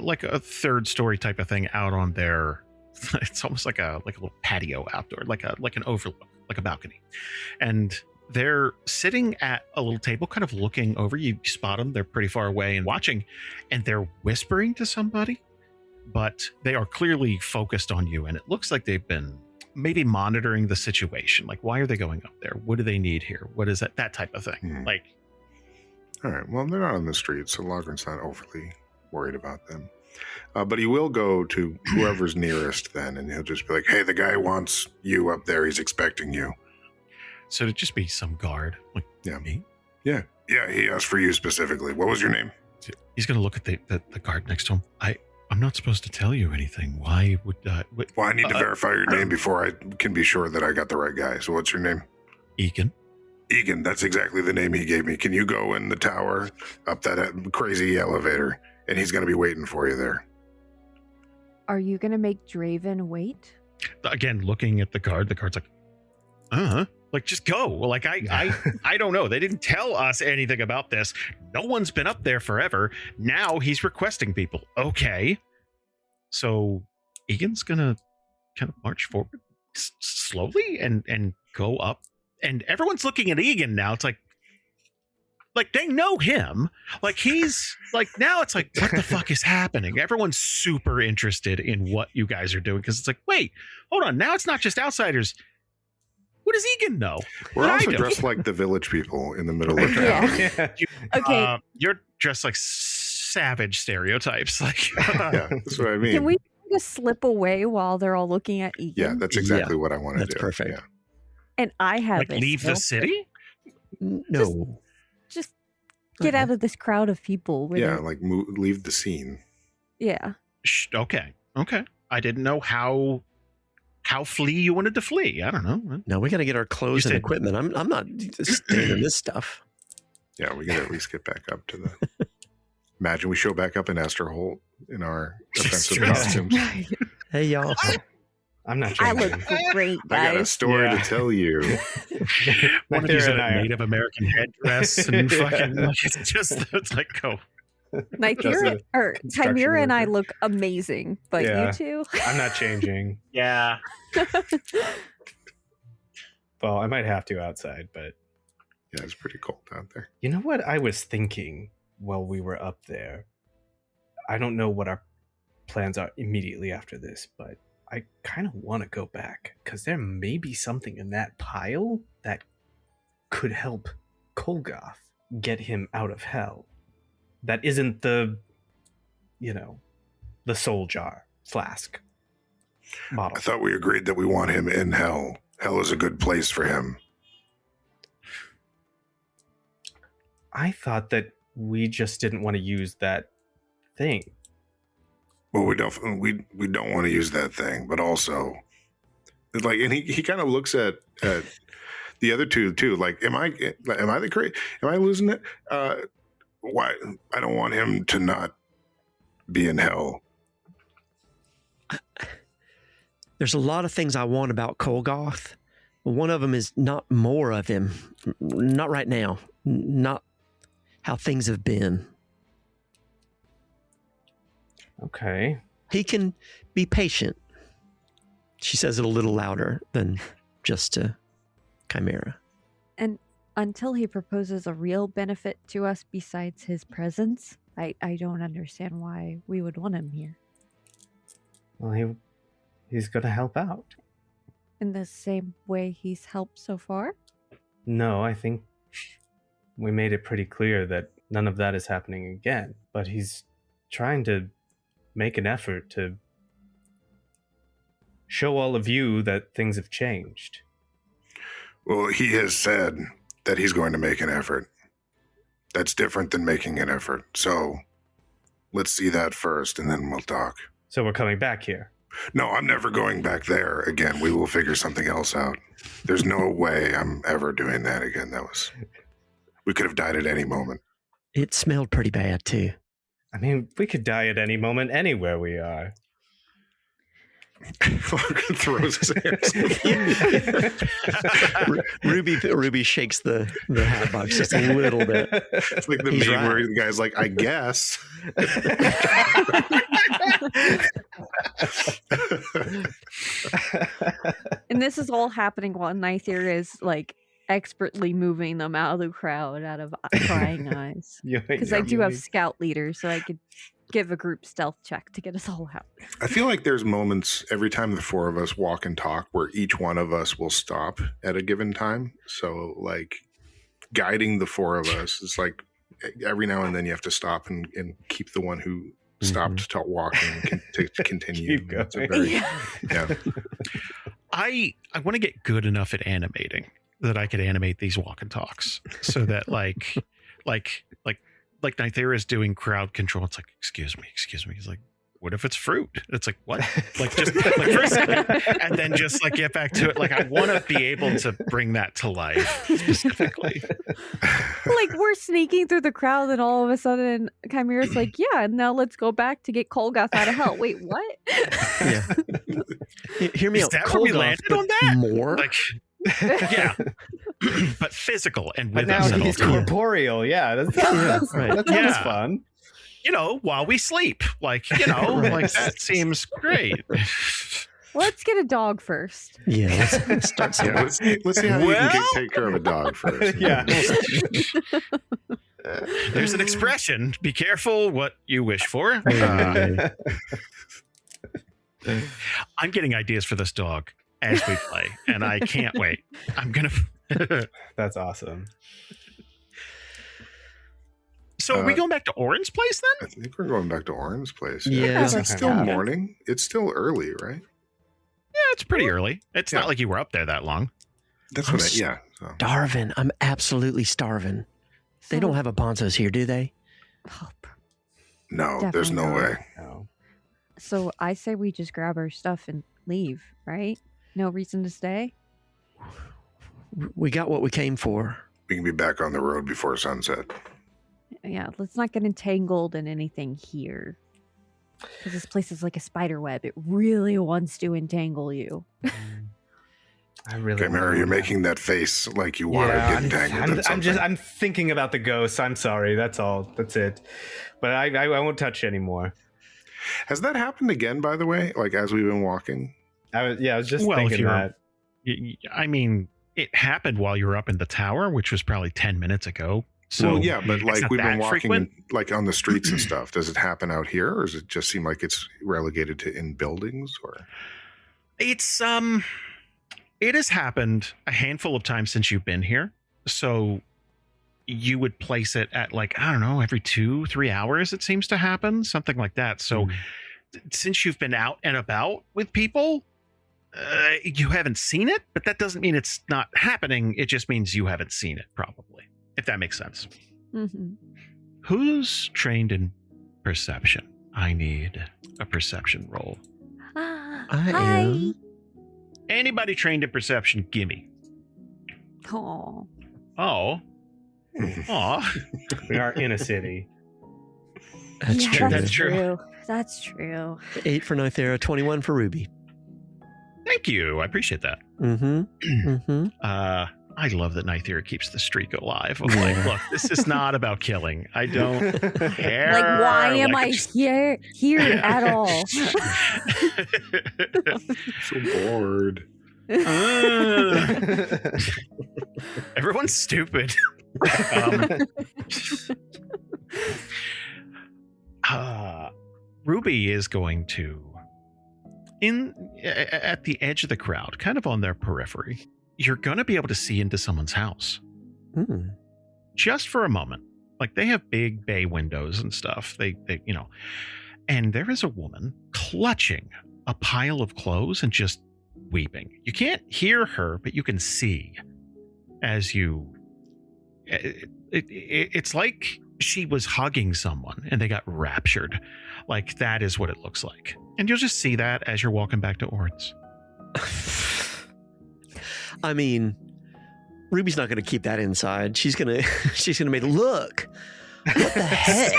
like a third story type of thing out on their. It's almost like a little patio outdoor, like an overlook, like a balcony, and they're sitting at a little table, kind of looking over. You spot them; they're pretty far away and watching, and they're whispering to somebody, but they are clearly focused on you, and it looks like they've been maybe monitoring the situation. Like, why are they going up there? What do they need here? What is that type of thing? Like, all right. Well, they're not on the street, so Logryn's not overly worried about them. But he will go to whoever's nearest then, and he'll just be like, "Hey, the guy wants you up there. He's expecting you." So it'd just be some guard. Like, yeah, me? Yeah. He asked for you specifically. What was your name? He's going to look at the guard next to him. I'm not supposed to tell you anything. Why would Well, I need to verify your name before I can be sure that I got the right guy. So what's your name? Egan. Egan, that's exactly the name he gave me. Can you go in the tower up that crazy elevator? And he's going to be waiting for you there. Are you going to make Draven wait? Again, looking at the guard's like, like, just go. Like, I don't know. They didn't tell us anything about this. No one's been up there forever. Now he's requesting people. Okay. So Egan's going to kind of march forward slowly and go up. And everyone's looking at Egan now. It's like they know him. Like, he's like, now it's like, what the fuck is happening? Everyone's super interested in what you guys are doing. Cause it's like, wait, hold on. Now it's not just outsiders. What does Egan know? We're also dressed like the village people in the middle of town. Yeah. Okay. You're dressed like savage stereotypes. Like, yeah, that's what I mean. Can we just slip away while they're all looking at Egan? Yeah, that's exactly what I want to do. That's perfect. Yeah. And I have like, leave the city? No. Just get out of this crowd of people. Yeah, like leave the scene. Yeah. Okay. I didn't know how flee you wanted to flee. I don't know. No, we got to get our clothes and equipment. I'm not staying in this stuff. Yeah, we got to at least get back up to the. Imagine we show back up in Esther Holt in our offensive costumes. Hey, y'all. I'm not I changing. look great, guys. I got a story to tell you. One of these in a Native American headdress and fucking like, it's like, go. Nythera or Chimera and I look amazing, but Yeah. you two. I'm not changing. Yeah. Well, I might have to outside, but Yeah, it's pretty cold out there. you know what I was thinking while we were up there? I don't know what our plans are immediately after this, but I kind of want to go back because there may be something in that pile that could help Kolgoth get him out of hell. That isn't the, the soul jar flask bottle. I thought we agreed that we want him in hell. Hell is a good place for him. I thought that we just didn't want to use that thing. Well, we don't want to use that thing, but also, it's like, and he kind of looks at the other two too. Like, am I the crazy? Am I losing it? Why? I don't want him to not be in hell. There's a lot of things I want about Kolgoth. One of them is not more of him. Not right now. Not how things have been. Okay. He can be patient. She says it a little louder than just to Chimera. And until he proposes a real benefit to us besides his presence, I don't understand why we would want him here. Well, he's going to help out. In the same way he's helped so far? No, I think we made it pretty clear that none of that is happening again. But he's trying to make an effort to show all of you that things have changed. Well, he has said that he's going to make an effort. That's different than making an effort. So let's see that first, and then we'll talk. So we're coming back here. No, I'm never going back there again. We will figure something else out. There's no way I'm ever doing that again. We could have died at any moment. It smelled pretty bad, too. I mean, we could die at any moment anywhere we are. Logrhyn throws his hands. Ruby shakes the hat box just a little bit. It's like the He's meme right. where the guy's like, I guess. And this is all happening while Nythera is like expertly moving them out of the crowd, out of prying eyes. Because I do have scout leaders, so I could give a group stealth check to get us all out. I feel like there's moments every time the four of us walk and talk where each one of us will stop at a given time. So like guiding the four of us is like every now and then you have to stop and keep the one who stopped to walking to continue. Keep going. It's a very, yeah. I want to get good enough at animating that I could animate these walk and talks so that like Nythera is doing crowd control. It's like, excuse me. He's like, what if it's fruit? It's like, what? Like just like for a second, and then just like get back to it. Like I want to be able to bring that to life specifically. Like we're sneaking through the crowd, and all of a sudden, Chimera's like, "Yeah, now let's go back to get Kolgoth out of hell." Wait, what? Yeah. Hear me Is out. that where we landed on that? More? Like, yeah, but physical and But with now us at all he's times. corporeal. Yeah, that sounds Yeah. fun. You know, while we sleep, like, you know, like that seems great. Let's get a dog first. Yeah, let's start Yeah, let's see how you Well- can take care of a dog first. Yeah. There's an expression: "Be careful what you wish for." I'm getting ideas for this dog as we play, and I can't wait. I'm gonna. That's awesome. So are we going back to Orin's place then? I think we're going back to Orin's place. Yeah. Is it still Yeah. morning? It's still early, right? Yeah, it's pretty early. It's Yeah. not like you were up there that long. That's I'm what yeah. So. starving. I'm absolutely starving. They don't have a Bonzo's here, do they? Oh, No, there's no Definitely way. No. so I say we just grab our stuff and leave, right? No reason to stay. We got what we came for. We can be back on the road before sunset. Yeah, let's not get entangled in anything here. Because this place is like a spider web. It really wants to entangle you. I really. Chimera, want you're that. making that face like you want to get entangled in something. I'm thinking about the ghosts. I'm sorry. That's all. That's it. But I won't touch anymore. Has that happened again, by the way? Like as we've been walking? I was just Well, if thinking you're- that. I mean, it happened while you were up in the tower, which was probably 10 minutes ago. So well, yeah, but it's like not we've been that walking frequent. like on the streets and stuff. Does it happen out here, or does it just seem like it's relegated to in buildings? Or It's it has happened a handful of times since you've been here. So you would place it at like, I don't know, every 2-3 hours it seems to happen, something like that. So since you've been out and about with people, you haven't seen it, but that doesn't mean it's not happening. It just means you haven't seen it, probably, if that makes sense. Mm-hmm. Who's trained in perception? I need a perception roll. I am. Anybody trained in perception, gimme. Oh. Oh. Aw. We are in a city. That's true. That's true. That's true. 8 for Nythera, 21 for Ruby. Thank you. I appreciate that. Mm-hmm. Mm-hmm. I love that Nythera keeps the streak alive. I'm like, look, this is not about killing. I don't care. Like, why am I here at all? So bored. Everyone's stupid. Ruby is going to, at the edge of the crowd, kind of on their periphery, you're going to be able to see into someone's house. Just for a moment. Like, they have big bay windows and stuff. They and there is a woman clutching a pile of clothes and just weeping. You can't hear her, but you can see as you, it's like she was hugging someone and they got raptured. Like, that is what it looks like. And you'll just see that as you're walking back to Orn's. I mean, Ruby's not going to keep that inside. She's going to make, look, what the heck?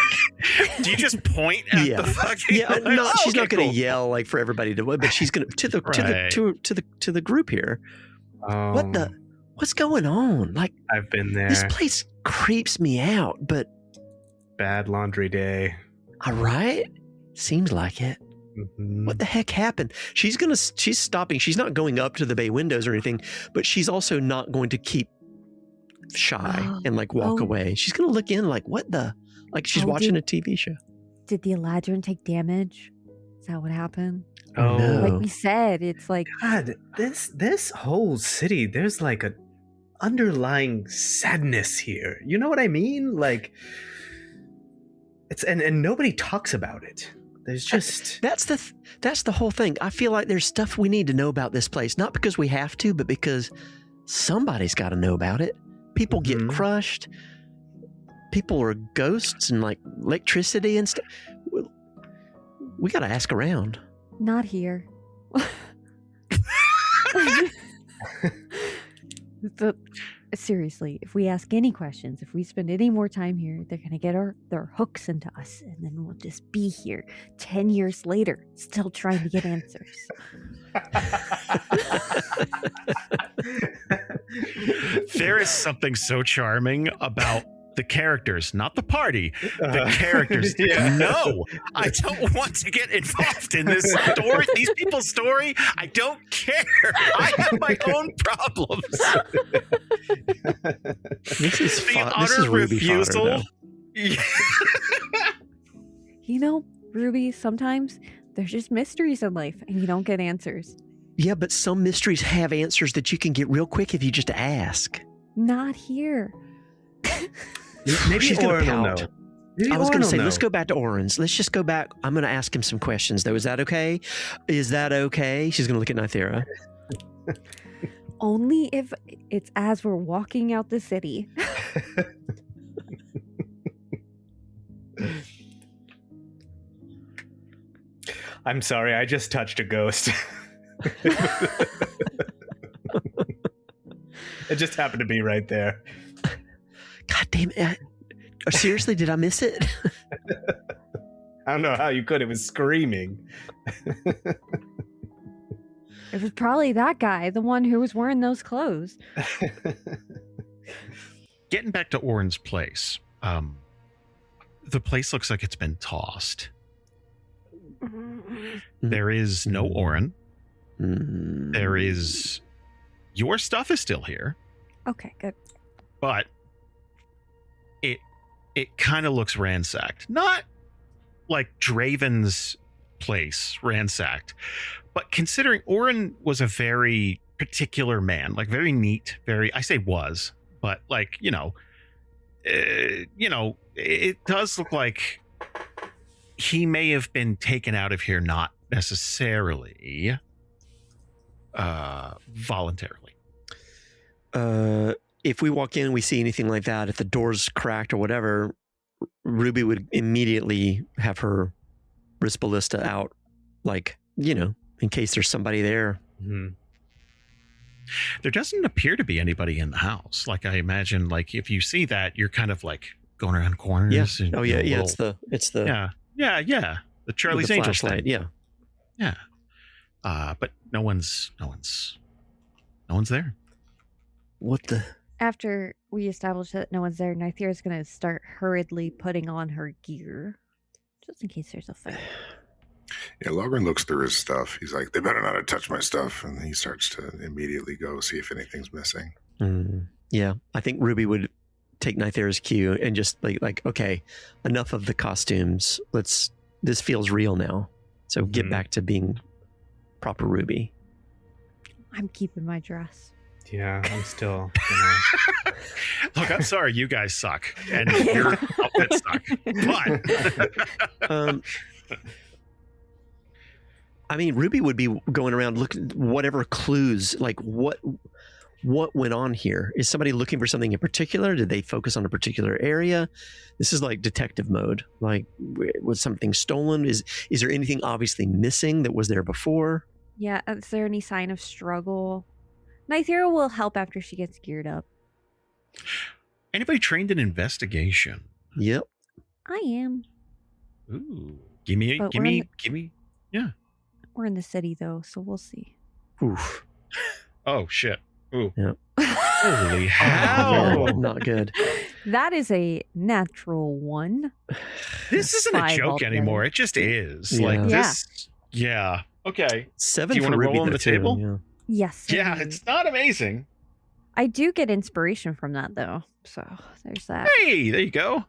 Do you just point at the fucking? Yeah, no, she's not going to yell like for everybody to, but she's going to the group here. What's going on? Like, I've been there. This place creeps me out, but bad laundry day. All right, seems like it. Mm-hmm. What the heck happened? She's stopping. She's not going up to the bay windows or anything, but she's also not going to keep shy and like walk away. She's going to look in like, what the? Like she's watching a TV show. Did the Eladrin take damage? Is that what happened? Oh, no. Like we said, it's like God, this whole city, there's like an underlying sadness here. You know what I mean? Like it's and nobody talks about it. There's just that's the whole thing. I feel like there's stuff we need to know about this place, not because we have to, but because somebody's got to know about it. People get crushed. People are ghosts and like electricity and stuff. We got to ask around. not here. Seriously, if we ask any questions, if we spend any more time here, they're going to get their hooks into us, and then we'll just be here 10 years later, still trying to get answers. There is something so charming about the characters, not the party, the characters. Yeah. No, I don't want to get involved in this story, these people's story. I don't care. I have my own problems. This is the fun. utter This is Ruby refusal. You know, Ruby, sometimes there's just mysteries in life and you don't get answers. Yeah, but some mysteries have answers that you can get real quick if you just ask. Not here. Maybe she's going to Oren will pout. know. Maybe I was going to say, Oren will let's know. go back to Oren's. Let's just go back. I'm going to ask him some questions, though. Is that okay? Is that okay? She's going to look at Nythera. Only if it's as we're walking out the city. I'm sorry, I just touched a ghost. It just happened to be right there. God damn it. Seriously, did I miss it? I don't know how you could. It was screaming. It was probably that guy, the one who was wearing those clothes. Getting back to Oren's place, the place looks like it's been tossed. There is no Oren. There is... Your stuff is still here. Okay, good. But it kind of looks ransacked. Not like Draven's place ransacked, but considering Oren was a very particular man, like very neat, I say was, but like, it does look like he may have been taken out of here not necessarily voluntarily. If we walk in and we see anything like that, if the door's cracked or whatever, Ruby would immediately have her wrist ballista out, like, in case there's somebody there. Mm-hmm. There doesn't appear to be anybody in the house. Like, I imagine, like, if you see that, you're kind of like going around corners. Yeah. And, Oh yeah, yeah. It's the yeah. The Charlie's the Angels flashlight. thing. Yeah. But no one's there. What the? After we establish that no one's there, Nythera's going to start hurriedly putting on her gear, just in case there's a fight. Yeah, Logrhyn looks through his stuff. He's like, they better not have touched my stuff. And he starts to immediately go see if anything's missing. Yeah, I think Ruby would take Nythera's cue and just like, okay, enough of the costumes. This feels real now. So get back to being proper Ruby. I'm keeping my dress. Yeah, I'm still. Look, I'm sorry, you guys suck, and your outfits suck. But I mean, Ruby would be going around looking whatever clues, like what went on here. Is somebody looking for something in particular? Did they focus on a particular area? This is like detective mode. Like, was something stolen? Is there anything obviously missing that was there before? Yeah, is there any sign of struggle? Nythera will help after she gets geared up. Anybody trained in investigation? Yep. I am. Ooh, give me. Yeah. We're in the city though, so we'll see. Oof. Oh shit. Ooh. Yep. Holy hell! Not good. That is a natural one. This isn't a 5 joke altogether. anymore. It just is. Yeah. Like Yeah. this. Yeah. Okay. 7 Do you for wanna Ruby roll on though, the too, table? yeah. Yes. Yeah, indeed. it's not amazing. I do get inspiration from that though, so there's that. Hey, there you go.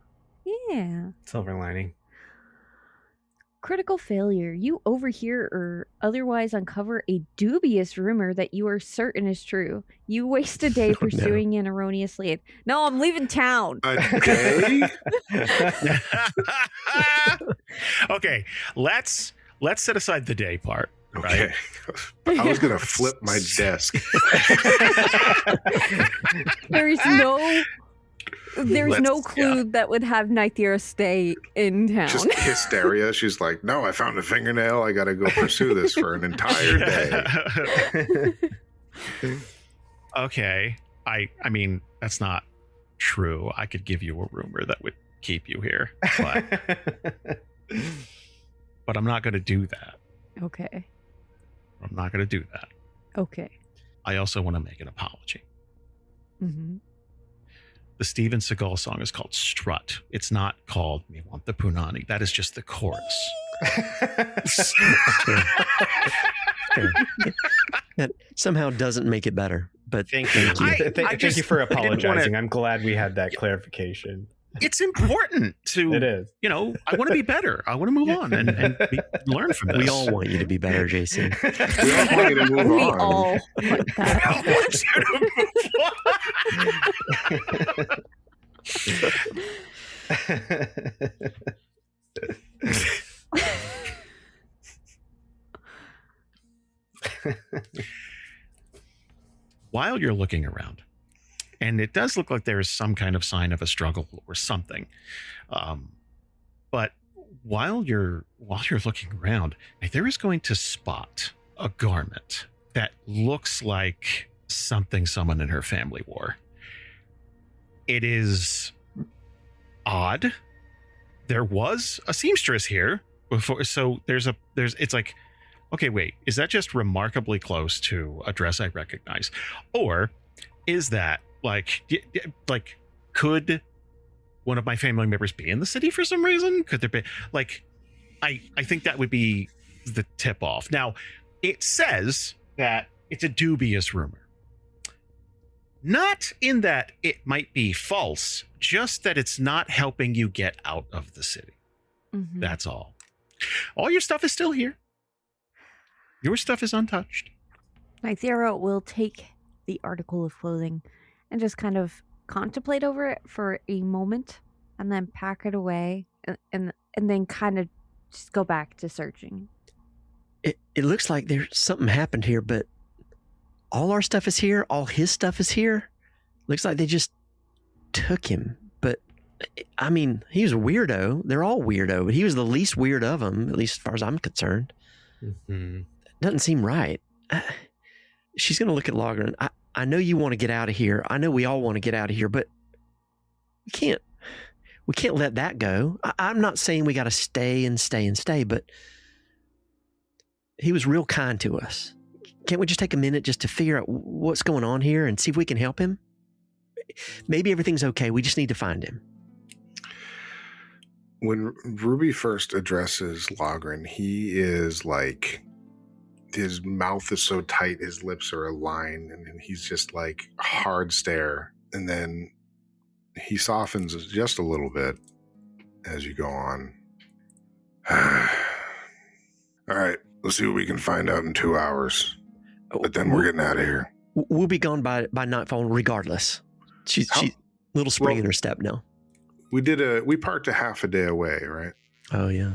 Yeah. Silver lining. Critical failure. You overhear or otherwise uncover a dubious rumor that you are certain is true. You waste a day pursuing an erroneous lead. No, I'm leaving town. Okay. Okay, let's set aside the day part. Okay. I was going to flip my desk. There's no clue that would have Nythera stay in town. Just hysteria. She's like, no, I found a fingernail. I got to go pursue this for an entire day. Okay. I mean, that's not true. I could give you a rumor that would keep you here. But I'm not going to do that. Okay. I'm not going to do that. Okay. I also want to make an apology. Mm-hmm. The Steven Seagal song is called Strut. It's not called Me Want the Punani. That is just the chorus. That somehow doesn't make it better. But Thank you. Thank you for I didn't apologizing. wanna- I'm glad we had that clarification. It's important to, It is. I want to be better. I want to move on and learn from this. we all want you to be better, Jason. We all want you to move We on. all want that. I want you to move on. While you're looking around, and it does look like there is some kind of sign of a struggle or something, but while you're looking around, there is going to spot a garment that looks like something someone in her family wore. It is odd. There was a seamstress here before, so it's like, okay, wait, is that just remarkably close to a dress I recognize, or is that like could one of my family members be in the city for some reason? Could there be like, I think that would be the tip off. Now, it says that it's a dubious rumor. Not in that it might be false, just that it's not helping you get out of the city. Mhm. That's all. All your stuff is still here. Your stuff is untouched. Nythera will take the article of clothing and just kind of contemplate over it for a moment and then pack it away and then kind of just go back to searching. It looks like there's something happened here, but all our stuff is here. All his stuff is here. Looks like they just took him. But, I mean, he was a weirdo. They're all weirdo, but he was the least weird of them, at least as far as I'm concerned. Mm-hmm. Doesn't seem right. She's going to look at Logrhyn. I know you want to get out of here. I know we all want to get out of here, but we can't let that go. I'm not saying we got to stay, but he was real kind to us. Can't we just take a minute just to figure out what's going on here and see if we can help him? Maybe everything's okay. We just need to find him. When Ruby first addresses Logrhyn, he is like, his mouth is so tight, his lips are aligned, and he's just like hard stare. And then he softens just a little bit as you go on. All right, let's see what we can find out in 2 hours. But then we're getting out of here. We'll be gone by nightfall regardless. She's little spring in her step now. We parked a half a day away, right? Oh, yeah.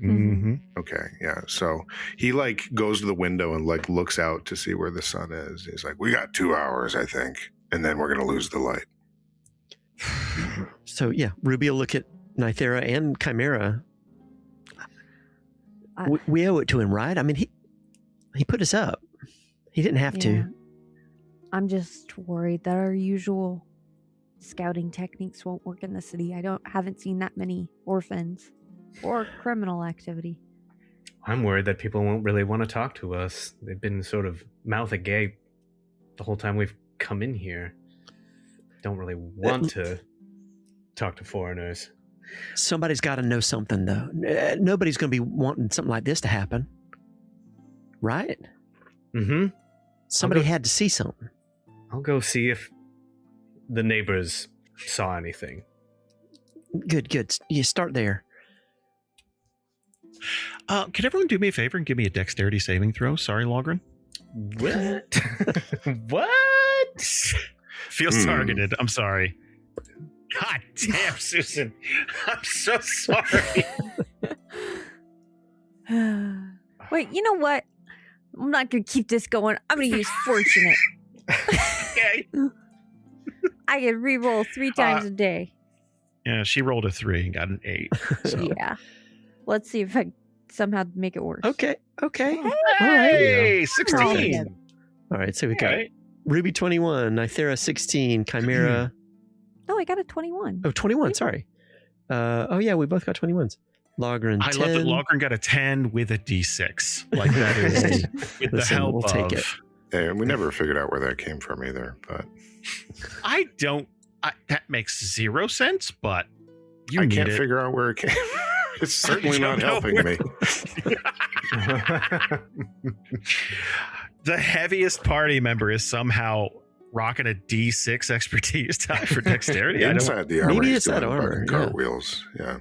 Mm-hmm. Okay, yeah. So he like goes to the window and like looks out to see where the sun is. He's like, we got 2 hours, I think. And then we're going to lose the light. So, yeah, Ruby will look at Nythera and Chimera. We owe it to him, right? I mean, he put us up. He didn't have to. I'm just worried that our usual scouting techniques won't work in the city. Haven't seen that many orphans or criminal activity. I'm worried that people won't really want to talk to us. They've been sort of mouth agape the whole time we've come in here. Don't really want to talk to foreigners. Somebody's got to know something, though. Nobody's going to be wanting something like this to happen. Right? Mm-hmm. Somebody had to see something. I'll go see if the neighbors saw anything. Good. You start there. Can everyone do me a favor and give me a dexterity saving throw? Sorry, Logrhyn. What? What? Feels targeted. I'm sorry. God damn, Susan. I'm so sorry. Wait, you know what? I'm not going to keep this going. I'm going to use fortunate. Okay. I can re-roll 3 times a day. Yeah, she rolled a 3 and got an 8. So. Yeah. Let's see if I somehow make it worse. Okay. Hey, All right. 16. All right, so we got Ruby 21, Nythera 16, Chimera. No, I got a 21. Oh, 21, sorry. Yeah, we both got 21s. Logrhyn 10. I love that Logrhyn got a 10 with a D6. Like that is with the help we'll of... take it. Yeah, we never figured out where that came from either, but... that makes 0 sense, but I can't figure out where it came. It's certainly not helping me. The heaviest party member is somehow rocking a D6 expertise die for dexterity. Inside the armor. Maybe it's that armor. Cartwheels, yeah.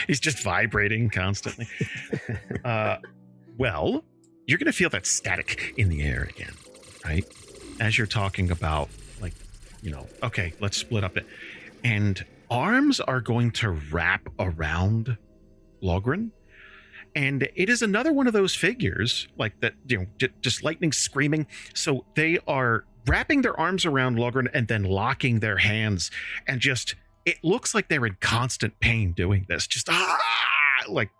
He's just vibrating constantly. Well, you're going to feel that static in the air again, right? As you're talking about, like, okay, let's split up it. And arms are going to wrap around Logrhyn. And it is another one of those figures, like that, just lightning screaming. So they are wrapping their arms around Logrhyn and then locking their hands. And just, it looks like they're in constant pain doing this. Just, like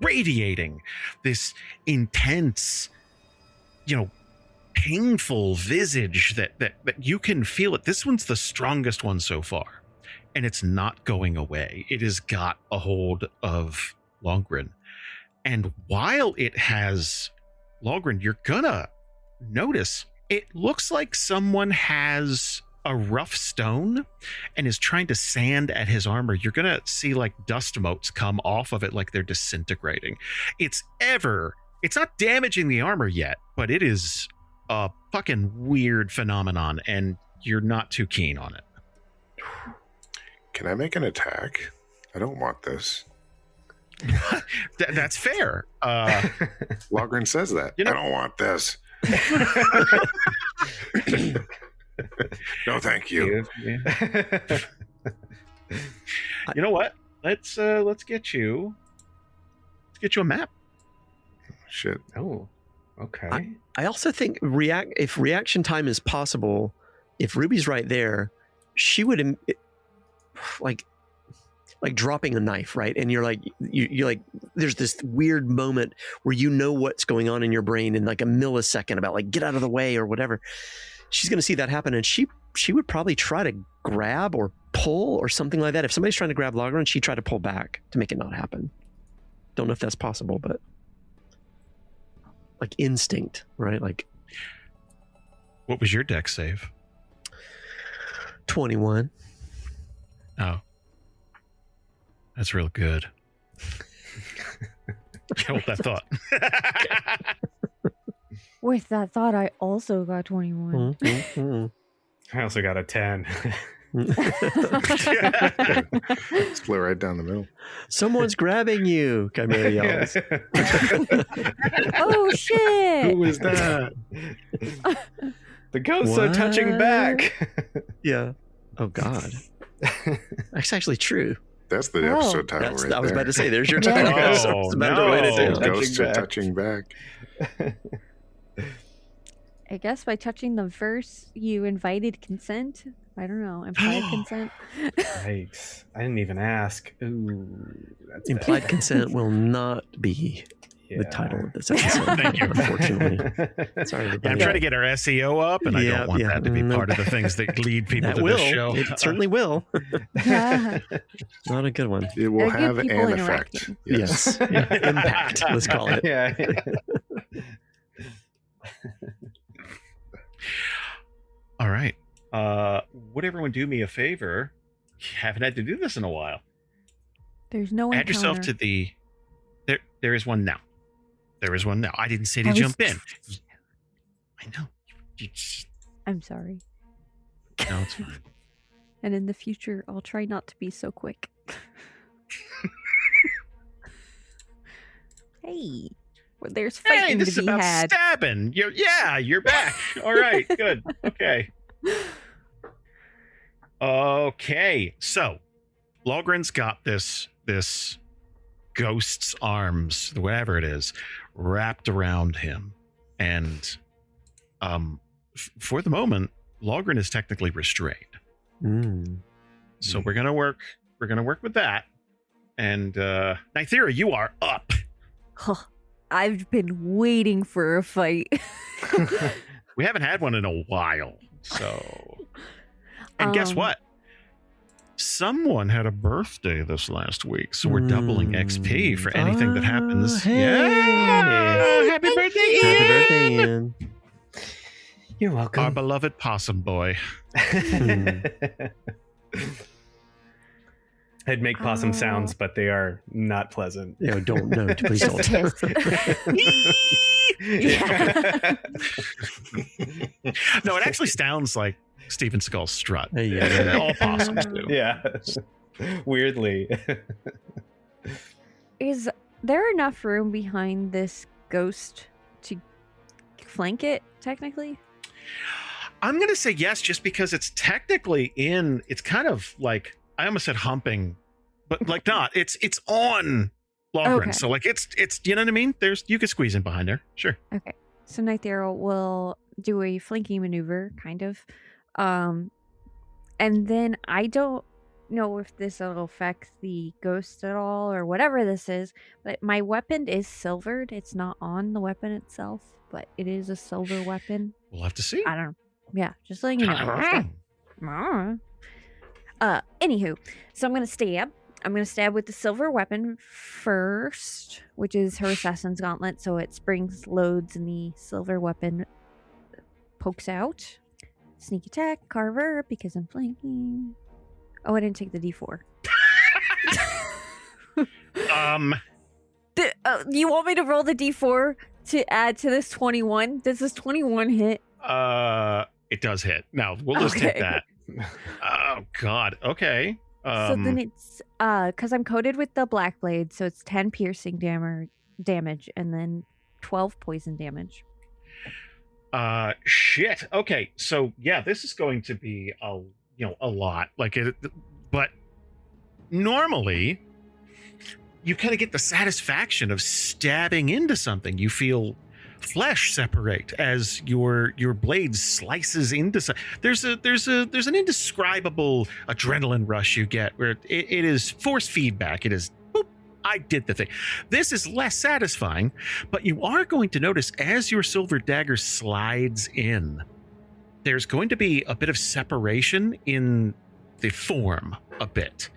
radiating this intense, painful visage that you can feel it. This one's the strongest one so far, and it's not going away. It has got a hold of Logrhyn, and while it has Logrhyn, you're gonna notice it looks like someone has a rough stone and is trying to sand at his armor. You're gonna see like dust motes come off of it like they're disintegrating. It's not damaging the armor yet, but it is a fucking weird phenomenon, and you're not too keen on it. Can I make an attack? I don't want this. That's fair. Logrhyn says that. I don't want this. No, thank you. You know what? let's get you a map. Shit. Oh, okay. I also think if reaction time is possible, if Ruby's right there, she would like dropping a knife, right? And you're like, you're like, there's this weird moment where you know what's going on in your brain in like a millisecond about like, get out of the way or whatever. She's going to see that happen. And she would probably try to grab or pull or something like that. If somebody's trying to grab Logrhyn, she'd try to pull back to make it not happen. Don't know if that's possible, but like instinct, right? Like, what was your dex save? 21. Oh. That's real good. Hold that thought. With that thought, I also got 21. I also got a 10. Split right down the middle. Someone's grabbing you, Chimera yells. Oh, shit. Who is that? The ghosts are touching back. Yeah. Oh, God. That's actually true. That's the episode title right there. I was about to say, there's your Yeah. title. I was Oh, about to write it no. down. Ghosts are touching back. I guess by touching the verse, you invited consent. I don't know. Implied consent. Yikes. I didn't even ask. Ooh, that's Implied bad. consent will not be the title of this episode. Thank you. Unfortunately. Sorry, Yeah, everybody. I'm trying to get our SEO up, and I don't want that to be part of the things that lead people That to will. this show. It certainly will. Not a good one. It will They're good have people an effect. interacting. Yes. Yeah. Impact, let's call it. Yeah. All right. Would everyone do me a favor? Haven't had to do this in a while. There's no Add yourself encounter. to the. There is one now. There is one now. I didn't say to I was- jump in. I know. You just, I'm sorry. no, it's fine. And in the future, I'll try not to be so quick. Hey, well, there's Hey, fighting this is to be about had. stabbing. You're back. All right, good. Okay. So, Logryn's got this ghost's arms, whatever it is, wrapped around him, and for the moment, Logryn is technically restrained. So we're gonna work with that. And Nythera, you are up. Huh. I've been waiting for a fight. We haven't had one in a while. So, and guess what? Someone had a birthday this last week, so we're doubling XP for anything that happens. Hey. Yeah! Happy birthday, Ian! Happy birthday, Ian. You're welcome. Our beloved possum boy. I'd make possum sounds, but they are not pleasant. No, don't. No, please Just don't. No, it actually sounds like Steven Skull's strut. Hey, yeah. All possums do. Yeah. Weirdly. Is there enough room behind this ghost to flank it, technically? I'm going to say yes, just because it's technically it's kind of like, I almost said humping, but like not. It's on Logryn. Okay. So like it's you know what I mean? You could squeeze in behind there. Sure. Okay. So Nythera will do a flanking maneuver, kind of. And then I don't know if this will affect the ghost at all or whatever this is, but my weapon is silvered. It's not on the weapon itself, but it is a silver weapon. We'll have to see. I don't know. Yeah, just letting you know. Anywho, so I'm gonna stab. I'm gonna stab with the silver weapon first, which is her assassin's gauntlet. So it springs, loads, and the silver weapon pokes out. Sneak attack, carver, because I'm flanking. Oh, I didn't take the D4. You want me to roll the D4 to add to this 21? Does this 21 hit? It does hit. No, we'll just take Okay. that. Oh God. Okay. So then it's because I'm coated with the black blade, so it's 10 piercing damage and then 12 poison damage. Shit. Okay. So yeah, this is going to be a lot. Like it, but normally you kind of get the satisfaction of stabbing into something. You feel flesh separate as your blade slices into something. There's an indescribable adrenaline rush you get where it is force feedback. It is, boop, I did the thing. This is less satisfying, but you are going to notice as your silver dagger slides in, there's going to be a bit of separation in the form a bit,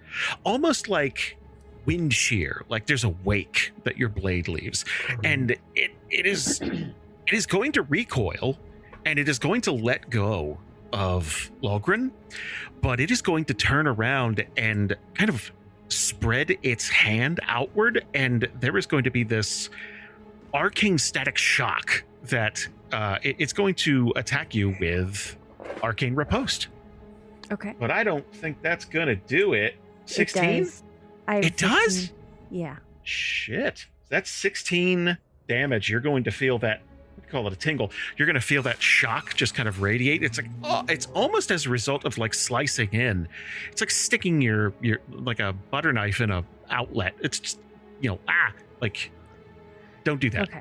almost like wind shear, like there's a wake that your blade leaves, and it is going to recoil, and it is going to let go of Logrhyn, but it is going to turn around and kind of spread its hand outward, and there is going to be this arcane static shock that it's going to attack you with arcane riposte. Okay. But I don't think that's going to do it. 16? It does? Yeah. Shit. That's 16 damage. You're going to feel that, we call it a tingle. You're going to feel that shock just kind of radiate. It's like, oh, it's almost as a result of like slicing in. It's like sticking your like a butter knife in a outlet. It's just, like, don't do that. Okay.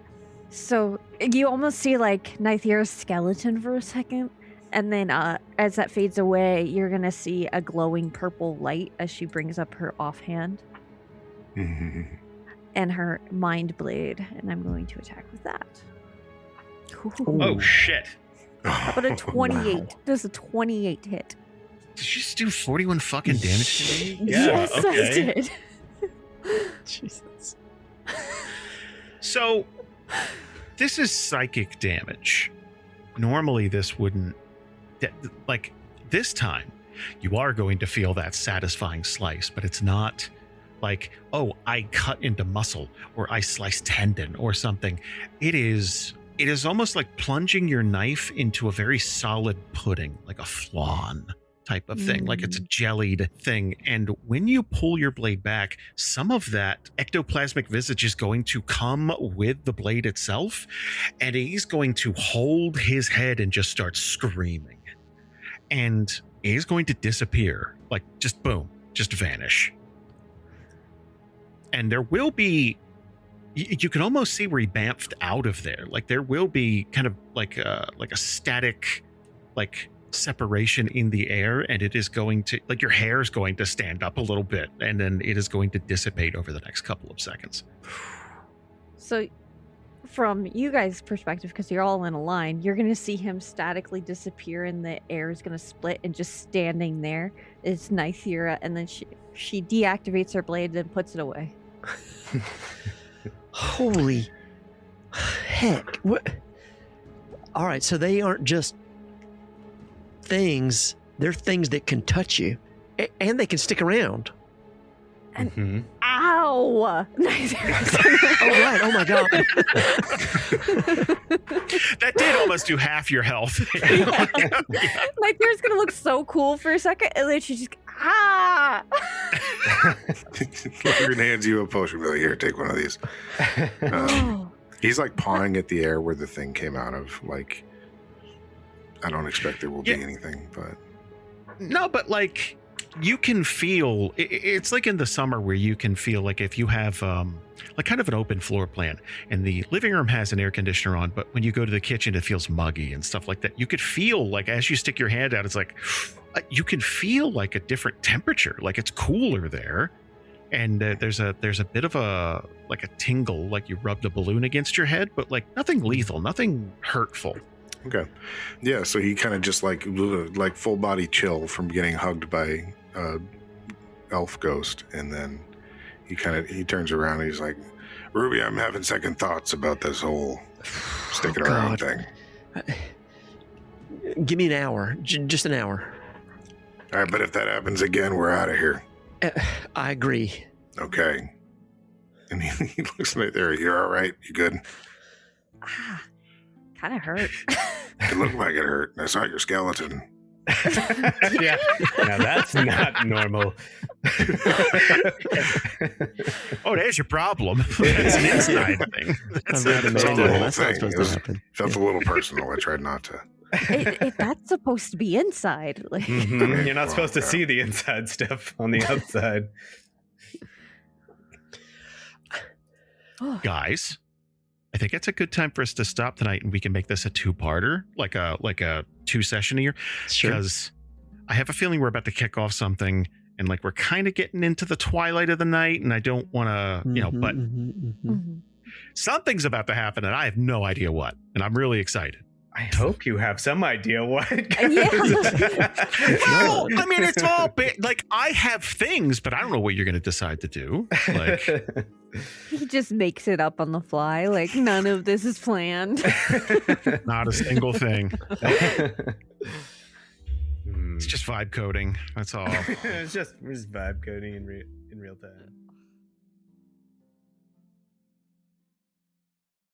So you almost see like Nythera's skeleton for a second. And then as that fades away, you're going to see a glowing purple light as she brings up her offhand. And her mind blade. And I'm going to attack with that. Ooh. Oh, shit. How about a 28? Wow. Does a 28 hit? Did you just do 41 fucking damage to me? Yes, I did. Jesus. So, this is psychic damage. Normally, this wouldn't... Like, this time, you are going to feel that satisfying slice, but it's not like, oh, I cut into muscle, or I slice tendon, or something. It is almost like plunging your knife into a very solid pudding, like a flan type of thing, like it's a jellied thing. And when you pull your blade back, some of that ectoplasmic visage is going to come with the blade itself, and he's going to hold his head and just start screaming. And he's going to disappear, like just boom, just vanish. And there will be, you can almost see where he bamfed out of there. Like there will be kind of like a static, like separation in the air, and it is going to, like your hair is going to stand up a little bit, and then it is going to dissipate over the next couple of seconds. So from you guys' perspective, because you're all in a line, you're going to see him statically disappear, and the air is going to split, and just standing there is Nythera, and then she deactivates her blade and puts it away. Holy heck. What? All right, so they aren't just things, they're things that can touch you, and they can stick around. And ow! Oh, right. Oh, my God. That did almost do half your health. Nythera's going to look so cool for a second, and then she just, Logrhyn hands you a potion. Really, here, take one of these. He's like pawing at the air where the thing came out of. Like, I don't expect there will be anything, but no, but like you can feel. It's like in the summer where you can feel like if you have like kind of an open floor plan, and the living room has an air conditioner on, but when you go to the kitchen, it feels muggy and stuff like that. You could feel like as you stick your hand out, it's like you can feel like a different temperature, like it's cooler there. And there's a bit of a like a tingle, like you rubbed a balloon against your head, but like nothing lethal, nothing hurtful. okay, yeah. So he kind of just like full body chill from getting hugged by elf ghost, and then he turns around and he's like, Ruby, I'm having second thoughts about this whole sticking around thing. Give me an hour, just an hour. All right, but if that happens again, we're out of here. I agree. Okay. And he looks right there. You're all right? You good? Kind of hurt. It looked like it hurt. I saw your skeleton. Yeah. Now that's not normal. Oh, there's your problem. It's an inside thing. That's not That's supposed to happen. Felt a little personal. I tried not to. That's supposed to be inside. Like, You're not supposed to see the inside stuff on the outside. guys, I think it's a good time for us to stop tonight, and we can make this a two-parter, like a 2-session here. Sure. Because I have a feeling we're about to kick off something, and like we're kind of getting into the twilight of the night, and I don't want to, but something's about to happen, and I have no idea what, and I'm really excited. I hope you have some idea what. Well, I mean, it's all like I have things, but I don't know what you're going to decide to do. Like, he just makes it up on the fly. Like none of this is planned. not a single thing. It's just vibe coding. That's all. It's just vibe coding in real time.